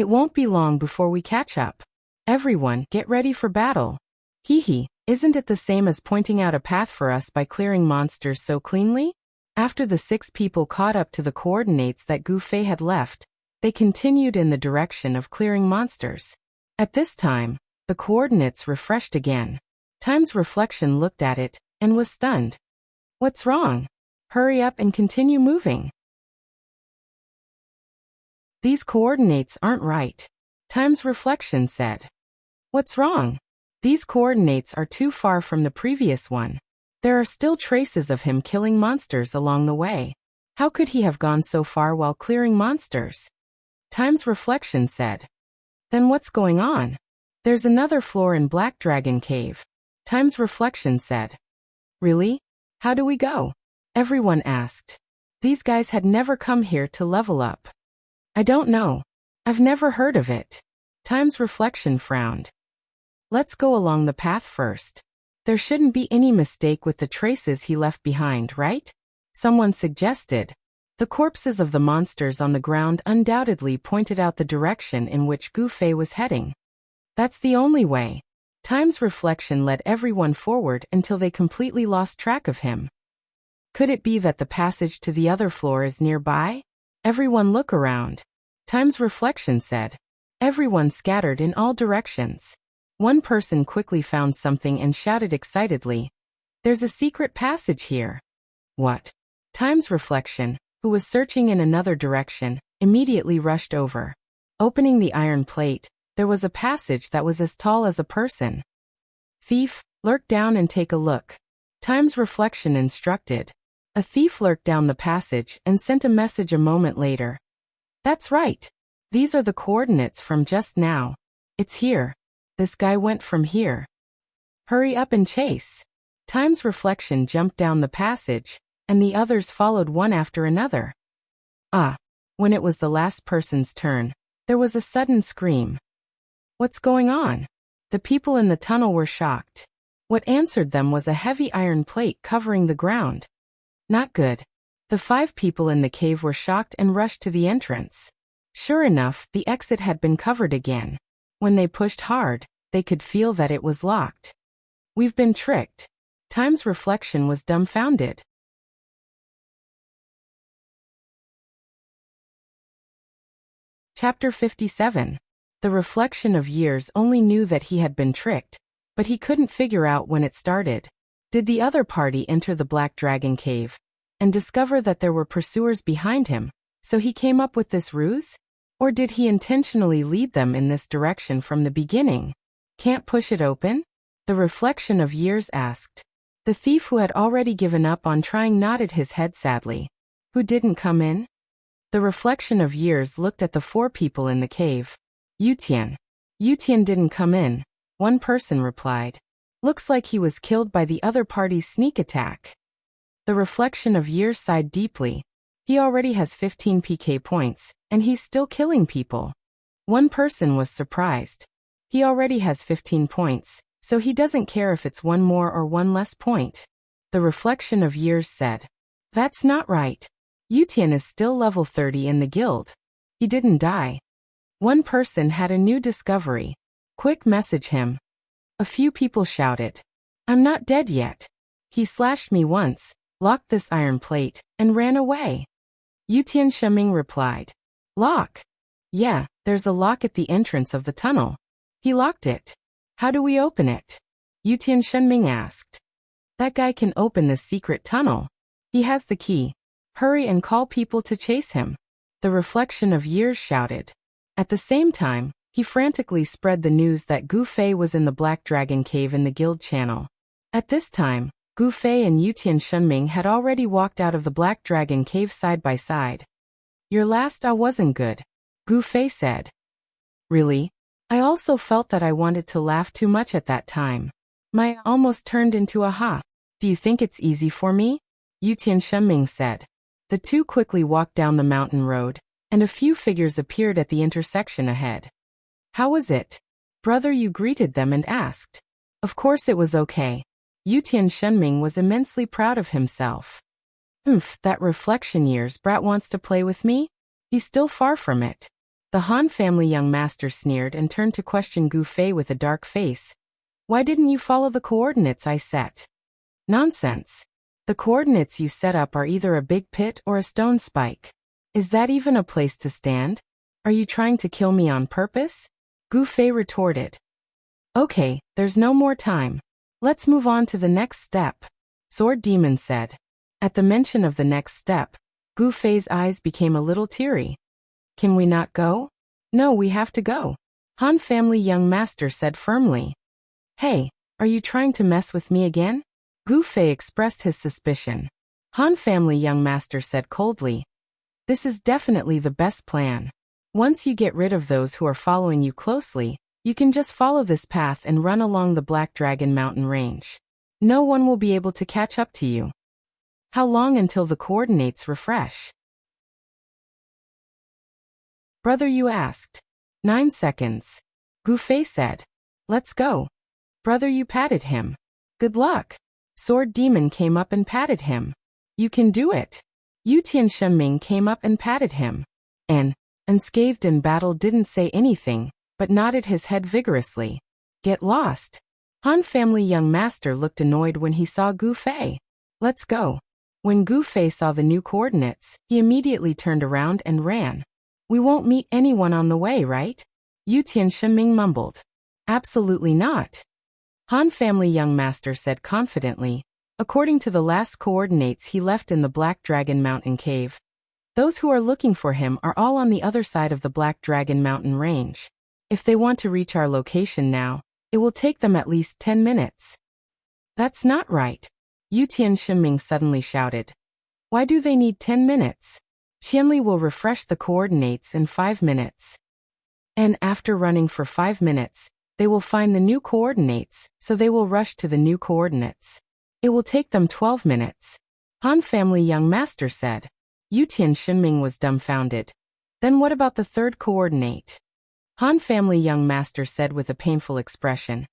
It won't be long before we catch up. Everyone, get ready for battle. Hee hee, isn't it the same as pointing out a path for us by clearing monsters so cleanly? After the 6 people caught up to the coordinates that Gu Fei had left, they continued in the direction of clearing monsters. At this time, the coordinates refreshed again. Time's Reflection looked at it and was stunned. What's wrong? Hurry up and continue moving. These coordinates aren't right. Time's Reflection said. What's wrong? These coordinates are too far from the previous one. There are still traces of him killing monsters along the way. How could he have gone so far while clearing monsters? Time's Reflection said. Then what's going on? There's another floor in Black Dragon Cave. Time's Reflection said. Really? How do we go? Everyone asked. These guys had never come here to level up. I don't know. I've never heard of it. Time's Reflection frowned. Let's go along the path first. There shouldn't be any mistake with the traces he left behind, right? Someone suggested. The corpses of the monsters on the ground undoubtedly pointed out the direction in which Gu Fei was heading. That's the only way. Time's Reflection led everyone forward until they completely lost track of him. Could it be that the passage to the other floor is nearby? Everyone look around. Time's Reflection said. Everyone scattered in all directions. One person quickly found something and shouted excitedly. There's a secret passage here. What? Time's Reflection, who was searching in another direction, immediately rushed over. Opening the iron plate, there was a passage that was as tall as a person. Thief, lurk down and take a look. Time's Reflection instructed. A thief lurked down the passage and sent a message a moment later. That's right. These are the coordinates from just now. It's here. This guy went from here. Hurry up and chase. Time's Reflection jumped down the passage, and the others followed one after another. When it was the last person's turn, there was a sudden scream. What's going on? The people in the tunnel were shocked. What answered them was a heavy iron plate covering the ground. Not good. The 5 people in the cave were shocked and rushed to the entrance. Sure enough, the exit had been covered again. When they pushed hard, they could feel that it was locked. We've been tricked. Time's Reflection was dumbfounded. Chapter 57. The Reflection of Years only knew that he had been tricked, but he couldn't figure out when it started. Did the other party enter the Black Dragon Cave and discover that there were pursuers behind him, so he came up with this ruse? Or did he intentionally lead them in this direction from the beginning? Can't push it open? The Reflection of Years asked. The thief, who had already given up on trying, nodded his head sadly. Who didn't come in? The Reflection of Years looked at the 4 people in the cave. Yutian. Yutian didn't come in. One person replied. Looks like he was killed by the other party's sneak attack. The Reflection of Years sighed deeply. He already has 15 PK points, and he's still killing people. One person was surprised. He already has 15 points, so he doesn't care if it's 1 more or 1 less point. The Reflection of Years said. That's not right. Yutian is still level 30 in the guild. He didn't die. One person had a new discovery. Quick, message him. A few people shouted. I'm not dead yet. He slashed me once, locked this iron plate, and ran away. Yutian Shenming replied. Lock? Yeah, there's a lock at the entrance of the tunnel. He locked it. How do we open it? Yutian Shenming asked. That guy can open this secret tunnel. He has the key. Hurry and call people to chase him. The Reflection of Years shouted. At the same time, he frantically spread the news that Gu Fei was in the Black Dragon Cave in the guild channel. At this time, Gu Fei and Yutian Shenming had already walked out of the Black Dragon Cave side by side. Your last wasn't good, Gu Fei said. Really? I also felt that I wanted to laugh too much at that time. My almost turned into a ha. Do you think it's easy for me? Yutian Shenming said. The 2 quickly walked down the mountain road, and a few figures appeared at the intersection ahead. How was it? Brother, you greeted them and asked. Of course it was okay. Yutian Shenming was immensely proud of himself. That Reflection Years brat wants to play with me? He's still far from it. The Han family young master sneered and turned to question Gu Fei with a dark face. Why didn't you follow the coordinates I set? Nonsense. The coordinates you set up are either a big pit or a stone spike. Is that even a place to stand? Are you trying to kill me on purpose? Gu Fei retorted. Okay, there's no more time. Let's move on to the next step, Sword Demon said. At the mention of the next step, Gu Fei's eyes became a little teary. Can we not go? No, we have to go, Han family young master said firmly. Hey, are you trying to mess with me again? Gu Fei expressed his suspicion. Han family young master said coldly. This is definitely the best plan. Once you get rid of those who are following you closely, you can just follow this path and run along the Black Dragon Mountain range. No one will be able to catch up to you. How long until the coordinates refresh? Brother, you asked. 9 seconds. Gu Fei said. Let's go. Brother, you patted him. Good luck. Sword Demon came up and patted him. You can do it. Yu Tianshengming came up and patted him. And, unscathed in battle, didn't say anything, but nodded his head vigorously. Get lost. Han family young master looked annoyed when he saw Gu Fei. Let's go. When Gu Fei saw the new coordinates, he immediately turned around and ran. We won't meet anyone on the way, right? Yu Tianshengming mumbled. Absolutely not. Han family young master said confidently. According to the last coordinates he left in the Black Dragon Mountain cave, those who are looking for him are all on the other side of the Black Dragon Mountain range. If they want to reach our location now, it will take them at least 10 minutes. That's not right. Yu Tianshengming suddenly shouted. Why do they need 10 minutes? Qianli will refresh the coordinates in 5 minutes. And after running for 5 minutes, they will find the new coordinates, so they will rush to the new coordinates. It will take them 12 minutes. Han family young master said. Yu Tianshengming was dumbfounded. Then what about the third coordinate? Han family young master said with a painful expression.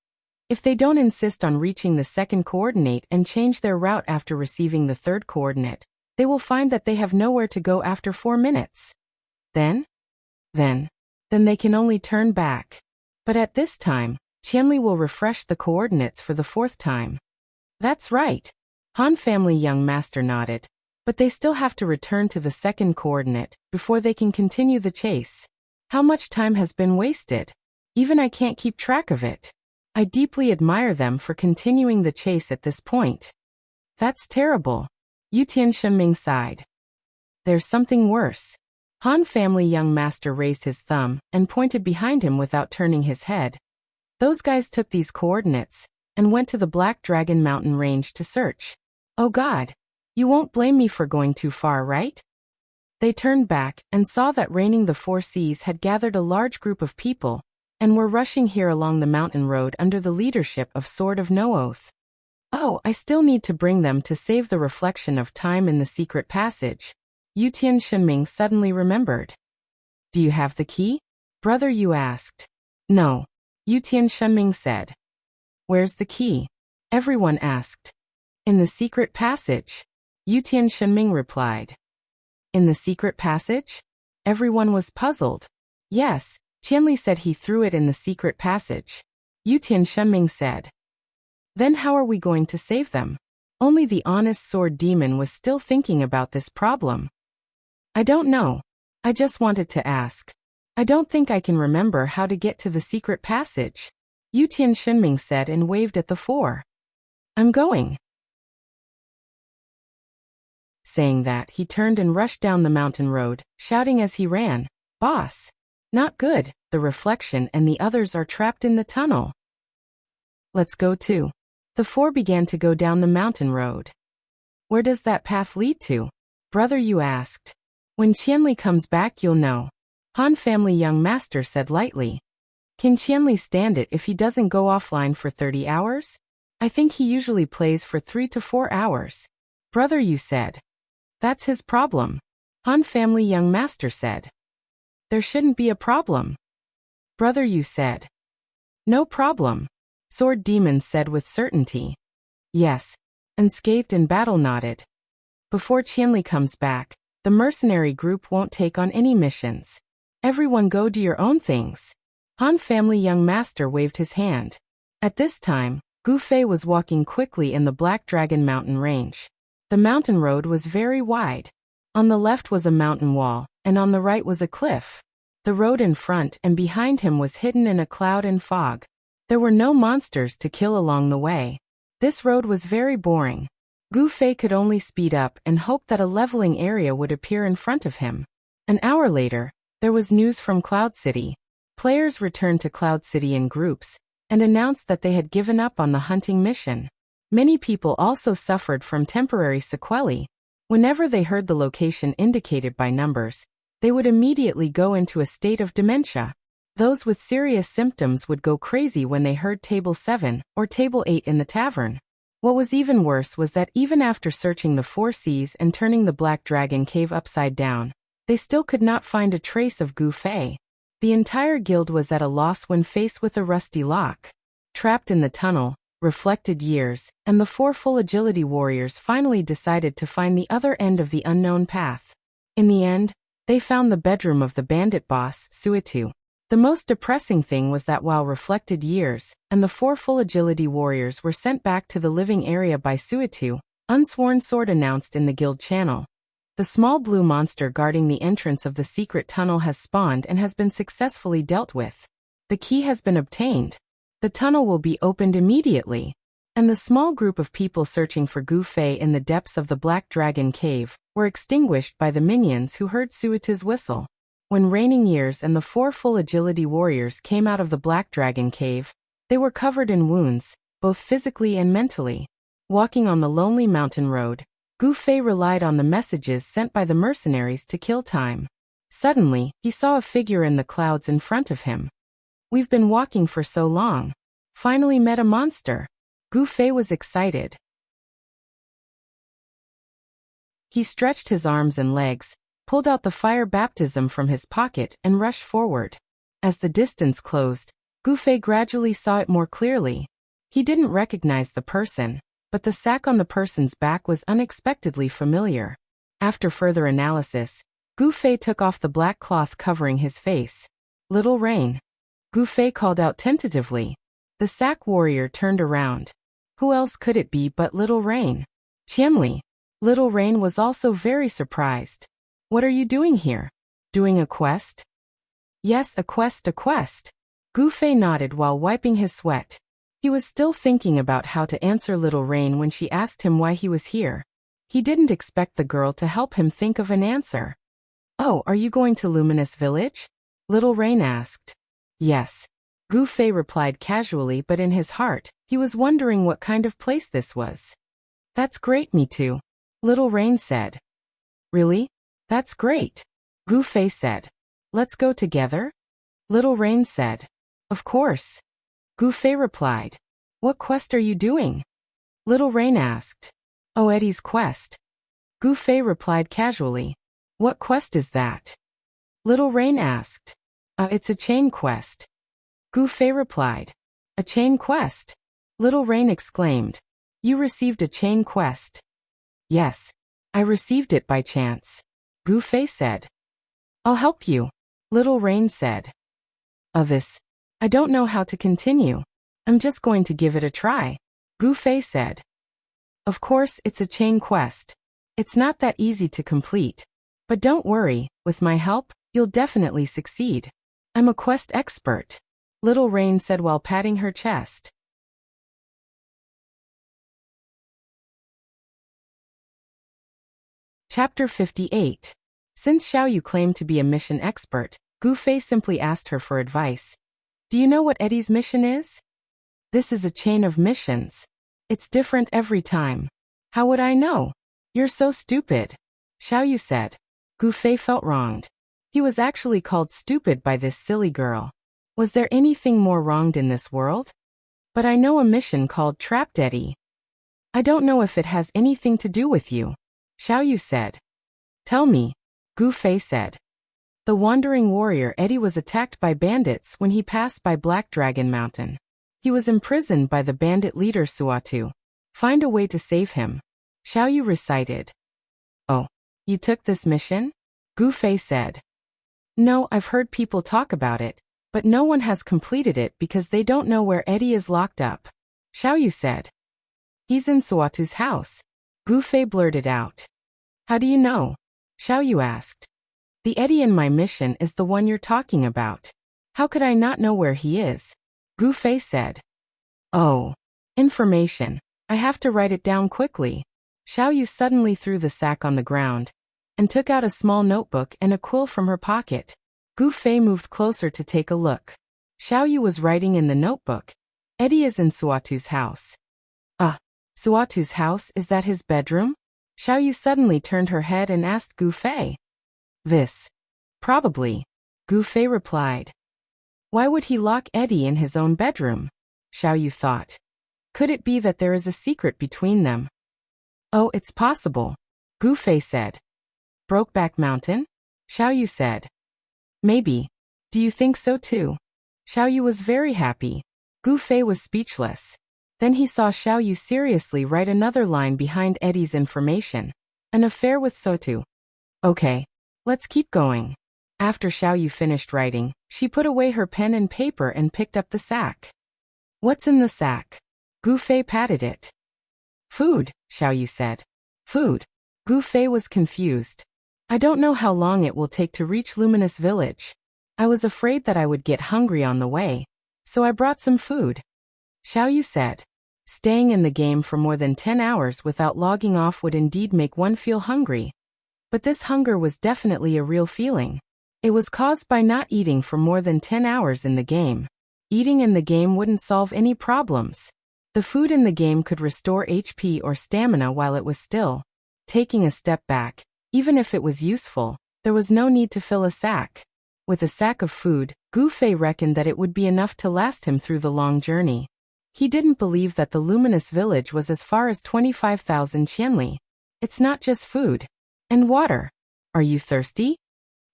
If they don't insist on reaching the second coordinate and change their route after receiving the third coordinate, they will find that they have nowhere to go after 4 minutes. Then they can only turn back. But at this time, Qianli will refresh the coordinates for the 4th time. That's right. Han family young master nodded. But they still have to return to the second coordinate before they can continue the chase. How much time has been wasted? Even I can't keep track of it. I deeply admire them for continuing the chase at this point. That's terrible. Yu Tianshengming sighed. There's something worse. Han family young master raised his thumb and pointed behind him without turning his head. Those guys took these coordinates and went to the Black Dragon Mountain range to search. Oh God, you won't blame me for going too far, right? They turned back and saw that Reigning the Four Seas had gathered a large group of people and were rushing here along the mountain road under the leadership of Sword of No Oath. Oh, I still need to bring them to save the reflection of time in the secret passage. Yu Tianshengming suddenly remembered. Do you have the key? Brother, you asked. No. Yu Tianshengming said. Where's the key? Everyone asked. In the secret passage. Yu Tianshengming replied. In the secret passage? Everyone was puzzled. Yes, Qianli said he threw it in the secret passage. Yu Tianshengming said. Then how are we going to save them? Only the honest sword demon was still thinking about this problem. I don't know. I just wanted to ask. I don't think I can remember how to get to the secret passage. Yu Tianshengming said and waved at the 4. I'm going. Saying that, he turned and rushed down the mountain road, shouting as he ran, Boss! Not good, the reflection and the others are trapped in the tunnel. Let's go too. The 4 began to go down the mountain road. Where does that path lead to? Brother, you asked. When Qianli comes back you'll know. Han family young master said lightly. Can Qianli stand it if he doesn't go offline for 30 hours? I think he usually plays for 3 to 4 hours. Brother, you said. That's his problem. Han family young master said. There shouldn't be a problem. Brother, you said. No problem. Sword Demon said with certainty. Yes. Unscathed in battle nodded. Before Qianli comes back, the mercenary group won't take on any missions. Everyone go do your own things. Han family young master waved his hand. At this time, Gu Fei was walking quickly in the Black Dragon Mountain range. The mountain road was very wide. On the left was a mountain wall, and on the right was a cliff. The road in front and behind him was hidden in a cloud and fog. There were no monsters to kill along the way. This road was very boring. Gu Fei could only speed up and hope that a leveling area would appear in front of him. An hour later, there was news from Cloud City. Players returned to Cloud City in groups and announced that they had given up on the hunting mission. Many people also suffered from temporary sequelae. Whenever they heard the location indicated by numbers, they would immediately go into a state of dementia. Those with serious symptoms would go crazy when they heard Table 7 or Table 8 in the tavern. What was even worse was that even after searching the 4 seas and turning the Black Dragon Cave upside down, they still could not find a trace of Gu Fei. The entire guild was at a loss when faced with a rusty lock. Trapped in the tunnel, reflected years, and the 4 full agility warriors finally decided to find the other end of the unknown path. In the end, they found the bedroom of the bandit boss, Suitu. The most depressing thing was that while reflected years and the 4 full agility warriors were sent back to the living area by Suitu, Unsworn Sword announced in the guild channel. The small blue monster guarding the entrance of the secret tunnel has spawned and has been successfully dealt with. The key has been obtained. The tunnel will be opened immediately. And the small group of people searching for Gu Fei in the depths of the Black Dragon Cave were extinguished by the minions who heard Suitu's whistle. When Raining Years and the 4 full agility warriors came out of the Black Dragon Cave, they were covered in wounds, both physically and mentally. Walking on the lonely mountain road, Gu Fei relied on the messages sent by the mercenaries to kill time. Suddenly, he saw a figure in the clouds in front of him. We've been walking for so long. Finally met a monster. Gu Fei was excited. He stretched his arms and legs, pulled out the fire baptism from his pocket and rushed forward. As the distance closed, Gu Fei gradually saw it more clearly. He didn't recognize the person, but the sack on the person's back was unexpectedly familiar. After further analysis, Gu Fei took off the black cloth covering his face. Little Rain. Gu Fei called out tentatively. The sack warrior turned around. Who else could it be but Little Rain? Qianli. Little Rain was also very surprised. What are you doing here? Doing a quest? Yes, a quest. Gu Fei nodded while wiping his sweat. He was still thinking about how to answer Little Rain when she asked him why he was here. He didn't expect the girl to help him think of an answer. Oh, are you going to Luminous Village? Little Rain asked. Yes. Gu Fei replied casually, but in his heart, he was wondering what kind of place this was. That's great, me too. Little Rain said. Really? That's great. Gu Fei said. Let's go together? Little Rain said. Of course. Gu Fei replied. What quest are you doing? Little Rain asked. Oh, Eddie's quest. Gu Fei replied casually. What quest is that? Little Rain asked. It's a chain quest. Gu Fei replied. A chain quest? Little Rain exclaimed. You received a chain quest? Yes. I received it by chance. Gu Fei said. I'll help you. Little Rain said. I don't know how to continue. I'm just going to give it a try. Gu Fei said. Of course, it's a chain quest. It's not that easy to complete. But don't worry, with my help, you'll definitely succeed. I'm a quest expert. Little Rain said while patting her chest. Chapter 58. Since Xiaoyu claimed to be a mission expert, Gu Fei simply asked her for advice. Do you know what Eddie's mission is? This is a chain of missions. It's different every time. How would I know? You're so stupid. Xiaoyu said. Gu Fei felt wronged. He was actually called stupid by this silly girl. Was there anything more wronged in this world? But I know a mission called Trapped Eddie. I don't know if it has anything to do with you. Xiaoyu said. Tell me. Gu Fei said. The wandering warrior Eddie was attacked by bandits when he passed by Black Dragon Mountain. He was imprisoned by the bandit leader Suatu. Find a way to save him. Xiaoyu recited. Oh, you took this mission? Gu Fei said. No, I've heard people talk about it, but no one has completed it because they don't know where Eddie is locked up, Xiaoyu said. He's in Suatu's house, Gu Fei blurted out. How do you know? Xiaoyu asked. The Eddie in my mission is the one you're talking about. How could I not know where he is? Gu Fei said. Oh. Information. I have to write it down quickly. Xiaoyu suddenly threw the sack on the ground and took out a small notebook and a quill from her pocket. Gu Fei moved closer to take a look. Xiaoyu was writing in the notebook. Eddie is in Suatu's house. Suatu's house, is that his bedroom? Xiaoyu suddenly turned her head and asked Gu Fei. This. Probably. Gu Fei replied. Why would he lock Eddie in his own bedroom? Xiaoyu thought. Could it be that there is a secret between them? Oh, it's possible, Gu Fei said. Brokeback Mountain? Xiaoyu said. Maybe. Do you think so too? Xiaoyu was very happy. Gu Fei was speechless. Then he saw Xiaoyu seriously write another line behind Eddie's information. An affair with Sotu. Okay. Let's keep going. After Xiaoyu finished writing, she put away her pen and paper and picked up the sack. What's in the sack? Gu Fei patted it. Food, Xiaoyu said. Food. Gu Fei was confused. I don't know how long it will take to reach Luminous Village. I was afraid that I would get hungry on the way, so I brought some food. Xiaoyu said. Staying in the game for more than 10 hours without logging off would indeed make one feel hungry. But this hunger was definitely a real feeling. It was caused by not eating for more than 10 hours in the game. Eating in the game wouldn't solve any problems. The food in the game could restore HP or stamina while it was still. Taking a step back, even if it was useful, there was no need to fill a sack. With a sack of food, Gu Fei reckoned that it would be enough to last him through the long journey. He didn't believe that the Luminous Village was as far as 25,000 qianli. It's not just food. And water. Are you thirsty?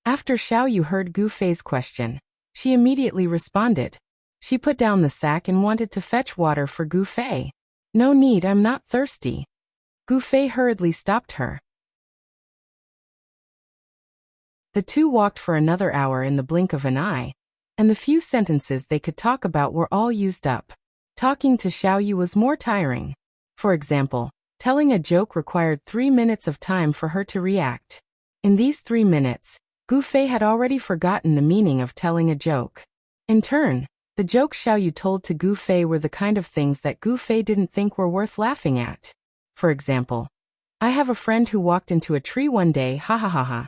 After Xiaoyu heard Gu Fei's question, she immediately responded. She put down the sack and wanted to fetch water for Gu Fei. No need, I'm not thirsty. Gu Fei hurriedly stopped her. The two walked for another hour in the blink of an eye, and the few sentences they could talk about were all used up. Talking to Xiaoyu was more tiring. For example, telling a joke required 3 minutes of time for her to react. In these 3 minutes, Gu Fei had already forgotten the meaning of telling a joke. In turn, the jokes Xiaoyu told to Gu Fei were the kind of things that Gu Fei didn't think were worth laughing at. For example, I have a friend who walked into a tree one day, ha ha ha ha.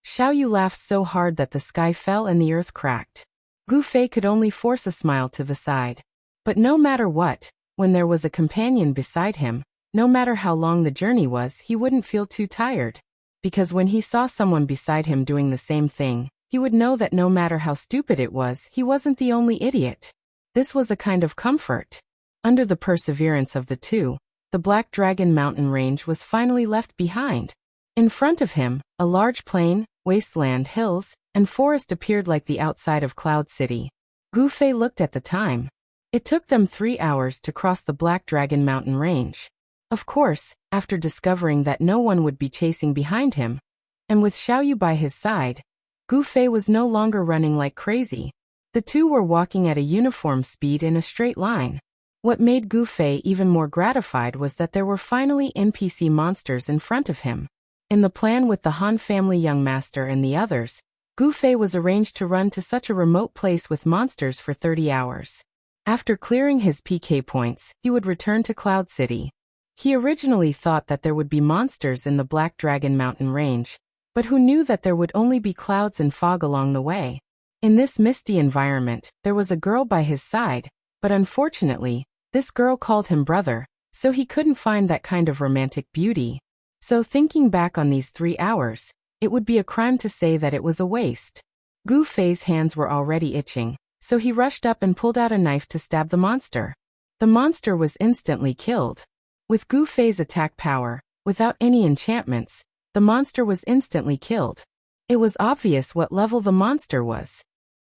Xiaoyu laughed so hard that the sky fell and the earth cracked. Gu Fei could only force a smile to the side. But no matter what, when there was a companion beside him, no matter how long the journey was, he wouldn't feel too tired. Because when he saw someone beside him doing the same thing, he would know that no matter how stupid it was, he wasn't the only idiot. This was a kind of comfort. Under the perseverance of the two, the Black Dragon mountain range was finally left behind. In front of him, a large plain, wasteland, hills, and forest appeared like the outside of Cloud City. Gu Fei looked at the time. It took them 3 hours to cross the Black Dragon mountain range. Of course, after discovering that no one would be chasing behind him, and with Xiaoyu by his side, Gu Fei was no longer running like crazy. The two were walking at a uniform speed in a straight line. What made Gu Fei even more gratified was that there were finally NPC monsters in front of him. In the plan with the Han family young master and the others, Gu Fei was arranged to run to such a remote place with monsters for 30 hours. After clearing his PK points, he would return to Cloud City. He originally thought that there would be monsters in the Black Dragon mountain range, but who knew that there would only be clouds and fog along the way. In this misty environment, there was a girl by his side, but unfortunately, this girl called him brother, so he couldn't find that kind of romantic beauty. So thinking back on these 3 hours, it would be a crime to say that it was a waste. Gu Fei's hands were already itching, so he rushed up and pulled out a knife to stab the monster. The monster was instantly killed. With Gu Fei's attack power, without any enchantments, the monster was instantly killed. It was obvious what level the monster was.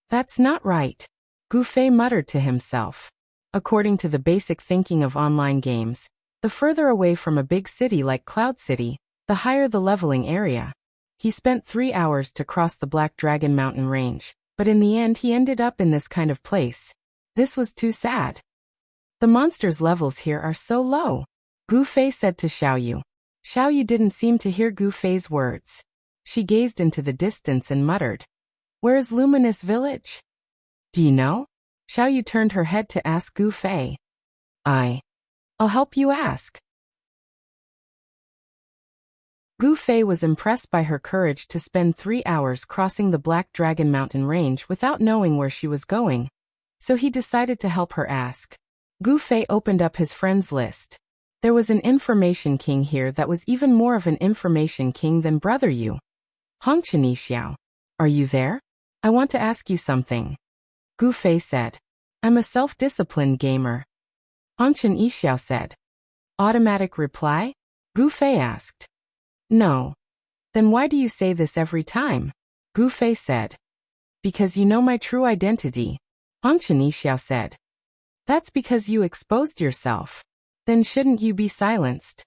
That's not right, Gu Fei muttered to himself. According to the basic thinking of online games, the further away from a big city like Cloud City, the higher the leveling area. He spent 3 hours to cross the Black Dragon Mountain range, but in the end he ended up in this kind of place. This was too sad. The monsters' levels here are so low, Gu Fei said to Xiaoyu. Xiaoyu didn't seem to hear Gu Fei's words. She gazed into the distance and muttered, "Where is Luminous Village? Do you know?" Xiaoyu turned her head to ask Gu Fei. I'll help you ask. Gu Fei was impressed by her courage to spend 3 hours crossing the Black Dragon Mountain range without knowing where she was going, so he decided to help her ask. Gu Fei opened up his friends list. There was an information king here that was even more of an information king than Brother Yu. Hongchen Yixiao, are you there? I want to ask you something. Gu Fei said. I'm a self-disciplined gamer. Hongchen Yixiao said. Automatic reply? Gu Fei asked. No. Then why do you say this every time? Gu Fei said. Because you know my true identity. Hongchen Yixiao said. That's because you exposed yourself. Then shouldn't you be silenced?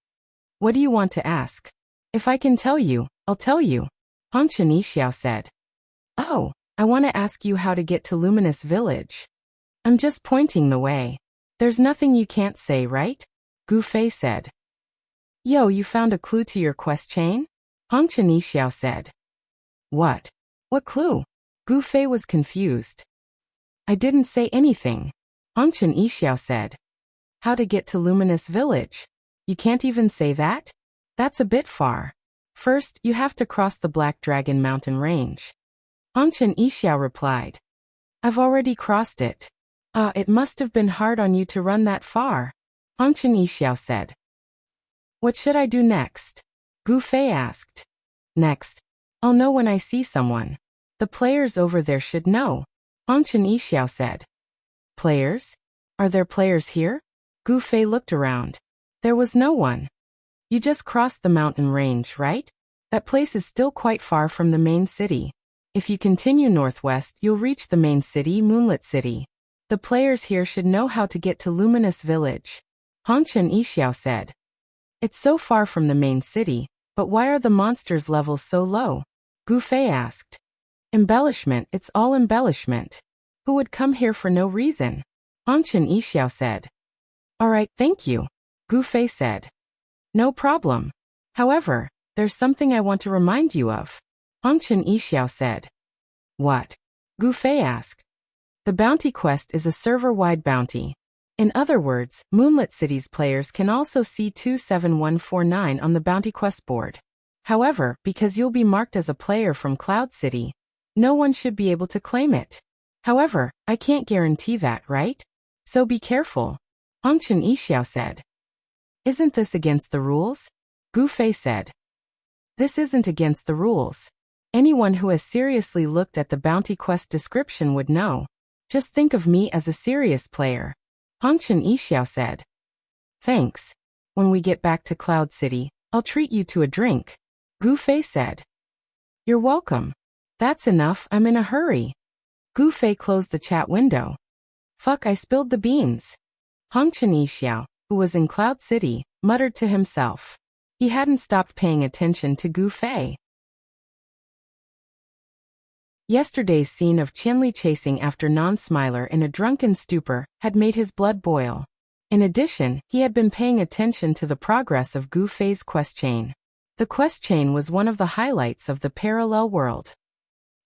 What do you want to ask? If I can tell you, I'll tell you. Hongchen Yixiao said. Oh, I want to ask you how to get to Luminous Village. I'm just pointing the way. There's nothing you can't say, right? Gu Fei said. Yo, you found a clue to your quest chain? Hongchen Yixiao said. What? What clue? Gu Fei was confused. I didn't say anything. Hongchen Yixiao said. How to get to Luminous Village? You can't even say that? That's a bit far. First, you have to cross the Black Dragon Mountain range. Hongchen Yixiao replied. I've already crossed it. It must have been hard on you to run that far. Hongchen Yixiao said. What should I do next? Gu Fei asked. Next. I'll know when I see someone. The players over there should know. Hongchen Yixiao said. Players? Are there players here? Gu Fei looked around. There was no one. You just crossed the mountain range, right? That place is still quite far from the main city. If you continue northwest, you'll reach the main city, Moonlit City. The players here should know how to get to Luminous Village. Hongchen Yixiao said. It's so far from the main city, but why are the monsters' levels so low? Gu Fei asked. Embellishment, it's all embellishment. Who would come here for no reason? Hongchen Yixiao said. Alright, thank you. Gu Fei said. No problem. However, there's something I want to remind you of. Hongchen Yixiao said. What? Gu Fei asked. The bounty quest is a server-wide bounty. In other words, Moonlit City's players can also see 27149 on the bounty quest board. However, because you'll be marked as a player from Cloud City, no one should be able to claim it. However, I can't guarantee that, right? So be careful. Hongchen Yixiao said. Isn't this against the rules? Gu Fei said. This isn't against the rules. Anyone who has seriously looked at the bounty quest description would know. Just think of me as a serious player. Hongchen Yixiao said. Thanks. When we get back to Cloud City, I'll treat you to a drink. Gu Fei said. You're welcome. That's enough, I'm in a hurry. Gu Fei closed the chat window. Fuck, I spilled the beans. Hongchen Yixiao, who was in Cloud City, muttered to himself. He hadn't stopped paying attention to Gu Fei. Yesterday's scene of Qianli chasing after Non-Smiler in a drunken stupor had made his blood boil. In addition, he had been paying attention to the progress of Gu Fei's quest chain. The quest chain was one of the highlights of the parallel world.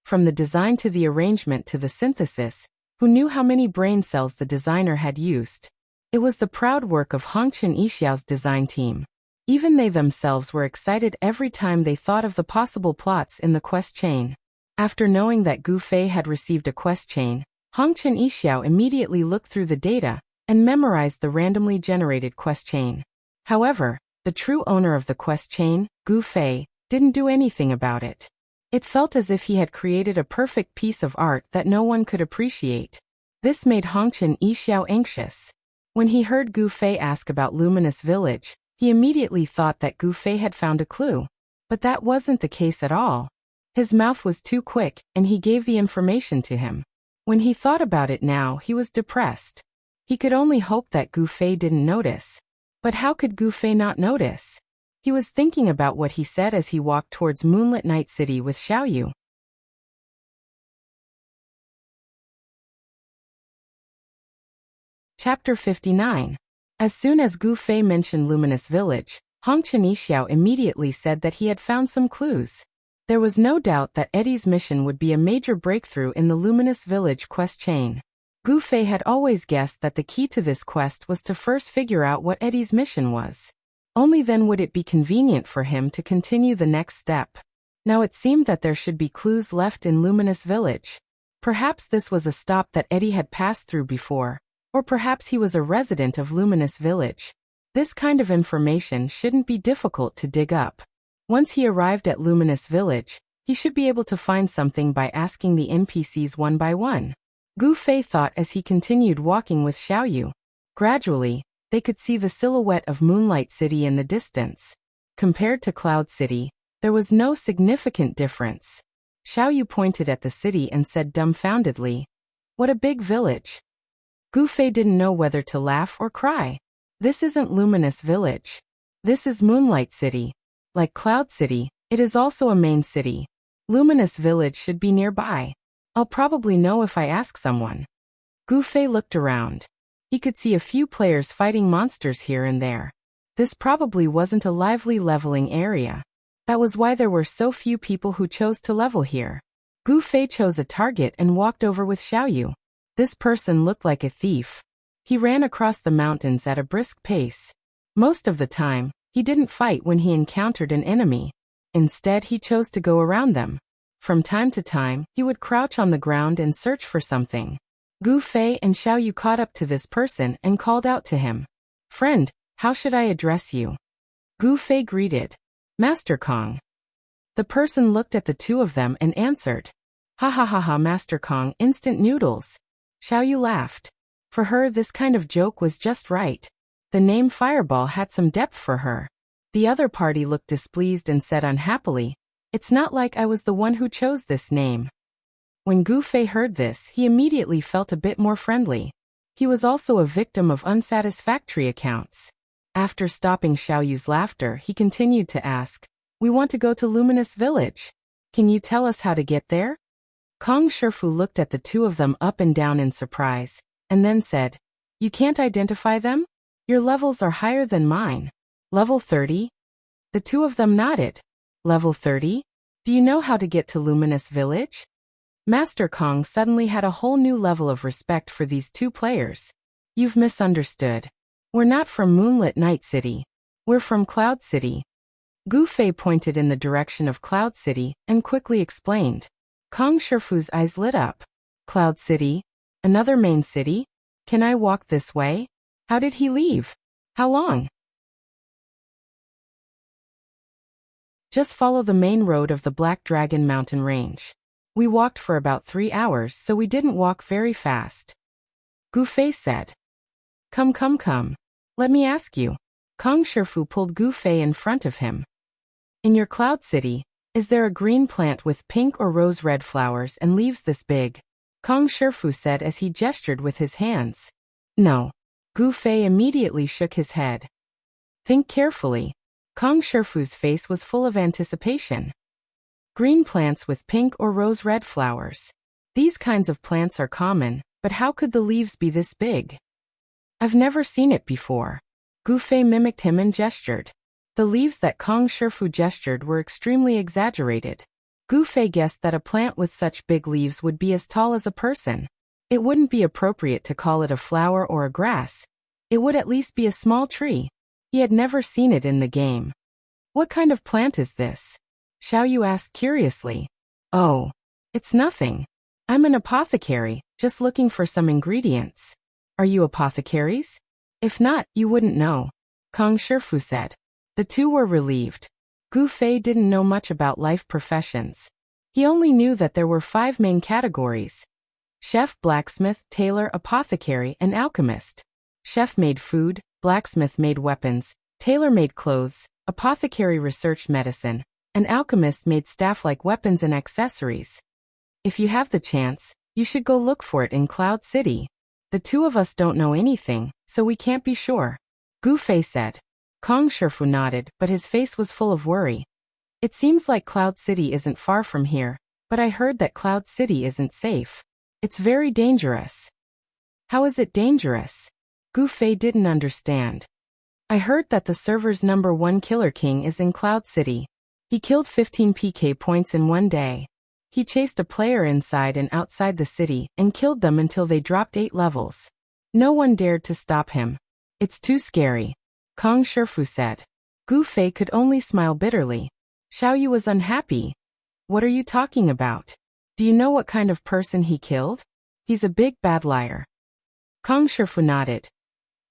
From the design to the arrangement to the synthesis, who knew how many brain cells the designer had used? It was the proud work of Hongchen Yixiao's design team. Even they themselves were excited every time they thought of the possible plots in the quest chain. After knowing that Gu Fei had received a quest chain, Hongchen Yixiao immediately looked through the data and memorized the randomly generated quest chain. However, the true owner of the quest chain, Gu Fei, didn't do anything about it. It felt as if he had created a perfect piece of art that no one could appreciate. This made Hongchen Yixiao anxious. When he heard Gu Fei ask about Luminous Village, he immediately thought that Gu Fei had found a clue. But that wasn't the case at all. His mouth was too quick, and he gave the information to him. When he thought about it now, he was depressed. He could only hope that Gu Fei didn't notice. But how could Gu Fei not notice? He was thinking about what he said as he walked towards Moonlit Night City with Xiaoyu. Chapter 59. As soon as Gu Fei mentioned Luminous Village, Hong Xiao immediately said that he had found some clues. There was no doubt that Eddie's mission would be a major breakthrough in the Luminous Village quest chain. Gu Fei had always guessed that the key to this quest was to first figure out what Eddie's mission was. Only then would it be convenient for him to continue the next step. Now it seemed that there should be clues left in Luminous Village. Perhaps this was a stop that Eddie had passed through before, or perhaps he was a resident of Luminous Village. This kind of information shouldn't be difficult to dig up. Once he arrived at Luminous Village, he should be able to find something by asking the NPCs one by one. Gu Fei thought as he continued walking with Xiaoyu. Gradually, they could see the silhouette of Moonlight City in the distance. Compared to Cloud City, there was no significant difference. Xiaoyu pointed at the city and said dumbfoundedly, "What a big village." Gu Fei didn't know whether to laugh or cry. This isn't Luminous Village. This is Moonlight City. Like Cloud City, it is also a main city. Luminous Village should be nearby. I'll probably know if I ask someone. Gu Fei looked around. He could see a few players fighting monsters here and there. This probably wasn't a lively leveling area. That was why there were so few people who chose to level here. Gu Fei chose a target and walked over with Xiaoyu. This person looked like a thief. He ran across the mountains at a brisk pace. Most of the time, he didn't fight when he encountered an enemy. Instead, he chose to go around them. From time to time, he would crouch on the ground and search for something. Gu Fei and Xiaoyu caught up to this person and called out to him. "Friend, how should I address you?" Gu Fei greeted. "Master Kong." The person looked at the two of them and answered. "Ha ha ha ha, Master Kong, instant noodles." Xiaoyu laughed. For her, this kind of joke was just right. The name Fireball had some depth for her. The other party looked displeased and said unhappily, "It's not like I was the one who chose this name." When Gu Fei heard this, he immediately felt a bit more friendly. He was also a victim of unsatisfactory accounts. After stopping Xiaoyu's laughter, he continued to ask, "We want to go to Luminous Village. Can you tell us how to get there?" Kong Shifu looked at the two of them up and down in surprise, and then said, "You can't identify them? Your levels are higher than mine. Level 30? The two of them nodded. Level 30? Do you know how to get to Luminous Village? Master Kong suddenly had a whole new level of respect for these two players. You've misunderstood. We're not from Moonlit Night City. We're from Cloud City. Gu Fei pointed in the direction of Cloud City and quickly explained. Kong Shifu's eyes lit up. Cloud City? Another main city? Can I walk this way? How did he leave? How long? Just follow the main road of the Black Dragon Mountain Range. We walked for about 3 hours, so we didn't walk very fast. Gu Fei said. Come. Let me ask you. Kong Shifu pulled Gu Fei in front of him. In your Cloud City, is there a green plant with pink or rose red flowers and leaves this big? Kong Shifu said as he gestured with his hands. No. Gu Fei immediately shook his head. Think carefully. Kong Shifu's face was full of anticipation. Green plants with pink or rose red flowers. These kinds of plants are common, but how could the leaves be this big? I've never seen it before. Gu Fei mimicked him and gestured. The leaves that Kong Shifu gestured were extremely exaggerated. Gu Fei guessed that a plant with such big leaves would be as tall as a person. It wouldn't be appropriate to call it a flower or a grass. It would at least be a small tree. He had never seen it in the game. What kind of plant is this? Xiaoyu asked curiously. Oh, it's nothing. I'm an apothecary, just looking for some ingredients. Are you apothecaries? If not, you wouldn't know. Kong Shifu said. The two were relieved. Gu Fei didn't know much about life professions. He only knew that there were 5 main categories. Chef, blacksmith, tailor, apothecary, and alchemist. Chef made food, blacksmith made weapons, tailor made clothes, apothecary researched medicine, and alchemist made staff-like weapons and accessories. If you have the chance, you should go look for it in Cloud City. The two of us don't know anything, so we can't be sure. Gu Fei said. Kong Shifu nodded, but his face was full of worry. It seems like Cloud City isn't far from here, but I heard that Cloud City isn't safe. It's very dangerous. How is it dangerous? Gu Fei didn't understand. I heard that the server's #1 Killer King is in Cloud City. He killed 15 PK points in one day. He chased a player inside and outside the city and killed them until they dropped 8 levels. No one dared to stop him. It's too scary, Kong Shifu said. Gu Fei could only smile bitterly. Xiaoyu was unhappy. What are you talking about? Do you know what kind of person he killed? He's a big bad liar. Kong Shifu nodded.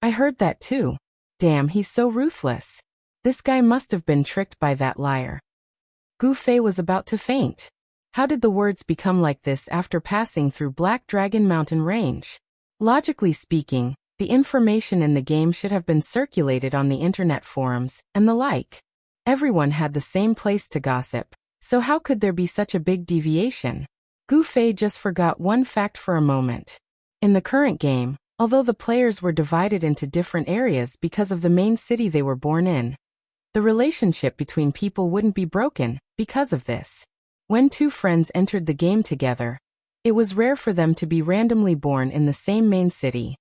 I heard that too. Damn, he's so ruthless. This guy must have been tricked by that liar. Gu Fei was about to faint. How did the words become like this after passing through Black Dragon Mountain Range? Logically speaking, the information in the game should have been circulated on the internet forums and the like. Everyone had the same place to gossip, so how could there be such a big deviation? Gu Fei just forgot one fact for a moment. In the current game, although the players were divided into different areas because of the main city they were born in, the relationship between people wouldn't be broken because of this. When two friends entered the game together, it was rare for them to be randomly born in the same main city.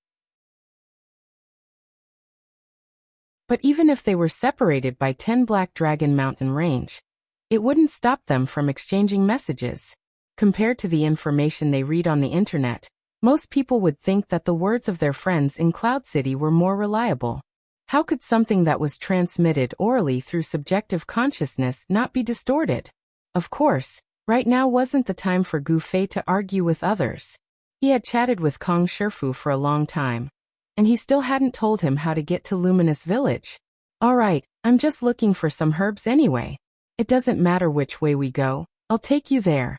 But even if they were separated by 10 Black Dragon Mountain Range, it wouldn't stop them from exchanging messages. Compared to the information they read on the internet, most people would think that the words of their friends in Cloud City were more reliable. How could something that was transmitted orally through subjective consciousness not be distorted? Of course, right now wasn't the time for Gu Fei to argue with others. He had chatted with Kong Shifu for a long time, and he still hadn't told him how to get to Luminous Village. Alright, I'm just looking for some herbs anyway. It doesn't matter which way we go, I'll take you there.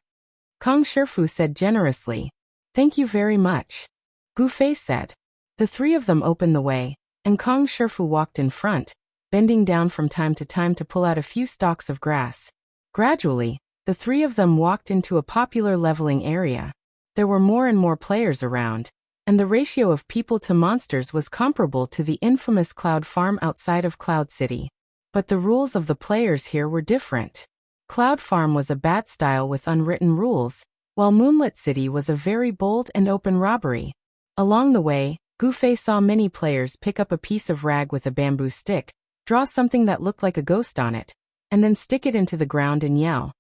Kong Shifu said generously. Thank you very much. Gu Fei said. The three of them opened the way, and Kong Shifu walked in front, bending down from time to pull out a few stalks of grass. Gradually, the three of them walked into a popular leveling area. There were more and more players around, and the ratio of people to monsters was comparable to the infamous Cloud Farm outside of Cloud City. But the rules of the players here were different. Cloud Farm was a bad style with unwritten rules, while Moonlit City was a very bold and open robbery. Along the way, Gu Fei saw many players pick up a piece of rag with a bamboo stick, draw something that looked like a ghost on it, and then stick it into the ground and yell,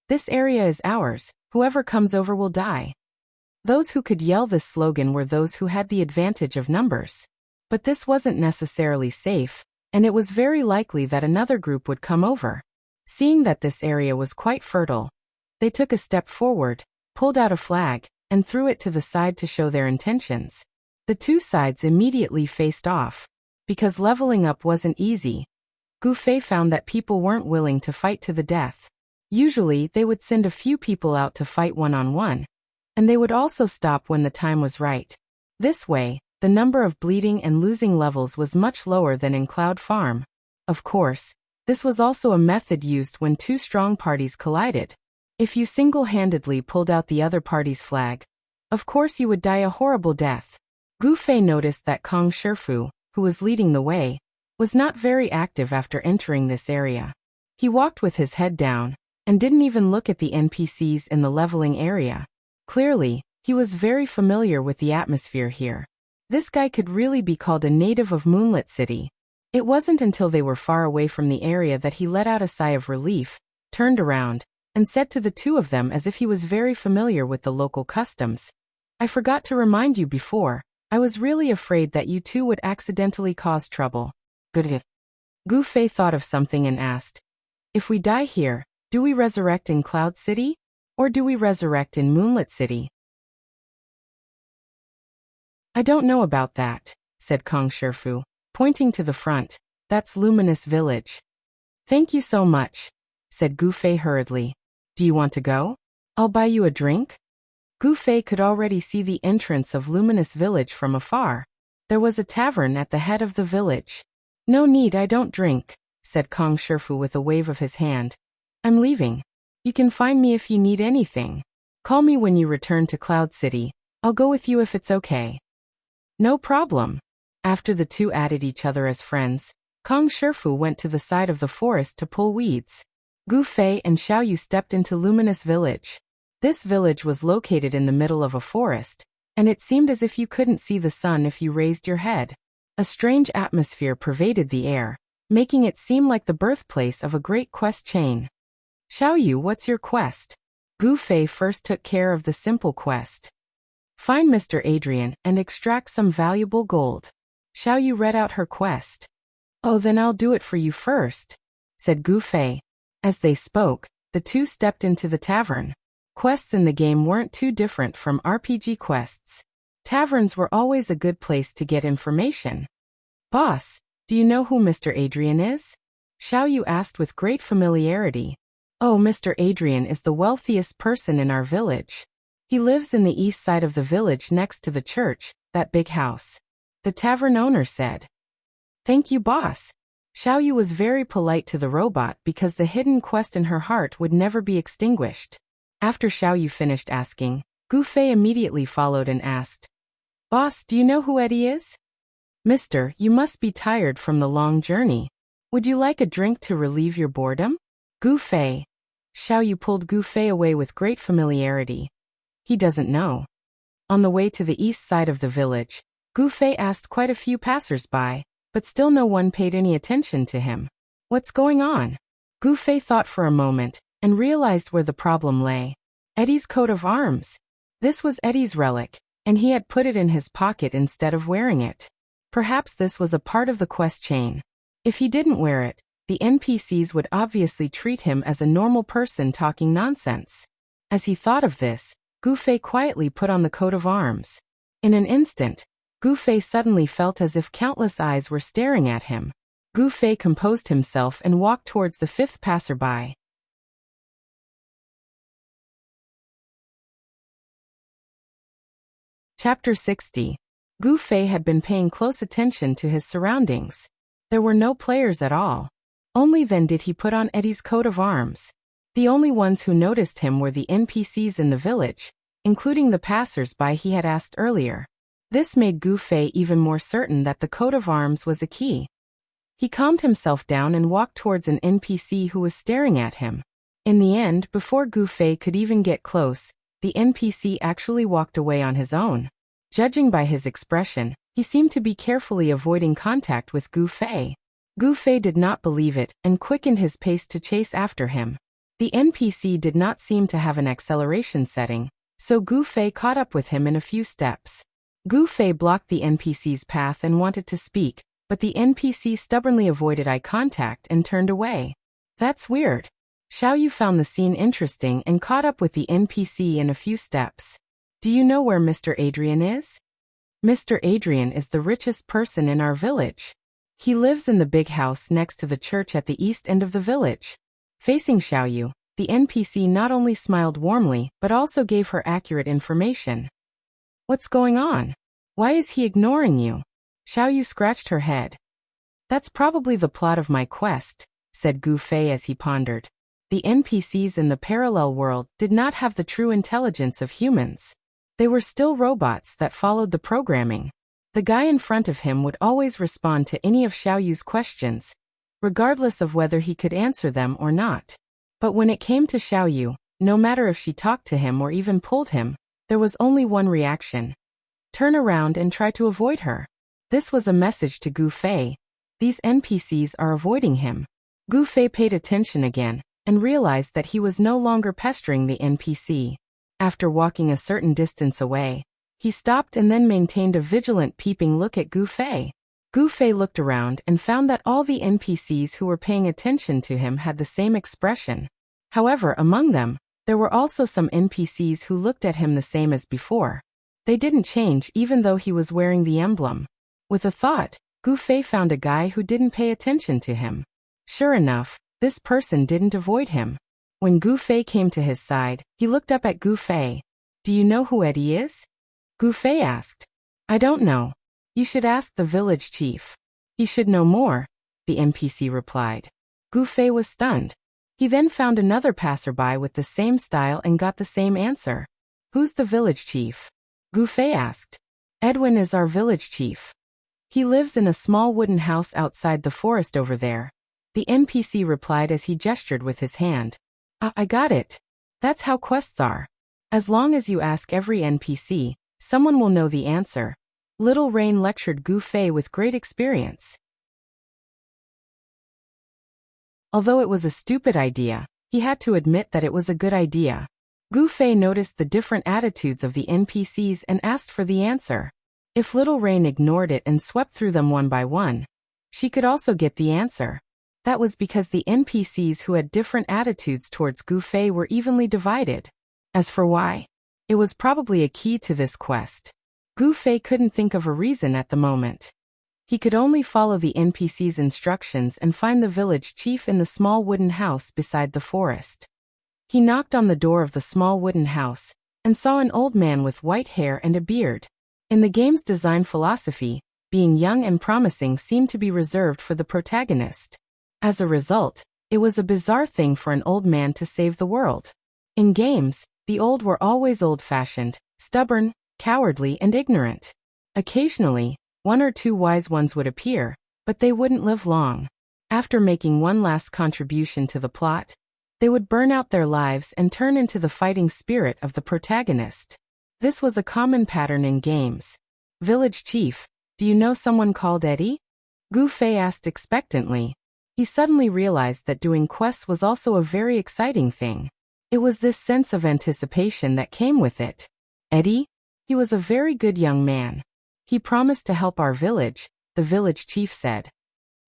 "This area is ours, whoever comes over will die." Those who could yell this slogan were those who had the advantage of numbers. But this wasn't necessarily safe, and it was very likely that another group would come over. Seeing that this area was quite fertile, they took a step forward, pulled out a flag, and threw it to the side to show their intentions. The two sides immediately faced off. Because leveling up wasn't easy, Gu Fei found that people weren't willing to fight to the death. Usually, they would send a few people out to fight one-on-one, and they would also stop when the time was right. This way, the number of bleeding and losing levels was much lower than in Cloud Farm. Of course, this was also a method used when two strong parties collided. If you single-handedly pulled out the other party's flag, of course you would die a horrible death. Gu Fei noticed that Kong Shifu, who was leading the way, was not very active after entering this area. He walked with his head down, and didn't even look at the NPCs in the leveling area. Clearly, he was very familiar with the atmosphere here. This guy could really be called a native of Moonlit City. It wasn't until they were far away from the area that he let out a sigh of relief, turned around, and said to the two of them as if he was very familiar with the local customs, "I forgot to remind you before, I was really afraid that you two would accidentally cause trouble." Good. Gu Fei thought of something and asked, "If we die here, do we resurrect in Cloud City? Or do we resurrect in Moonlit City?" "I don't know about that," said Kong Shifu, pointing to the front. "That's Luminous Village." "Thank you so much," said Gu Fei hurriedly. "Do you want to go? I'll buy you a drink?" Gu Fei could already see the entrance of Luminous Village from afar. There was a tavern at the head of the village. "No need, I don't drink," said Kong Shifu with a wave of his hand. "I'm leaving. You can find me if you need anything. Call me when you return to Cloud City. I'll go with you if it's okay." "No problem." After the two added each other as friends, Kong Shifu went to the side of the forest to pull weeds. Gu Fei and Xiao Yu stepped into Luminous Village. This village was located in the middle of a forest, and it seemed as if you couldn't see the sun if you raised your head. A strange atmosphere pervaded the air, making it seem like the birthplace of a great quest chain. Xiao Yu, what's your quest? Gu Fei first took care of the simple quest. Find Mr. Adrian and extract some valuable gold. Xiao Yu read out her quest. Oh, then I'll do it for you first, said Gu Fei. As they spoke, the two stepped into the tavern. Quests in the game weren't too different from RPG quests. Taverns were always a good place to get information. Boss, do you know who Mr. Adrian is? Xiao Yu asked with great familiarity. Oh, Mr. Adrian is the wealthiest person in our village. He lives in the east side of the village next to the church, that big house. The tavern owner said. Thank you, boss. Xiao Yu was very polite to the robot because the hidden quest in her heart would never be extinguished. After Xiao Yu finished asking, Gu Fei immediately followed and asked, Boss, do you know who Eddie is? Mister, you must be tired from the long journey. Would you like a drink to relieve your boredom? Gu Fei. Xiao Yu pulled Gu Fei away with great familiarity. He doesn't know. On the way to the east side of the village, Gu Fei asked quite a few passers-by, but still no one paid any attention to him. What's going on? Gu Fei thought for a moment, and realized where the problem lay. Eddie's coat of arms. This was Eddie's relic, and he had put it in his pocket instead of wearing it. Perhaps this was a part of the quest chain. If he didn't wear it, the NPCs would obviously treat him as a normal person talking nonsense. As he thought of this, Gu Fei quietly put on the coat of arms. In an instant, Gu Fei suddenly felt as if countless eyes were staring at him. Gu Fei composed himself and walked towards the fifth passerby. Chapter 60. Gu Fei had been paying close attention to his surroundings. There were no players at all. Only then did he put on Eddie's coat of arms. The only ones who noticed him were the NPCs in the village, including the passers-by he had asked earlier. This made Gu Fei even more certain that the coat of arms was a key. He calmed himself down and walked towards an NPC who was staring at him. In the end, before Gu Fei could even get close, the NPC actually walked away on his own. Judging by his expression, he seemed to be carefully avoiding contact with Gu Fei. Gu Fei did not believe it and quickened his pace to chase after him. The NPC did not seem to have an acceleration setting, so Gu Fei caught up with him in a few steps. Gu Fei blocked the NPC's path and wanted to speak, but the NPC stubbornly avoided eye contact and turned away. That's weird. Xiao Yu found the scene interesting and caught up with the NPC in a few steps. Do you know where Mr. Adrian is? Mr. Adrian is the richest person in our village. He lives in the big house next to the church at the east end of the village. Facing Xiao Yu, the NPC not only smiled warmly but also gave her accurate information. What's going on? Why is he ignoring you? Xiao Yu scratched her head. That's probably the plot of my quest, said Gu Fei as he pondered. The NPCs in the parallel world did not have the true intelligence of humans. They were still robots that followed the programming. The guy in front of him would always respond to any of Xiao Yu's questions, regardless of whether he could answer them or not. But when it came to Xiao Yu, no matter if she talked to him or even pulled him, there was only one reaction. Turn around and try to avoid her. This was a message to Gu Fei. These NPCs are avoiding him. Gu Fei paid attention again, and realized that he was no longer pestering the NPC. After walking a certain distance away, he stopped and then maintained a vigilant peeping look at Gu Fei. Gu Fei looked around and found that all the NPCs who were paying attention to him had the same expression. However, among them, there were also some NPCs who looked at him the same as before. They didn't change even though he was wearing the emblem. With a thought, Gu Fei found a guy who didn't pay attention to him. Sure enough, this person didn't avoid him. When Gu Fei came to his side, he looked up at Gu Fei. Do you know who Eddie is? Gu Fei asked. I don't know. You should ask the village chief. He should know more, the NPC replied. Gu Fei was stunned. He then found another passerby with the same style and got the same answer. Who's the village chief? Gu Fei asked. Edwin is our village chief. He lives in a small wooden house outside the forest over there. The NPC replied as he gestured with his hand. I got it. That's how quests are. As long as you ask every NPC, someone will know the answer. Little Rain lectured Gu Fei with great experience. Although it was a stupid idea, he had to admit that it was a good idea. Gu Fei noticed the different attitudes of the NPCs and asked for the answer. If Little Rain ignored it and swept through them one by one, she could also get the answer. That was because the NPCs who had different attitudes towards Gu Fei were evenly divided. As for why, it was probably a key to this quest. Gu Fei couldn't think of a reason at the moment. He could only follow the NPC's instructions and find the village chief in the small wooden house beside the forest. He knocked on the door of the small wooden house and saw an old man with white hair and a beard. In the game's design philosophy, being young and promising seemed to be reserved for the protagonist. As a result, it was a bizarre thing for an old man to save the world. In games, the old were always old-fashioned, stubborn, cowardly, and ignorant. Occasionally, one or two wise ones would appear, but they wouldn't live long. After making one last contribution to the plot, they would burn out their lives and turn into the fighting spirit of the protagonist. This was a common pattern in games. Village Chief, do you know someone called Eddie? Gu Fei asked expectantly. He suddenly realized that doing quests was also a very exciting thing. It was this sense of anticipation that came with it. Eddie? He was a very good young man. He promised to help our village, the village chief said.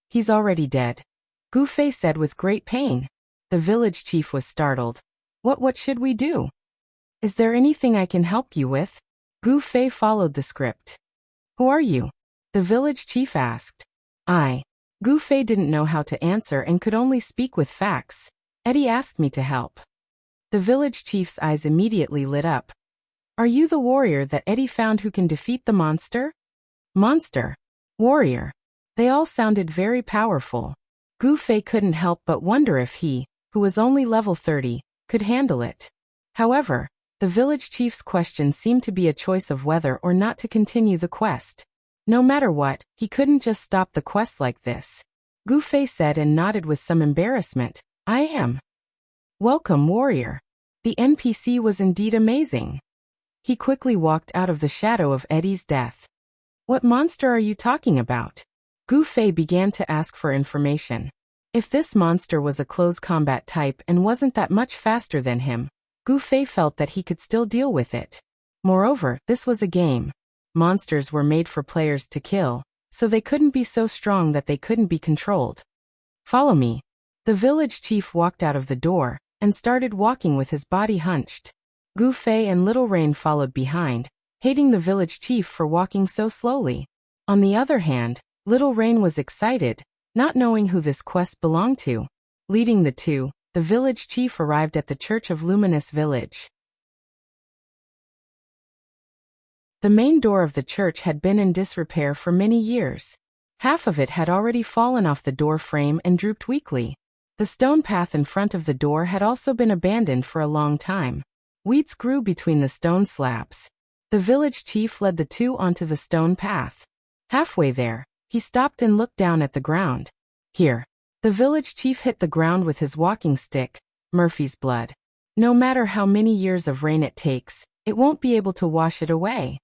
He's already dead. Gu Fei said with great pain. The village chief was startled. What should we do? Is there anything I can help you with? Gu Fei followed the script. Who are you? The village chief asked. Gu Fei didn't know how to answer and could only speak with facts. Eddie asked me to help. The village chief's eyes immediately lit up. Are you the warrior that Eddie found who can defeat the monster? Monster. Warrior. They all sounded very powerful. Gu Fei couldn't help but wonder if he, who was only level 30, could handle it. However, the village chief's question seemed to be a choice of whether or not to continue the quest. No matter what, he couldn't just stop the quest like this. Gu Fei said and nodded with some embarrassment. I am. Welcome, warrior. The NPC was indeed amazing. He quickly walked out of the shadow of Eddie's death. What monster are you talking about? Gu Fei began to ask for information. If this monster was a close combat type and wasn't that much faster than him, Gu Fei felt that he could still deal with it. Moreover, this was a game. Monsters were made for players to kill, so they couldn't be so strong that they couldn't be controlled. Follow me. The village chief walked out of the door and started walking with his body hunched. Gu Fei and Little Rain followed behind, hating the village chief for walking so slowly. On the other hand, Little Rain was excited, not knowing who this quest belonged to. Leading the two, the village chief arrived at the Church of Luminous Village. The main door of the church had been in disrepair for many years. Half of it had already fallen off the door frame and drooped weakly. The stone path in front of the door had also been abandoned for a long time. Weeds grew between the stone slabs. The village chief led the two onto the stone path. Halfway there, he stopped and looked down at the ground. Here. The village chief hit the ground with his walking stick, Murphy's blood. No matter how many years of rain it takes, it won't be able to wash it away.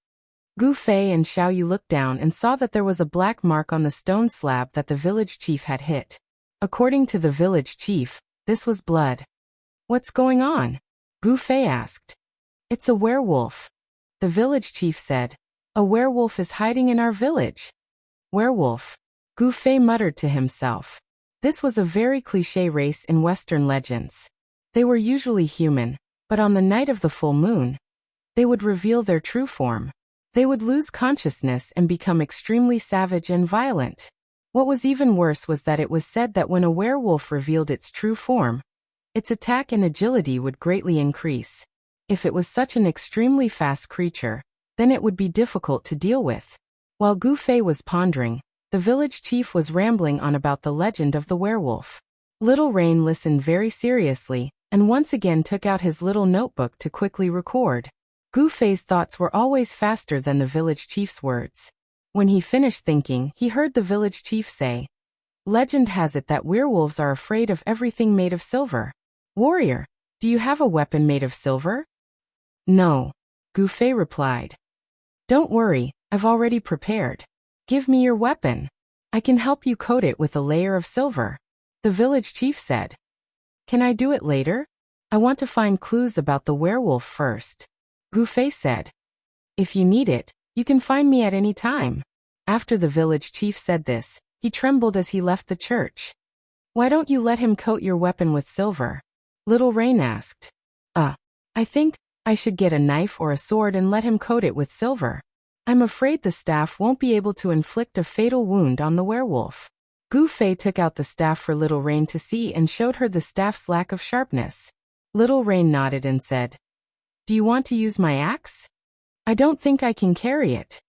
Gu Fei and Xiao Yu looked down and saw that there was a black mark on the stone slab that the village chief had hit. According to the village chief, this was blood. What's going on? Gu Fei asked. It's a werewolf. The village chief said. A werewolf is hiding in our village. Werewolf. Gu Fei muttered to himself. This was a very cliché race in Western legends. They were usually human, but on the night of the full moon, they would reveal their true form. They would lose consciousness and become extremely savage and violent. What was even worse was that it was said that when a werewolf revealed its true form, its attack and agility would greatly increase. If it was such an extremely fast creature, then it would be difficult to deal with. While Gu Fei was pondering, the village chief was rambling on about the legend of the werewolf. Little Rain listened very seriously, and once again took out his little notebook to quickly record. Gu Fei's thoughts were always faster than the village chief's words. When he finished thinking, he heard the village chief say, "Legend has it that werewolves are afraid of everything made of silver. Warrior, do you have a weapon made of silver?" "No," Gu Fei replied. "Don't worry, I've already prepared. Give me your weapon. I can help you coat it with a layer of silver," the village chief said. "Can I do it later? I want to find clues about the werewolf first," Gu Fei said. "If you need it, you can find me at any time." After the village chief said this, he trembled as he left the church. "Why don't you let him coat your weapon with silver?" Little Rain asked. I think I should get a knife or a sword and let him coat it with silver. I'm afraid the staff won't be able to inflict a fatal wound on the werewolf." Gu Fei took out the staff for Little Rain to see and showed her the staff's lack of sharpness. Little Rain nodded and said, "Do you want to use my axe?" "I don't think I can carry it,"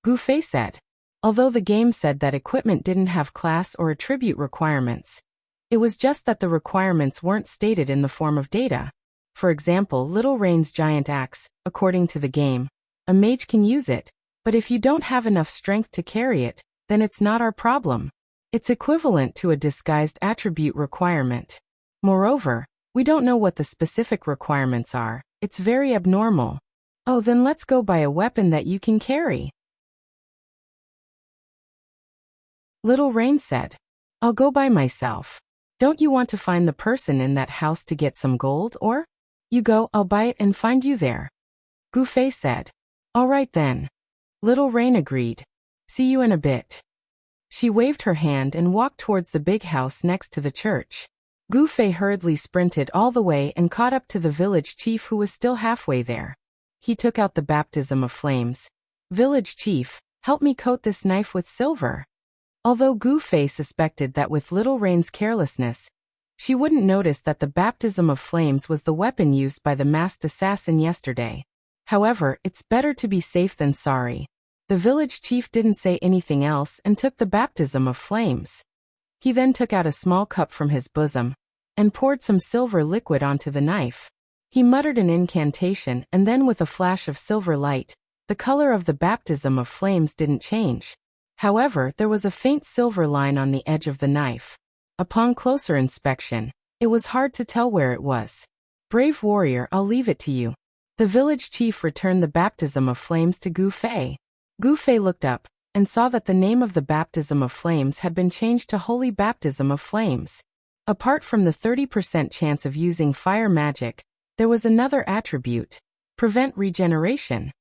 Gu Fei said. Although the game said that equipment didn't have class or attribute requirements, it was just that the requirements weren't stated in the form of data. For example, Little Rain's giant axe, according to the game, a mage can use it, but if you don't have enough strength to carry it, then it's not our problem. It's equivalent to a disguised attribute requirement. Moreover, we don't know what the specific requirements are. It's very abnormal. "Oh, then let's go buy a weapon that you can carry," Little Rain said. "I'll go by myself. Don't you want to find the person in that house to get some gold, or?" "You go, I'll buy it and find you there," Gu Fei said. "All right then," Little Rain agreed. "See you in a bit." She waved her hand and walked towards the big house next to the church. Gu Fei hurriedly sprinted all the way and caught up to the village chief, who was still halfway there. He took out the baptism of flames. "Village chief, help me coat this knife with silver." Although Gu Fei suspected that with Little Rain's carelessness, she wouldn't notice that the baptism of flames was the weapon used by the masked assassin yesterday. However, it's better to be safe than sorry. The village chief didn't say anything else and took the baptism of flames. He then took out a small cup from his bosom and poured some silver liquid onto the knife. He muttered an incantation, and then with a flash of silver light, the color of the baptism of flames didn't change. However, there was a faint silver line on the edge of the knife. Upon closer inspection, it was hard to tell where it was. "Brave warrior, I'll leave it to you." The village chief returned the baptism of flames to Gu Fei. Gu Fei looked up and saw that the name of the baptism of flames had been changed to Holy Baptism of Flames. Apart from the 30% chance of using fire magic, there was another attribute: prevent regeneration.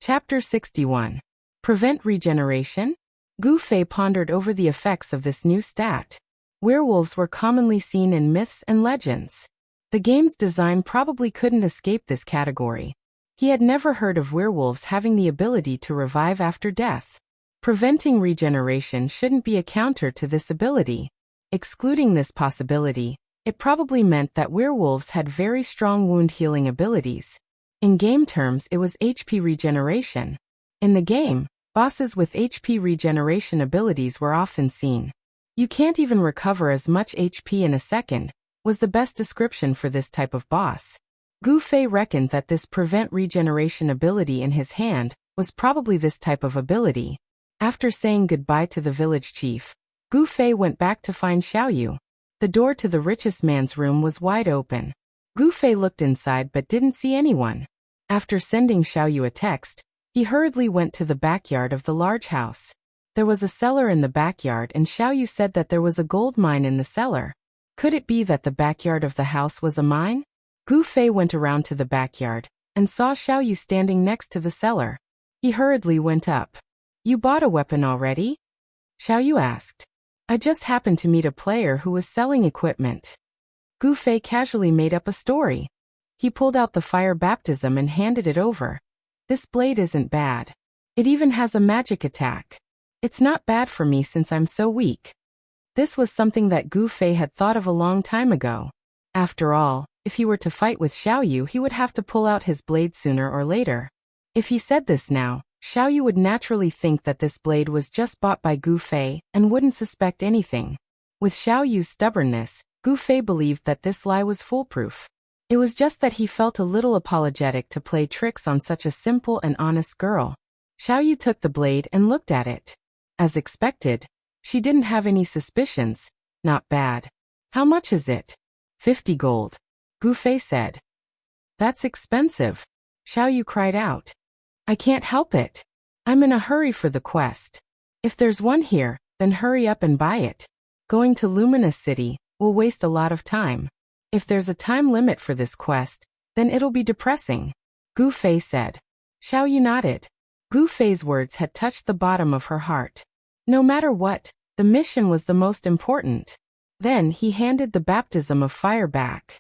Chapter 61. Prevent regeneration? Gu Fei pondered over the effects of this new stat. Werewolves were commonly seen in myths and legends. The game's design probably couldn't escape this category. He had never heard of werewolves having the ability to revive after death. Preventing regeneration shouldn't be a counter to this ability. Excluding this possibility, it probably meant that werewolves had very strong wound healing abilities. In game terms, it was HP regeneration. In the game, bosses with HP regeneration abilities were often seen. "You can't even recover as much HP in a second," was the best description for this type of boss. Gu Fei reckoned that this prevent regeneration ability in his hand was probably this type of ability. After saying goodbye to the village chief, Gu Fei went back to find Xiaoyu. The door to the richest man's room was wide open. Gu Fei looked inside but didn't see anyone. After sending Xiaoyu a text, he hurriedly went to the backyard of the large house. There was a cellar in the backyard, and Xiaoyu said that there was a gold mine in the cellar. Could it be that the backyard of the house was a mine? Gu Fei went around to the backyard and saw Xiaoyu standing next to the cellar. He hurriedly went up. "You bought a weapon already?" Xiaoyu asked. "I just happened to meet a player who was selling equipment." Gu Fei casually made up a story. He pulled out the fire baptism and handed it over. "This blade isn't bad. It even has a magic attack. It's not bad for me since I'm so weak." This was something that Gu Fei had thought of a long time ago. After all, if he were to fight with Xiaoyu, he would have to pull out his blade sooner or later. If he said this now, Xiaoyu would naturally think that this blade was just bought by Gu Fei and wouldn't suspect anything. With Xiaoyu's stubbornness, Gu Fei believed that this lie was foolproof. It was just that he felt a little apologetic to play tricks on such a simple and honest girl. Xiao Yu took the blade and looked at it. As expected, she didn't have any suspicions. Not bad. How much is it? 50 gold. Gu Fei said. That's expensive. Xiao Yu cried out. I can't help it. I'm in a hurry for the quest. If there's one here, then hurry up and buy it. Going to Luminous City will waste a lot of time. If there's a time limit for this quest, then it'll be depressing. Gu Fei said. Xiao Yu nodded. Gu Fei's words had touched the bottom of her heart. No matter what, the mission was the most important. Then he handed the baptism of fire back.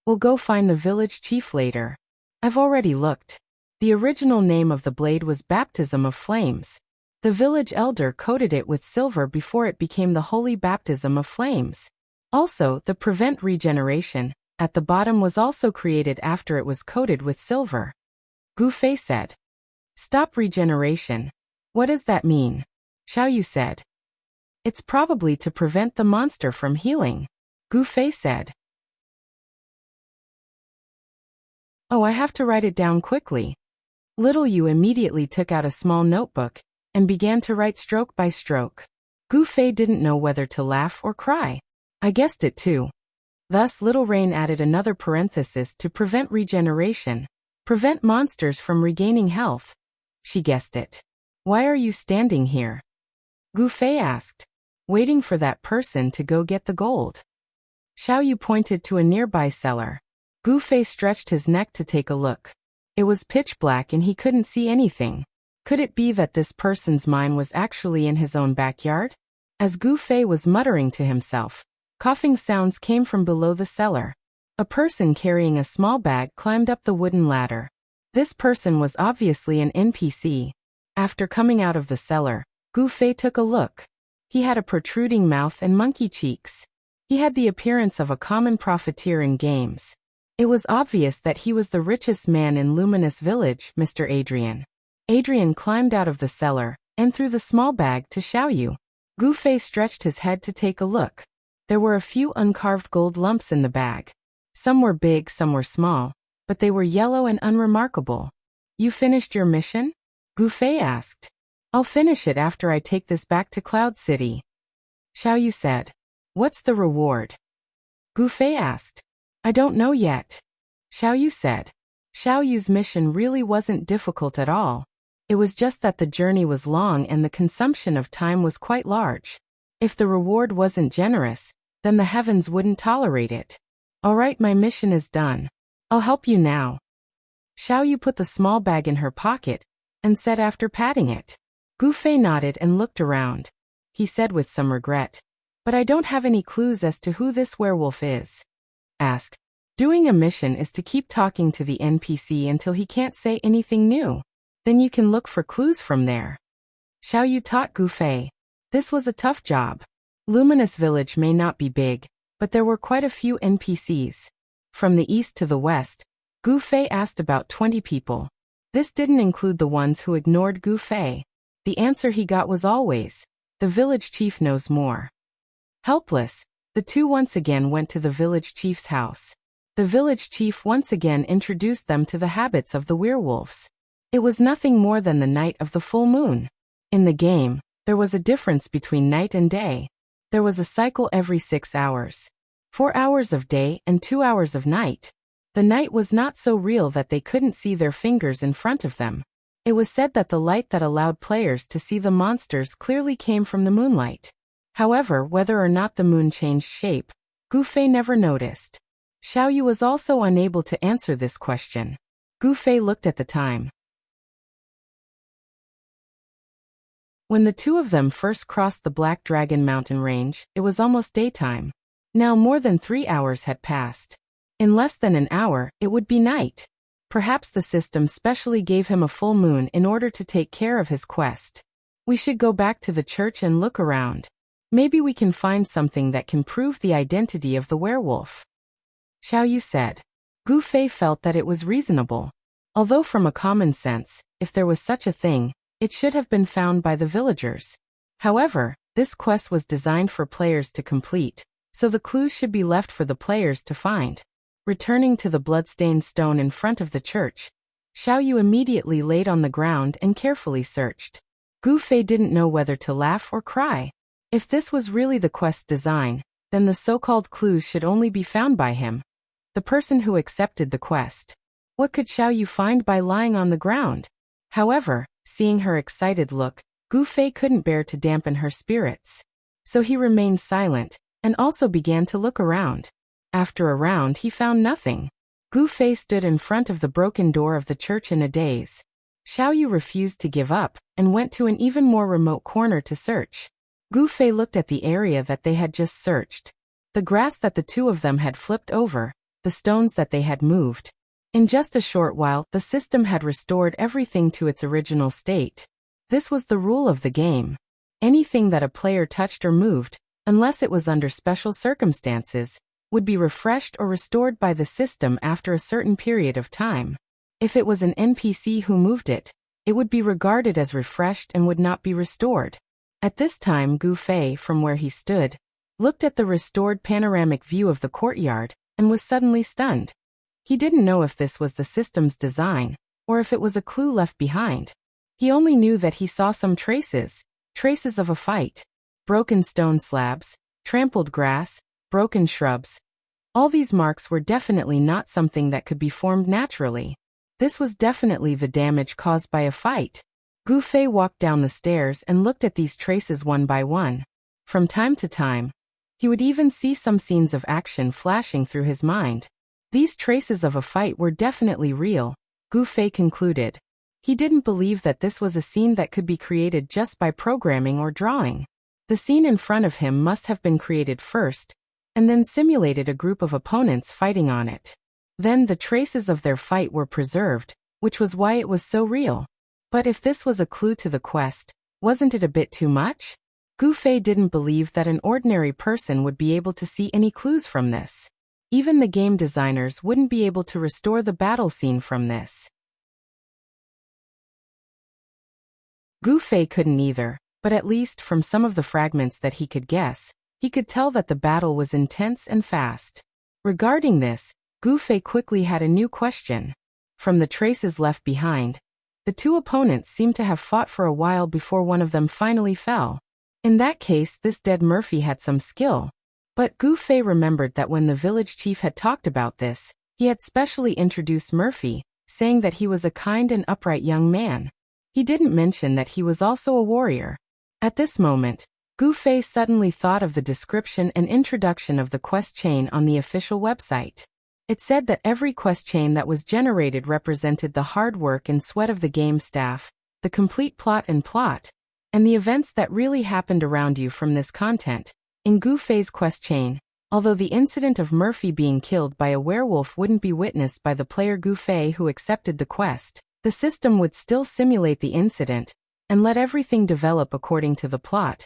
We'll go find the village chief later. I've already looked. The original name of the blade was Baptism of Flames. The village elder coated it with silver before it became the Holy Baptism of Flames. Also, the Prevent Regeneration at the bottom was also created after it was coated with silver. Gu Fei said. Stop regeneration. What does that mean? Xiao Yu said. It's probably to prevent the monster from healing. Gu Fei said. Oh, I have to write it down quickly. Little Yu immediately took out a small notebook and began to write stroke by stroke. Gu Fei didn't know whether to laugh or cry. I guessed it too. Thus Little Rain added another parenthesis to prevent regeneration. Prevent monsters from regaining health. She guessed it. Why are you standing here? Gu Fei asked. Waiting for that person to go get the gold. Xiao Yu pointed to a nearby cellar. Gu Fei stretched his neck to take a look. It was pitch black and he couldn't see anything. Could it be that this person's mine was actually in his own backyard? As Gu Fei was muttering to himself, coughing sounds came from below the cellar. A person carrying a small bag climbed up the wooden ladder. This person was obviously an NPC. After coming out of the cellar, Gu Fei took a look. He had a protruding mouth and monkey cheeks. He had the appearance of a common profiteer in games. It was obvious that he was the richest man in Luminous Village, Mr. Adrian. Adrian climbed out of the cellar and threw the small bag to Xiao Yu. Gu Fei stretched his head to take a look. There were a few uncarved gold lumps in the bag. Some were big, some were small, but they were yellow and unremarkable. You finished your mission? Gu Fei asked. I'll finish it after I take this back to Cloud City. Xiao Yu said. What's the reward? Gu Fei asked. I don't know yet. Xiao Yu said. Xiao Yu's mission really wasn't difficult at all. It was just that the journey was long and the consumption of time was quite large. If the reward wasn't generous, then the heavens wouldn't tolerate it. Alright, my mission is done. I'll help you now. Xiao Yu put the small bag in her pocket and said after patting it. Gu Fei nodded and looked around. He said with some regret. But I don't have any clues as to who this werewolf is. Asked. Doing a mission is to keep talking to the NPC until he can't say anything new. Then you can look for clues from there. Xiao Yu taught Gu Fei. This was a tough job. Luminous Village may not be big, but there were quite a few NPCs. From the east to the west, Gu Fei asked about 20 people. This didn't include the ones who ignored Gu Fei. The answer he got was always, the village chief knows more. Helpless, the two once again went to the village chief's house. The village chief once again introduced them to the habits of the werewolves. It was nothing more than the night of the full moon. In the game, there was a difference between night and day. There was a cycle every 6 hours. 4 hours of day and 2 hours of night. The night was not so real that they couldn't see their fingers in front of them. It was said that the light that allowed players to see the monsters clearly came from the moonlight. However, whether or not the moon changed shape, Gu Fei never noticed. Xiao Yu was also unable to answer this question. Gu Fei looked at the time. When the two of them first crossed the Black Dragon Mountain range, it was almost daytime. Now more than 3 hours had passed. In less than an hour, it would be night. Perhaps the system specially gave him a full moon in order to take care of his quest. We should go back to the church and look around. Maybe we can find something that can prove the identity of the werewolf. Xiao Yu said. Gu Fei felt that it was reasonable. Although from a common sense, if there was such a thing, it should have been found by the villagers. However, this quest was designed for players to complete, so the clues should be left for the players to find. Returning to the bloodstained stone in front of the church, Xiao Yu immediately laid on the ground and carefully searched. Gu Fei didn't know whether to laugh or cry. If this was really the quest's design, then the so-called clues should only be found by him, the person who accepted the quest. What could Xiao Yu find by lying on the ground? However, seeing her excited look, Gu Fei couldn't bear to dampen her spirits. So he remained silent, and also began to look around. After a round he found nothing. Gu Fei stood in front of the broken door of the church in a daze. Xiao Yu refused to give up, and went to an even more remote corner to search. Gu Fei looked at the area that they had just searched. The grass that the two of them had flipped over, the stones that they had moved. In just a short while, the system had restored everything to its original state. This was the rule of the game. Anything that a player touched or moved, unless it was under special circumstances, would be refreshed or restored by the system after a certain period of time. If it was an NPC who moved it, it would be regarded as refreshed and would not be restored. At this time, Gu Fei, from where he stood, looked at the restored panoramic view of the courtyard, and was suddenly stunned. He didn't know if this was the system's design, or if it was a clue left behind. He only knew that he saw some traces of a fight. Broken stone slabs, trampled grass, broken shrubs. All these marks were definitely not something that could be formed naturally. This was definitely the damage caused by a fight. Gu Fei walked down the stairs and looked at these traces one by one. From time to time, he would even see some scenes of action flashing through his mind. These traces of a fight were definitely real, Gu Fei concluded. He didn't believe that this was a scene that could be created just by programming or drawing. The scene in front of him must have been created first, and then simulated a group of opponents fighting on it. Then the traces of their fight were preserved, which was why it was so real. But if this was a clue to the quest, wasn't it a bit too much? Gu Fei didn't believe that an ordinary person would be able to see any clues from this. Even the game designers wouldn't be able to restore the battle scene from this. Gu Fei couldn't either, but at least from some of the fragments that he could guess, he could tell that the battle was intense and fast. Regarding this, Gu Fei quickly had a new question. From the traces left behind, the two opponents seemed to have fought for a while before one of them finally fell. In that case, this dead Murphy had some skill. But Gu Fei remembered that when the village chief had talked about this, he had specially introduced Murphy, saying that he was a kind and upright young man. He didn't mention that he was also a warrior. At this moment, Gu Fei suddenly thought of the description and introduction of the quest chain on the official website. It said that every quest chain that was generated represented the hard work and sweat of the game staff, the complete plot, and the events that really happened around you from this content. In Gu Fei's quest chain, although the incident of Murphy being killed by a werewolf wouldn't be witnessed by the player Gu Fei who accepted the quest, the system would still simulate the incident, and let everything develop according to the plot,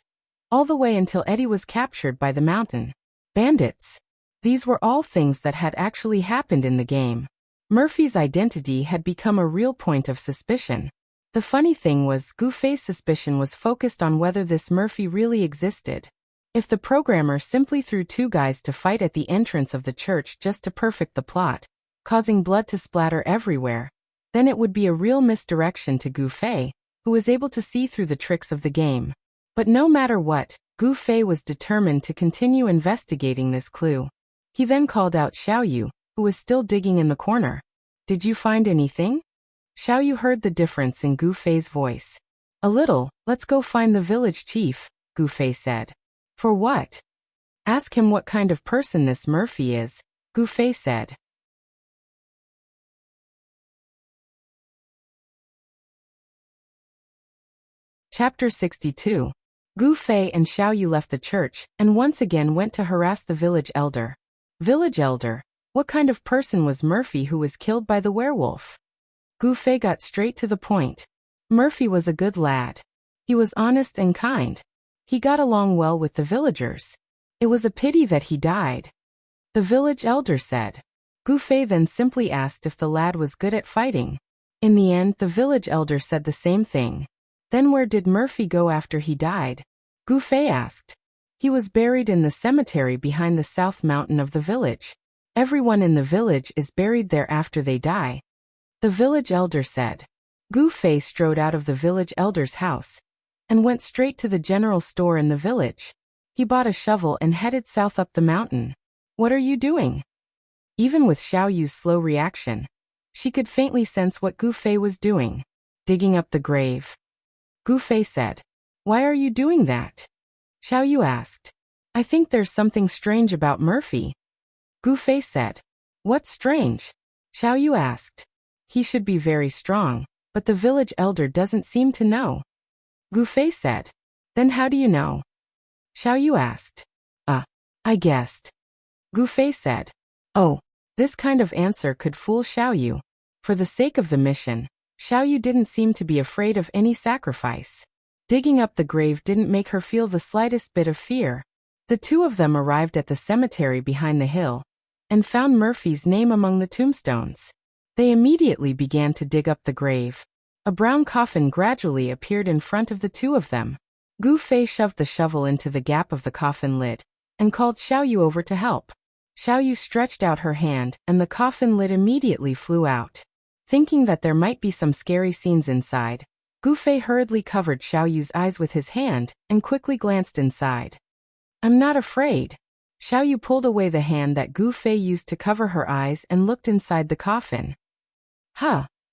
all the way until Eddie was captured by the mountain bandits. These were all things that had actually happened in the game. Murphy's identity had become a real point of suspicion. The funny thing was, Gu Fei's suspicion was focused on whether this Murphy really existed. If the programmer simply threw two guys to fight at the entrance of the church just to perfect the plot, causing blood to splatter everywhere, then it would be a real misdirection to Gu Fei, who was able to see through the tricks of the game. But no matter what, Gu Fei was determined to continue investigating this clue. He then called out Xiao Yu, who was still digging in the corner. "Did you find anything?" Xiao Yu heard the difference in Gu Fei's voice. "A little. Let's go find the village chief," Gu Fei said. "For what?" "Ask him what kind of person this Murphy is," Gu Fei said. Chapter 62. Gu Fei and Xiao Yu left the church, and once again went to harass the village elder. "Village elder, what kind of person was Murphy who was killed by the werewolf?" Gu Fei got straight to the point. Murphy was a good lad. He was honest and kind. He got along well with the villagers. It was a pity that he died, the village elder said. Gu Fei then simply asked if the lad was good at fighting. In the end, the village elder said the same thing. Then where did Murphy go after he died? Gu Fei asked. He was buried in the cemetery behind the south mountain of the village. Everyone in the village is buried there after they die. The village elder said. Gu Fei strode out of the village elder's house and went straight to the general store in the village. He bought a shovel and headed south up the mountain. What are you doing? Even with Xiao Yu's slow reaction, she could faintly sense what Gu Fei was doing. Digging up the grave. Gu Fei said. Why are you doing that? Xiao Yu asked. I think there's something strange about Murphy. Gu Fei said. What's strange? Xiao Yu asked. He should be very strong, but the village elder doesn't seem to know. Gu Fei said. Then how do you know? Xiao Yu asked. I guessed. Gu Fei said. Oh, this kind of answer could fool Xiao Yu. For the sake of the mission, Xiao Yu didn't seem to be afraid of any sacrifice. Digging up the grave didn't make her feel the slightest bit of fear. The two of them arrived at the cemetery behind the hill and found Murphy's name among the tombstones. They immediately began to dig up the grave. A brown coffin gradually appeared in front of the two of them. Gu Fei shoved the shovel into the gap of the coffin lid and called Xiao Yu over to help. Xiao Yu stretched out her hand and the coffin lid immediately flew out. Thinking that there might be some scary scenes inside, Gu Fei hurriedly covered Xiao Yu's eyes with his hand and quickly glanced inside. I'm not afraid. Xiao Yu pulled away the hand that Gu Fei used to cover her eyes and looked inside the coffin.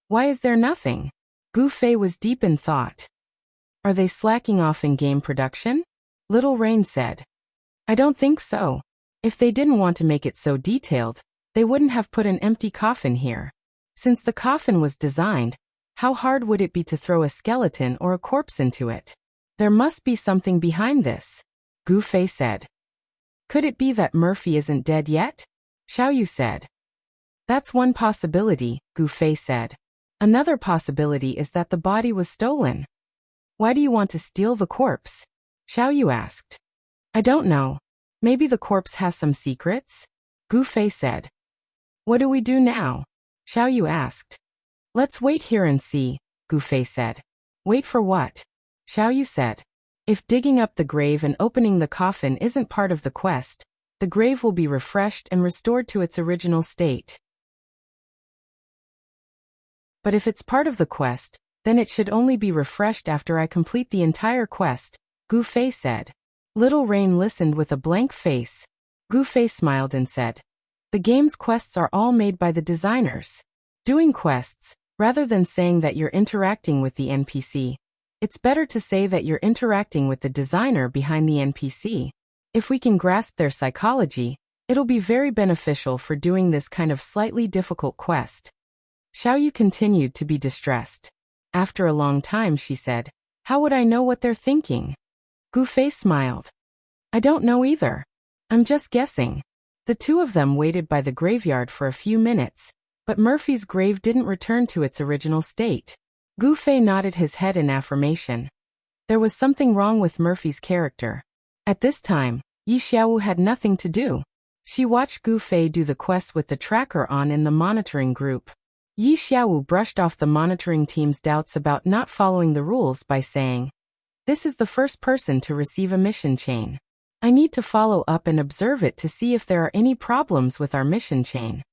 Why is there nothing? Gu Fei was deep in thought. Are they slacking off in game production? Little Rain said. I don't think so. If they didn't want to make it so detailed, they wouldn't have put an empty coffin here. Since the coffin was designed, how hard would it be to throw a skeleton or a corpse into it? There must be something behind this, Gu Fei said. Could it be that Murphy isn't dead yet? Xiao Yu said. That's one possibility, Gu Fei said. Another possibility is that the body was stolen. Why do you want to steal the corpse? Xiao Yu asked. I don't know. Maybe the corpse has some secrets? Gu Fei said. What do we do now? Xiao Yu asked. Let's wait here and see, Gu Fei said. Wait for what? Xiao Yu said. If digging up the grave and opening the coffin isn't part of the quest, the grave will be refreshed and restored to its original state. But if it's part of the quest, then it should only be refreshed after I complete the entire quest, Gu Fei said. Little Rain listened with a blank face. Gu Fei smiled and said, the game's quests are all made by the designers. Doing quests, rather than saying that you're interacting with the NPC, it's better to say that you're interacting with the designer behind the NPC. If we can grasp their psychology, it'll be very beneficial for doing this kind of slightly difficult quest. Xiao Yu continued to be distressed. After a long time she said, how would I know what they're thinking? Gu Fei smiled. I don't know either. I'm just guessing. The two of them waited by the graveyard for a few minutes, but Murphy's grave didn't return to its original state. Gu Fei nodded his head in affirmation. There was something wrong with Murphy's character. At this time, Yi Xiaowu had nothing to do. She watched Gu Fei do the quest with the tracker on in the monitoring group. Yi Xiaowu brushed off the monitoring team's doubts about not following the rules by saying, this is the first person to receive a mission chain. I need to follow up and observe it to see if there are any problems with our mission chain.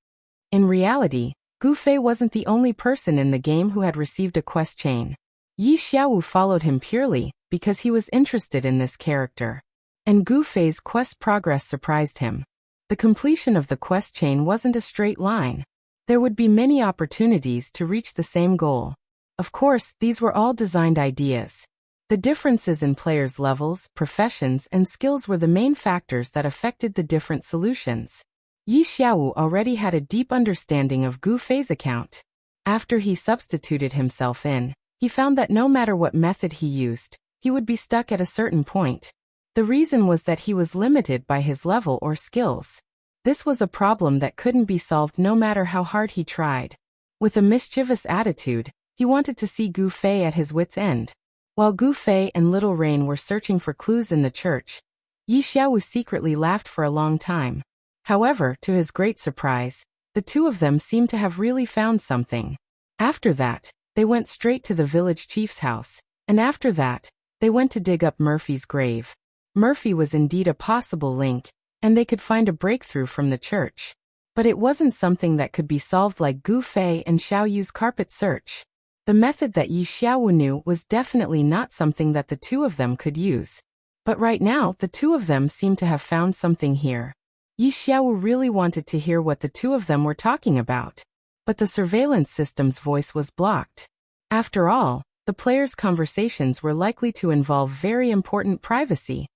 In reality, Gu Fei wasn't the only person in the game who had received a quest chain. Yi Xiaowu followed him purely because he was interested in this character. And Gu Fei's quest progress surprised him. The completion of the quest chain wasn't a straight line. There would be many opportunities to reach the same goal. Of course, these were all designed ideas. The differences in players' levels, professions, and skills were the main factors that affected the different solutions. Yi Xiaowu already had a deep understanding of Gu Fei's account. After he substituted himself in, he found that no matter what method he used, he would be stuck at a certain point. The reason was that he was limited by his level or skills. This was a problem that couldn't be solved no matter how hard he tried. With a mischievous attitude, he wanted to see Gu Fei at his wit's end. While Gu Fei and Little Rain were searching for clues in the church, Yi Xiaowu secretly laughed for a long time. However, to his great surprise, the two of them seemed to have really found something. After that, they went straight to the village chief's house, and after that, they went to dig up Murphy's grave. Murphy was indeed a possible link, and they could find a breakthrough from the church. But it wasn't something that could be solved like Gu Fei and Xiao Yu's carpet search. The method that Yi Xiaowu knew was definitely not something that the two of them could use. But right now, the two of them seemed to have found something here. Yi Xiaowu really wanted to hear what the two of them were talking about. But the surveillance system's voice was blocked. After all, the players' conversations were likely to involve very important privacy.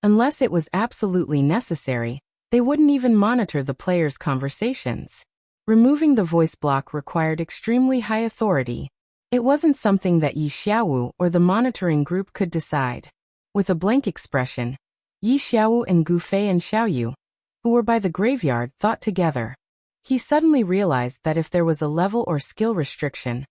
Unless it was absolutely necessary, they wouldn't even monitor the players' conversations. Removing the voice block required extremely high authority. It wasn't something that Yi Xiaowu or the monitoring group could decide. With a blank expression, Yi Xiaowu and Gu Fei and Xiao Yu, who were by the graveyard, thought together. He suddenly realized that if there was a level or skill restriction,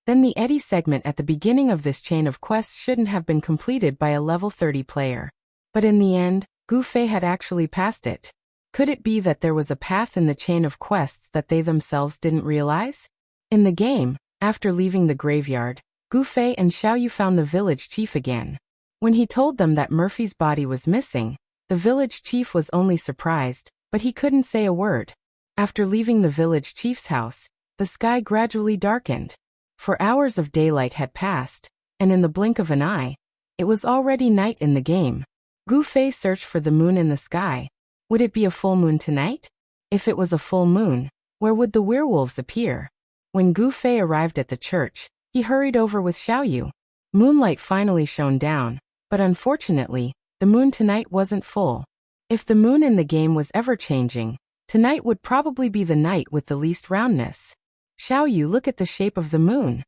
then the eddy segment at the beginning of this chain of quests shouldn't have been completed by a level 30 player. But in the end, Gu Fei had actually passed it. Could it be that there was a path in the chain of quests that they themselves didn't realize? In the game, after leaving the graveyard, Gu Fei and Xiao Yu found the village chief again. When he told them that Murphy's body was missing, the village chief was only surprised, but he couldn't say a word. After leaving the village chief's house, the sky gradually darkened. For hours of daylight had passed, and in the blink of an eye, it was already night in the game. Gu Fei searched for the moon in the sky. Would it be a full moon tonight? If it was a full moon, where would the werewolves appear? When Gu Fei arrived at the church, he hurried over with Xiao Yu. Moonlight finally shone down, but unfortunately, the moon tonight wasn't full. If the moon in the game was ever changing, tonight would probably be the night with the least roundness. Xiao Yu, look at the shape of the moon.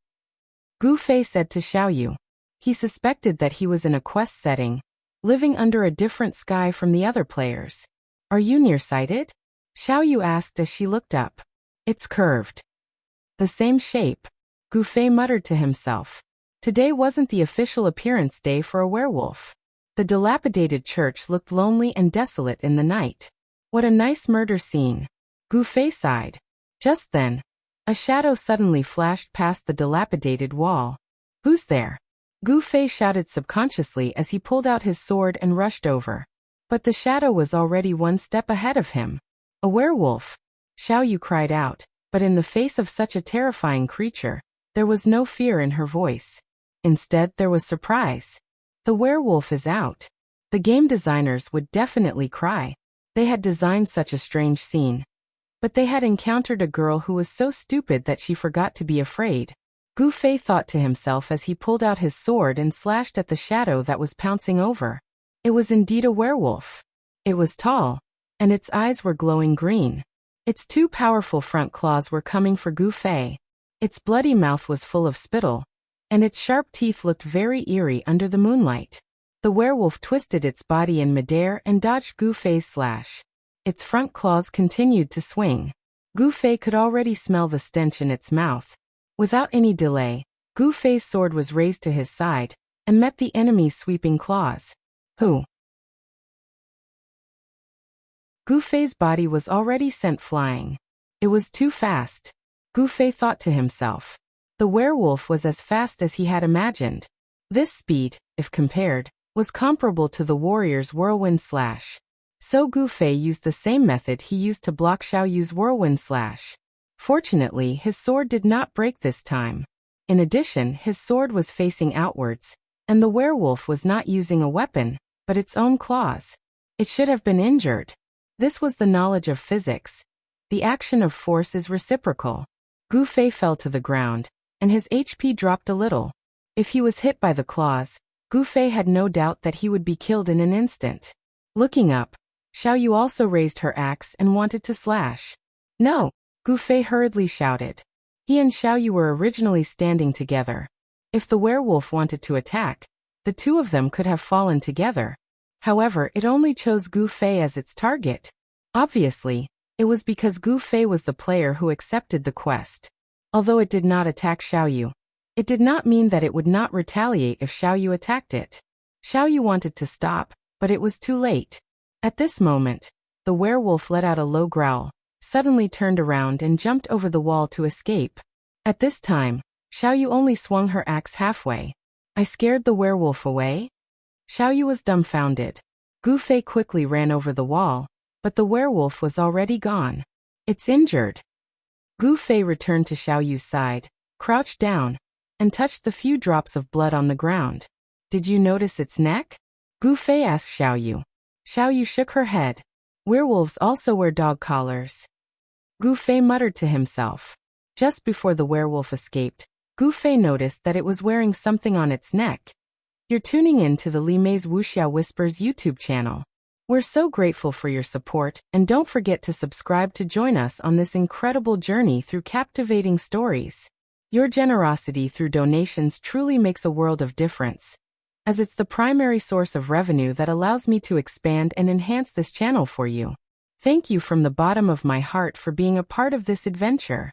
Gu Fei said to Xiao Yu. He suspected that he was in a quest setting, living under a different sky from the other players. Are you nearsighted? Xiao Yu asked as she looked up. It's curved. The same shape. Gu Fei muttered to himself. Today wasn't the official appearance day for a werewolf. The dilapidated church looked lonely and desolate in the night. What a nice murder scene. Gu Fei sighed. Just then, a shadow suddenly flashed past the dilapidated wall. Who's there? Gu Fei shouted subconsciously as he pulled out his sword and rushed over. But the shadow was already one step ahead of him. A werewolf! Xiao Yu cried out, but in the face of such a terrifying creature, there was no fear in her voice. Instead, there was surprise. The werewolf is out. The game designers would definitely cry. They had designed such a strange scene. But they had encountered a girl who was so stupid that she forgot to be afraid. Gu Fei thought to himself as he pulled out his sword and slashed at the shadow that was pouncing over. It was indeed a werewolf. It was tall, and its eyes were glowing green. Its two powerful front claws were coming for Gu Fei. Its bloody mouth was full of spittle, and its sharp teeth looked very eerie under the moonlight. The werewolf twisted its body in midair and dodged Gu Fei's slash. Its front claws continued to swing. Gu Fei could already smell the stench in its mouth. Without any delay, Gu Fei's sword was raised to his side and met the enemy's sweeping claws. Who? Gu Fei's body was already sent flying. It was too fast. Gu Fei thought to himself. The werewolf was as fast as he had imagined. This speed, if compared, was comparable to the warrior's whirlwind slash. So Gu Fei used the same method he used to block Xiao Yu's whirlwind slash. Fortunately, his sword did not break this time. In addition, his sword was facing outwards, and the werewolf was not using a weapon, but its own claws. It should have been injured. This was the knowledge of physics. The action of force is reciprocal. Gu Fei fell to the ground, and his HP dropped a little. If he was hit by the claws, Gu Fei had no doubt that he would be killed in an instant. Looking up, Xiao Yu also raised her axe and wanted to slash. No! Gu Fei hurriedly shouted. He and Xiao Yu were originally standing together. If the werewolf wanted to attack, the two of them could have fallen together. However, it only chose Gu Fei as its target. Obviously, it was because Gu Fei was the player who accepted the quest. Although it did not attack Xiao Yu, it did not mean that it would not retaliate if Xiao Yu attacked it. Xiao Yu wanted to stop, but it was too late. At this moment, the werewolf let out a low growl, suddenly turned around and jumped over the wall to escape. At this time, Xiao Yu only swung her axe halfway. I scared the werewolf away? Xiao Yu was dumbfounded. Gu Fei quickly ran over the wall, but the werewolf was already gone. It's injured. Gu Fei returned to Xiao Yu's side, crouched down, and touched the few drops of blood on the ground. Did you notice its neck? Gu Fei asked Xiao Yu. Xiao Yu shook her head. Werewolves also wear dog collars. Gu Fei muttered to himself. Just before the werewolf escaped, Gu Fei noticed that it was wearing something on its neck. You're tuning in to the Li Mei's Wuxia Whispers YouTube channel. We're so grateful for your support, and don't forget to subscribe to join us on this incredible journey through captivating stories. Your generosity through donations truly makes a world of difference, as it's the primary source of revenue that allows me to expand and enhance this channel for you. Thank you from the bottom of my heart for being a part of this adventure.